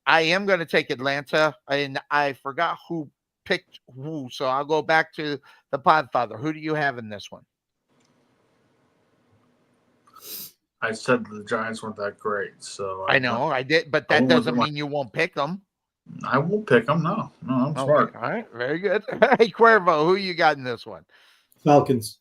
am going to take Atlanta, and I forgot who picked who. So I'll go back to the Podfather. Who do you have in this one? I said the Giants weren't that great, so I know I did, but that doesn't mean you won't pick them. I won't pick them. No, I'm smart. All right, very good. Hey, Cuervo, who you got in this one? Falcons.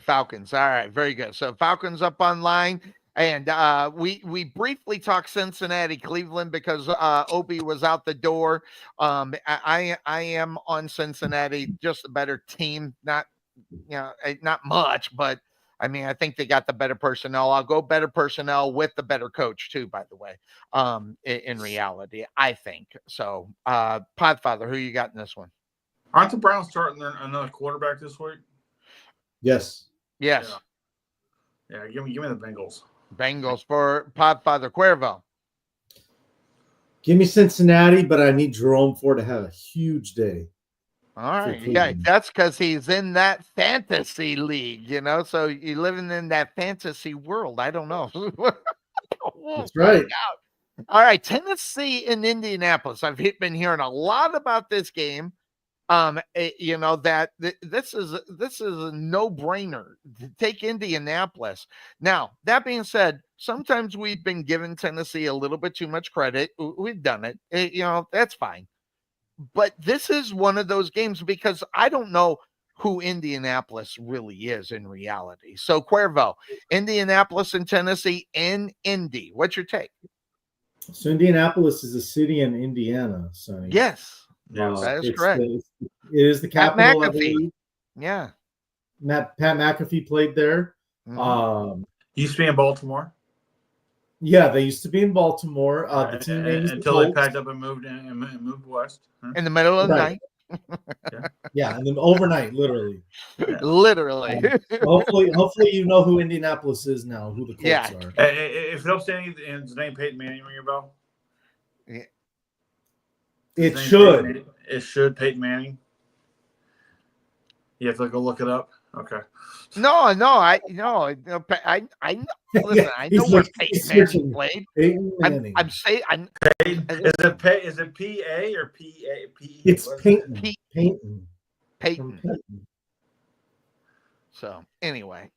All right, very good. So Falcons up online, and we briefly talked Cincinnati, Cleveland because Obi was out the door. I am on Cincinnati, just a better team, not much, but I mean, I think they got the better personnel. I'll go better personnel with the better coach too, by the way. In reality, I think so. Podfather, who you got in this one? Aren't the Browns starting another quarterback this week? Yes. Yeah. Give me the Bengals. Bengals for Podfather. Cuervo. Give me Cincinnati, but I need Jerome Ford to have a huge day. All right. Yeah, that's because he's in that fantasy league, so you're living in that fantasy world. I don't know. That's right. All right. Tennessee and Indianapolis. I've been hearing a lot about this game. That this is a no-brainer. Take Indianapolis. Now, that being said, sometimes we've been giving Tennessee a little bit too much credit. We've done it. That's fine. But this is one of those games because I don't know who Indianapolis really is in reality. So, Cuervo, Indianapolis and Tennessee in Indy. What's your take? So, Indianapolis is a city in Indiana, Sonny. Yes, that is correct. It is the capital, I believe. Yeah. Pat McAfee played there. Mm-hmm. Used to be in Baltimore. Yeah, they used to be in Baltimore. The team name is until they packed up and moved west. In the middle of the night. Yeah, and then overnight, literally. Literally. Hopefully you know who Indianapolis is now, who the Colts are. If it helps any, is the name Peyton Manning ring your bell? Yeah. It should. It should, Peyton Manning. You have to go look it up. Okay. No, I know. Listen, I know where Peyton Manning played. I'm saying, is it P-A or P-A? It's Peyton. Peyton. Peyton. So anyway,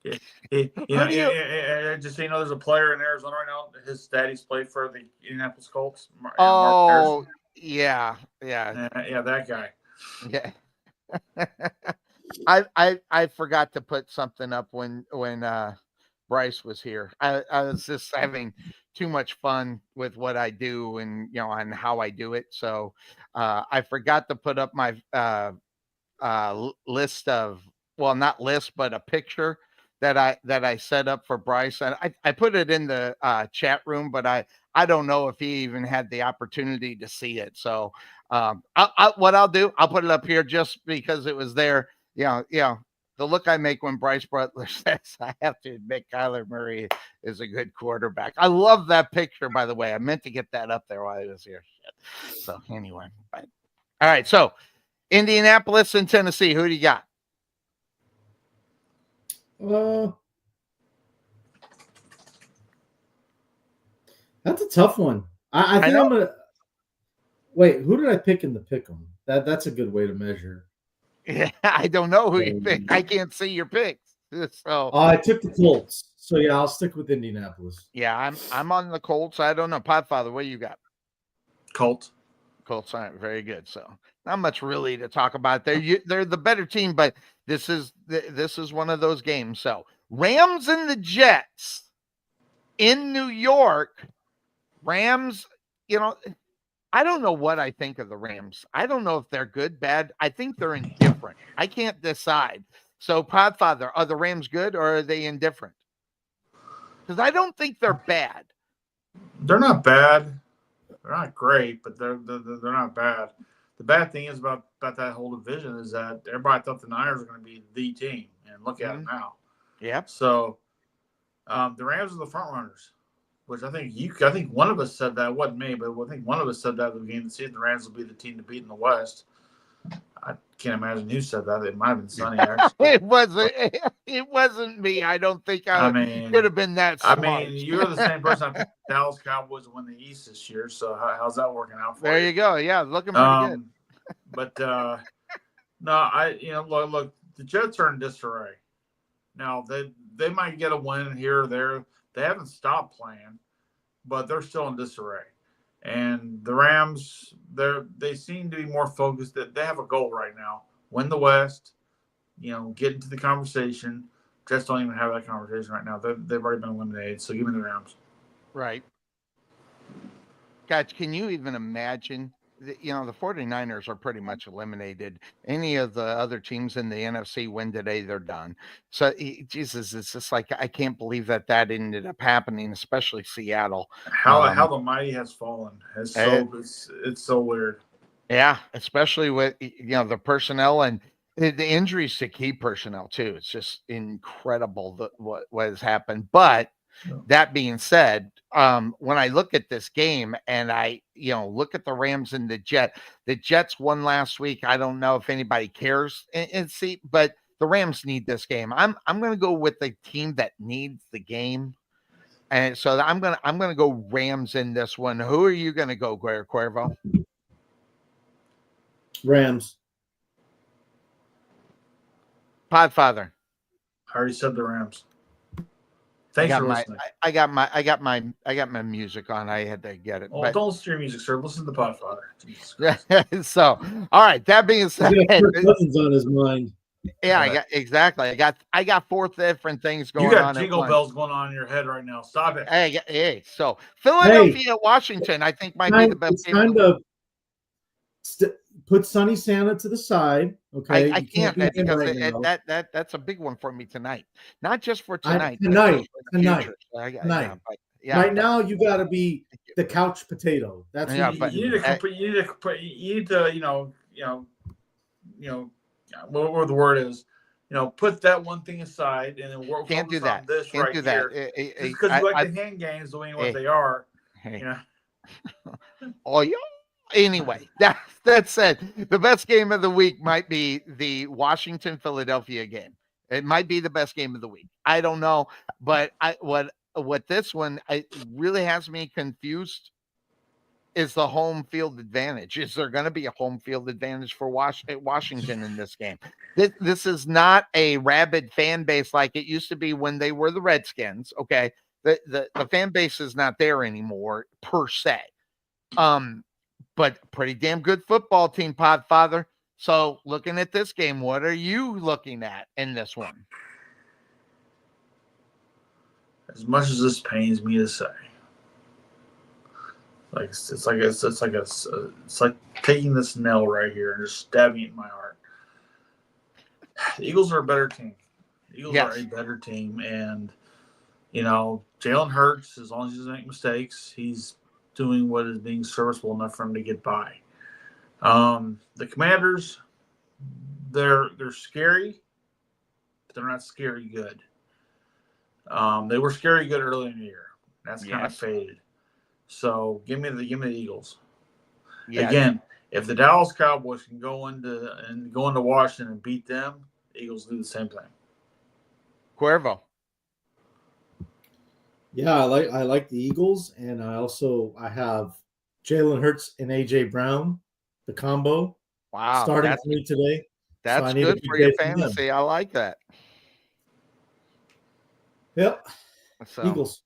You Who know, do you- just so you know, there's a player in Arizona right now. His daddy's played for the Indianapolis Colts. Mark oh yeah, Harrison. Yeah, that guy. yeah. I forgot to put something up when Bryce was here. I was just having too much fun with what I do and and how I do it. So I forgot to put up my list of, well, not list, but a picture that I set up for Bryce. And I put it in the chat room, but I don't know if he even had the opportunity to see it. So what I'll do, I'll put it up here just because it was there. The look I make when Bryce Butler says, I have to admit Kyler Murray is a good quarterback. I love that picture, by the way. I meant to get that up there while I was here. So anyway, all right. So Indianapolis and Tennessee, who do you got? That's a tough one. I think I'm gonna wait. Who did I pick in the pick 'em? That's a good way to measure. Yeah, I don't know who you picked. I can't see your picks. So I took the Colts. So yeah, I'll stick with Indianapolis. yeah, I'm on the Colts. I don't know. Podfather, what you got? Colts. Colts aren't very good. So not much really to talk about. They're the better team, but this is one of those games. So Rams and the Jets in New York. Rams, I don't know what I think of the Rams. I don't know if they're good, bad. I think they're indifferent. I can't decide. So, Podfather, are the Rams good or are they indifferent? Because I don't think they're bad. They're not bad. They're not great, but they're not bad. The bad thing is about that whole division is that everybody thought the Niners were going to be the team, and look at them now. Yep. So, the Rams are the front runners. Which I think one of us said that. It wasn't me, but I think one of us said that at the beginning of the season. The Rams will be the team to beat in the West. I can't imagine who said that. It might have been Sonny, actually. It wasn't me. I don't think I could have been that smart. I mean, you're the same person. I picked the Dallas Cowboys to win the East this year. So how's that working out for you? There you go. Yeah, looking pretty good. But no, look, the Jets are in disarray. Now they might get a win here or there. They haven't stopped playing, but they're still in disarray. And the Rams, they seem to be more focused. That they have a goal right now: win the West. Get into the conversation. Jets don't even have that conversation right now. They've already been eliminated. So give me the Rams. Right. Guys, can you even imagine? The 49ers are pretty much eliminated. Any of the other teams in the NFC win today, they're done. So, Jesus, it's just like I can't believe that ended up happening, especially Seattle. How the mighty has fallen. It's so weird. Yeah, especially with the personnel and the injuries to key personnel too. It's just incredible what has happened. But that being said, when I look at this game and I, look at the Rams and the Jets won last week. I don't know if anybody cares and see, but the Rams need this game. I'm going to go with the team that needs the game. And so I'm going to go Rams in this one. Who are you going to go, Cuervo? Rams. Podfather. I already said the Rams. Thanks for listening. I got my music on. I had to get it. Well, don't listen to your music, sir. Listen to the Podfather. So, all right. That being said, Cousins on his mind. Yeah, I got 4 different things going on. You got jingle bells going on in your head right now. Stop it. Hey. So Philadelphia, Washington, I think might be the best game. Kind of put Sonny Santa to the side. Okay, I can't because that's a big one for me tonight. Not just for tonight. Tonight. Yeah, right now you got to be the couch potato. That's what you need to whatever the word is, put that one thing aside and then work. Can't do that. This can't right do here. That. Because you like the hand games doing what they are. Oh yeah. Anyway, that said, the best game of the week might be the Washington-Philadelphia game. It might be the best game of the week. I don't know, but what this one really has me confused is the home field advantage. Is there going to be a home field advantage for Washington in this game? This is not a rabid fan base like it used to be when they were the Redskins. Okay, the fan base is not there anymore per se. But pretty damn good football team, Podfather. So looking at this game, what are you looking at in this one? As much as this pains me to say, like it's like taking this nail right here and just stabbing it in my heart. The Eagles are a better team. The Eagles are a better team, and Jalen Hurts, as long as he doesn't make mistakes, he's doing what is being serviceable enough for him to get by. The Commanders, they're scary, but they're not scary good. They were scary good early in the year. That's kind of faded. So give me the Eagles. Yeah. Again, if the Dallas Cowboys can go into Washington and beat them, the Eagles do the same thing. Cuervo. Yeah, I like the Eagles, and I have Jalen Hurts and AJ Brown, the combo. Wow, starting for me today. That's good for your fantasy. I like that. Yep. So, Eagles.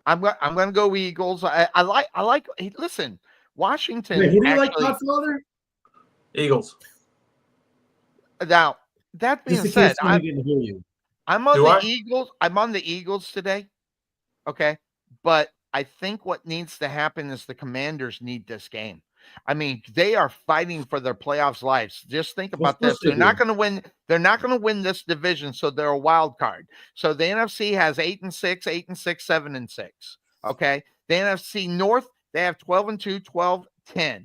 I'm going to go Eagles. I like. Hey, listen, Washington. Wait, who do you like, Godfather? Eagles. Now that being said, didn't hear you. I'm on the Eagles. I'm on the Eagles today. Okay, but I think what needs to happen is the Commanders need this game. I mean, they are fighting for their playoffs lives. Just think about this. They're not going to win. They're not going to win this division, so they're a wild card. So the NFC has 8-6, 8-6, 7-6. Okay. The NFC North, they have 12-2, 12-10.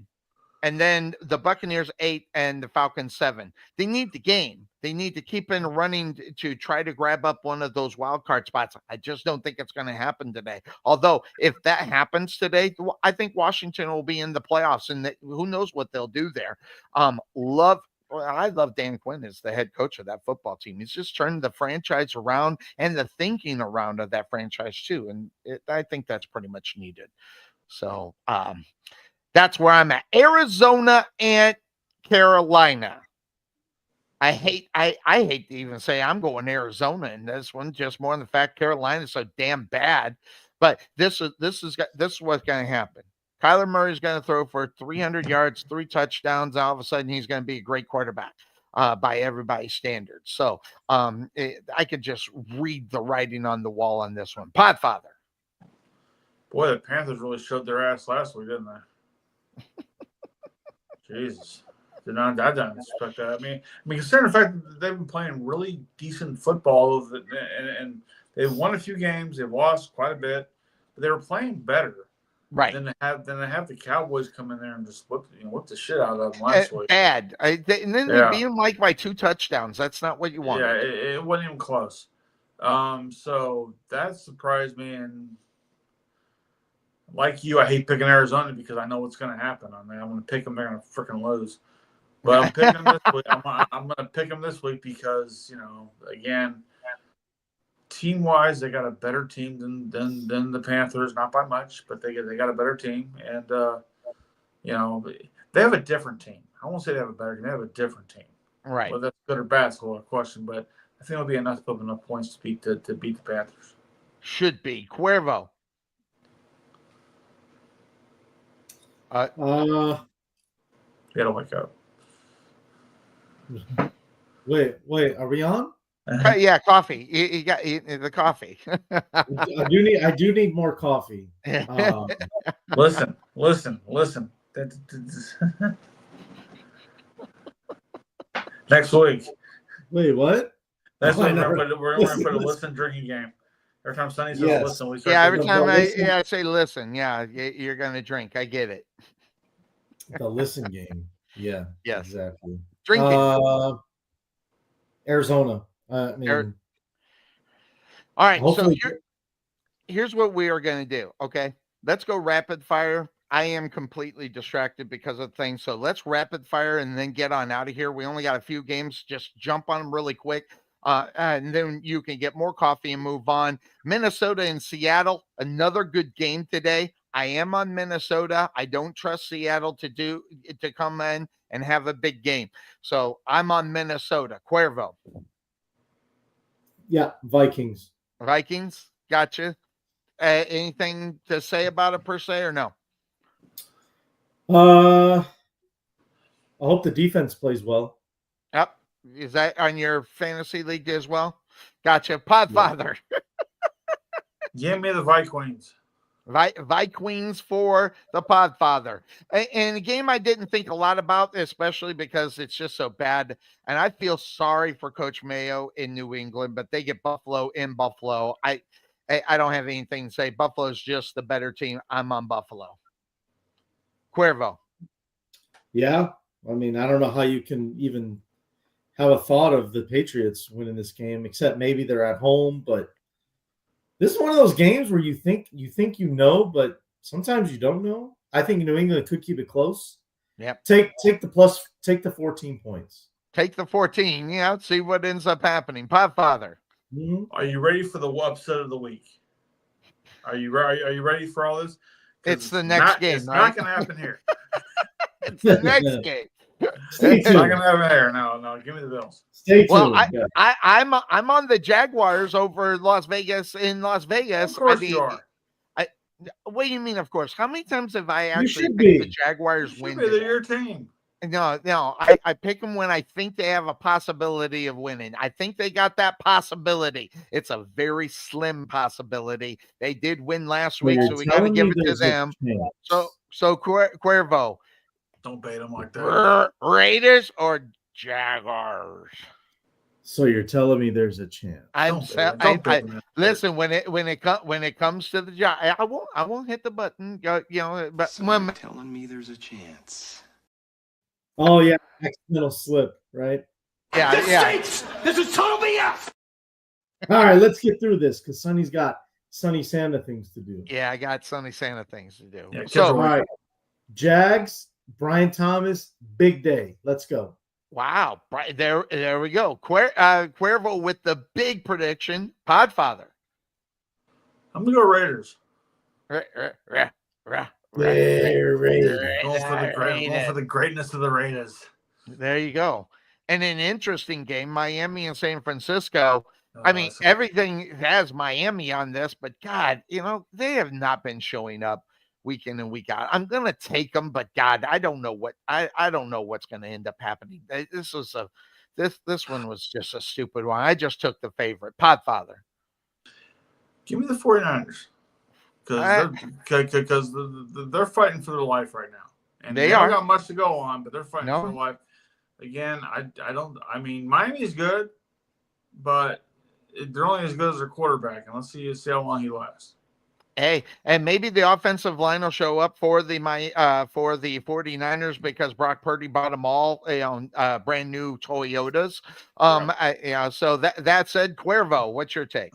And then the Buccaneers 8 and the Falcons 7. They need the game. They need to keep in running to try to grab up one of those wild card spots. I just don't think it's going to happen today. Although if that happens today, I think Washington will be in the playoffs, and who knows what they'll do there. I love Dan Quinn as the head coach of that football team. He's just turned the franchise around and the thinking around of that franchise too. And I think that's pretty much needed. So, that's where I'm at. Arizona and Carolina. I hate to even say I'm going Arizona in this one, just more than the fact Carolina's so damn bad. But this is what's going to happen. Kyler Murray's going to throw for 300 yards, 3 touchdowns. All of a sudden, he's going to be a great quarterback by everybody's standards. So I could just read the writing on the wall on this one. Podfather. Boy, the Panthers really showed their ass last week, didn't they? Jesus. I didn't expect that. I mean, considering the fact that they've been playing really decent football and they've won a few games, they've lost quite a bit, but they were playing better. Right. Then they have the Cowboys come in there and just whip the shit out of them last week. Bad. And then they beat them by 2 touchdowns. That's not what you want. Yeah, it wasn't even close. So that surprised me, and like you, I hate picking Arizona because I know what's going to happen. I mean, I'm going to pick them; they're going to freaking lose. But I'm picking them this week. I'm going to pick them this week because again, team-wise, they got a better team than the Panthers, not by much, but they got a better team, and they have a different team. I won't say they have a better team; they have a different team. Right. Whether that's good or bad is a little question, but I think it'll be enough to put enough points to beat the Panthers. Should be. Cuervo. You gotta wake up. Wait, are we on? Yeah, coffee. You got the coffee. I do need more coffee. Listen. Next week. Wait, what? Next week we're going to put a listen drinking game. Every time Sonny says listen, we start. Yeah, every time I say listen, you're going to drink. I get it. The listen game. Yeah. Yes. Exactly. Drinking. Arizona. All right. So here's what we are going to do. Okay. Let's go rapid fire. I am completely distracted because of things. So let's rapid fire and then get on out of here. We only got a few games. Just jump on them really quick. And then you can get more coffee and move on. Minnesota and Seattle, another good game today. I am on Minnesota. I don't trust Seattle to come in and have a big game. So I'm on Minnesota. Cuervo. Yeah, Vikings. Vikings. Gotcha. Anything to say about it per se or no? I hope the defense plays well. Yep. Is that on your fantasy league as well? Gotcha. Podfather. Give me the Vikings. Vikings for the Podfather. And a game I didn't think a lot about, especially because it's just so bad. And I feel sorry for Coach Mayo in New England, but they get Buffalo in Buffalo. I don't have anything to say. Buffalo's just the better team. I'm on Buffalo. Cuervo. Yeah. I mean, I don't know how you can even have a thought of the Patriots winning this game, except maybe they're at home. But this is one of those games where you think but sometimes you don't know. I think New England could keep it close. Yep. Take the 14 points. Take the 14. Yeah, see what ends up happening. Podfather. Mm-hmm. Are you ready for the upset of the week? Are you ready for all this? It's the next game, It's right? not going to happen here. It's the next game. Stay It's not tuned. going to happen here. No. Give me the Bills. Stay tuned. Well, Yeah. I'm on the Jaguars over Las Vegas. In Las Vegas, Of course you are. What do you mean? Of course. How many times have I You actually should picked the be. Jaguars You win? should be. today? They're your team. No. I pick them when I think they have a possibility of winning. I think they got that possibility. It's a very slim possibility. They did win last week, so we got to give it to them. So Cuervo, Don't bait them like that. Raiders or Jaguars? So you're telling me there's a chance? Don't bait them. Listen, when it comes to the job, I won't hit the button. But So you're telling me there's a chance. Oh yeah, accidental slip, right? yeah. This is total BS. All right, let's get through this because Sonny's got Sonny Santa things to do. Yeah, I got Sonny Santa things to do. Yeah, So, All right, Jags, Brian Thomas, big day. Let's go. wow, there we go. Cuervo with the big prediction. Podfather. I'm going to go Raiders. Raiders. Going for the greatness of the Raiders. There you go. And an interesting game, Miami and San Francisco. I mean, everything has Miami on this, but God, they have not been showing up week in and week out. I'm gonna take them, but God, I don't know what's gonna end up happening. This one was just a stupid one. I just took the favorite. Podfather. Give me the 49ers. Because they're fighting for their life right now. And They don't are. got much to go on, but they're fighting No. for their life. Again, I mean, Miami's good, but they're only as good as their quarterback. And let's see how long he lasts. Hey, and maybe the offensive line will show up for the 49ers because Brock Purdy bought them all brand new Toyotas. So that said, Cuervo, what's your take?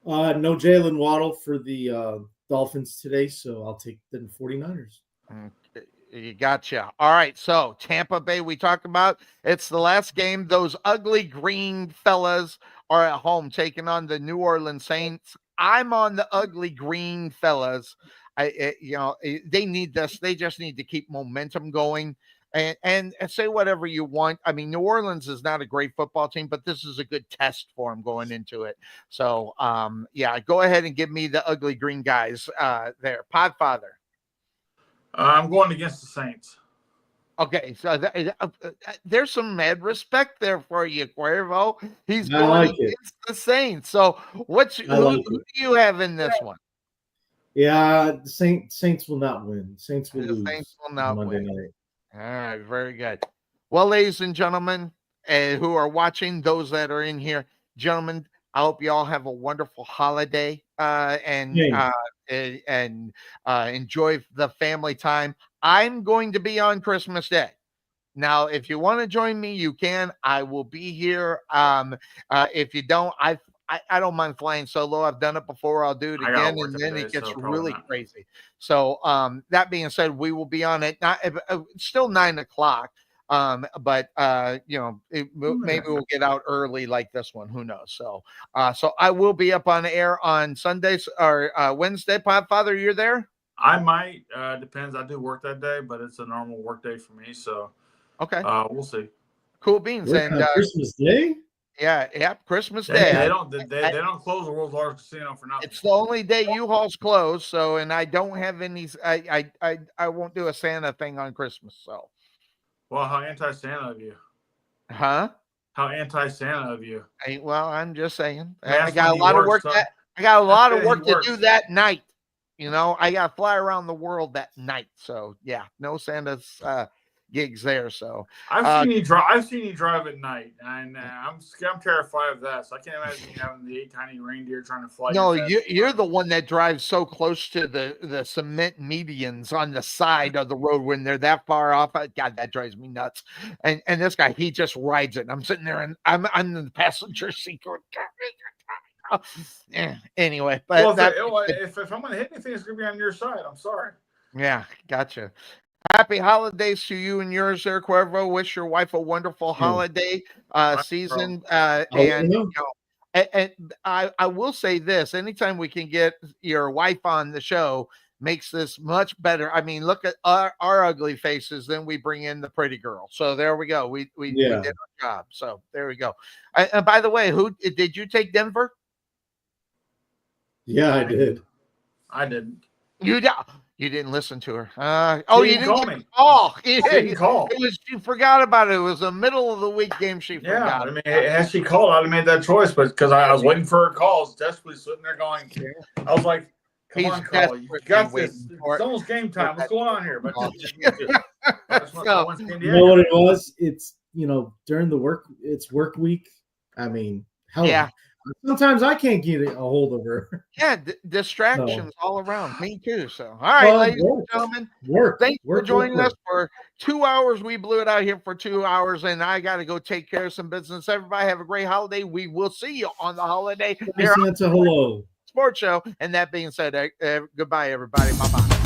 No Jalen Waddle for the Dolphins today, so I'll take the 49ers. You gotcha. All right, so Tampa Bay we talked about. It's the last game. Those ugly green fellas are at home taking on the New Orleans Saints. I'm on the ugly green fellas. They need this. They just need to keep momentum going and say whatever you want. I mean, New Orleans is not a great football team, but this is a good test for them going into it. So, go ahead and give me the ugly green guys there. Podfather. I'm going against the Saints. Okay, so there's some mad respect there for you, Cuervo. He's I going like against the Saints. So who do you have in this one? Yeah, the Saints will not win. Saints will The lose. Saints will not Monday win. night. All right, very good. Well, ladies and gentlemen, who are watching, those that are in here, gentlemen, I hope you all have a wonderful holiday and enjoy the family time. I'm going to be on Christmas Day. Now, if you want to join me, you can. I will be here. If you don't, I don't mind flying solo. I've done it before. I'll do it again, and then it gets really crazy. So, that being said, we will be on it. Still 9 o'clock. But maybe we'll get out early like this one. Who knows? So I will be up on air on Sundays or Wednesday. Podfather, you're there? I might. Depends. I do work that day, but it's a normal work day for me. So okay, we'll see. Cool beans. Work And on Christmas Day. yeah, Christmas They Day. don't close the world's largest casino for nothing. It's the only day U-Haul's closed. So, and I don't have any. I won't do a Santa thing on Christmas. So, Well, how anti-Santa of you? huh? How anti-Santa of you? Well, I'm just saying. I That's got a when he lot of works, work. son. I got a lot of That's when work he to do works. that night. I got to fly around the world that night. So yeah, no Santa's gigs there. So I've seen you drive. I've seen you drive at night, and I'm terrified of that. So I can't imagine you having the 8 tiny reindeer trying to fly. no, your fast you're car. the one that drives so close to the cement medians on the side of the road when they're that far off. God, that drives me nuts. And this guy, he just rides it. And I'm sitting there and I'm in the passenger seat going. Anyway, but if I'm going to hit anything, it's going to be on your side. I'm sorry. Yeah, gotcha. Happy holidays to you and yours there, Cuervo. Wish your wife a wonderful holiday season. And I will say this: anytime we can get your wife on the show, makes this much better. I mean, look at our ugly faces, then we bring in the pretty girl. So there we go. We did our job. So there we go. And by the way, who did you take Denver? Yeah, I did. I didn't. You didn't listen to her. You didn't call me. She didn't call. She forgot about it. It was a middle of the week game. She forgot. I mean, had she called, I'd have made that choice. But because I was waiting for her calls, desperately sitting there going, I was like, "Come on, Carl, you got this. It's almost game time. What's going on here?" But you know what it was? It's during the work. It's work week. I mean, hell, sometimes I can't get a hold of her. Yeah, distractions all around. Me too. So, all right, ladies and gentlemen, thanks for joining us for 2 hours. We blew it out here for 2 hours, and I got to go take care of some business. Everybody have a great holiday. We will see you on the holiday. Santa, hello. Sports show. And that being said, goodbye, everybody. Bye-bye.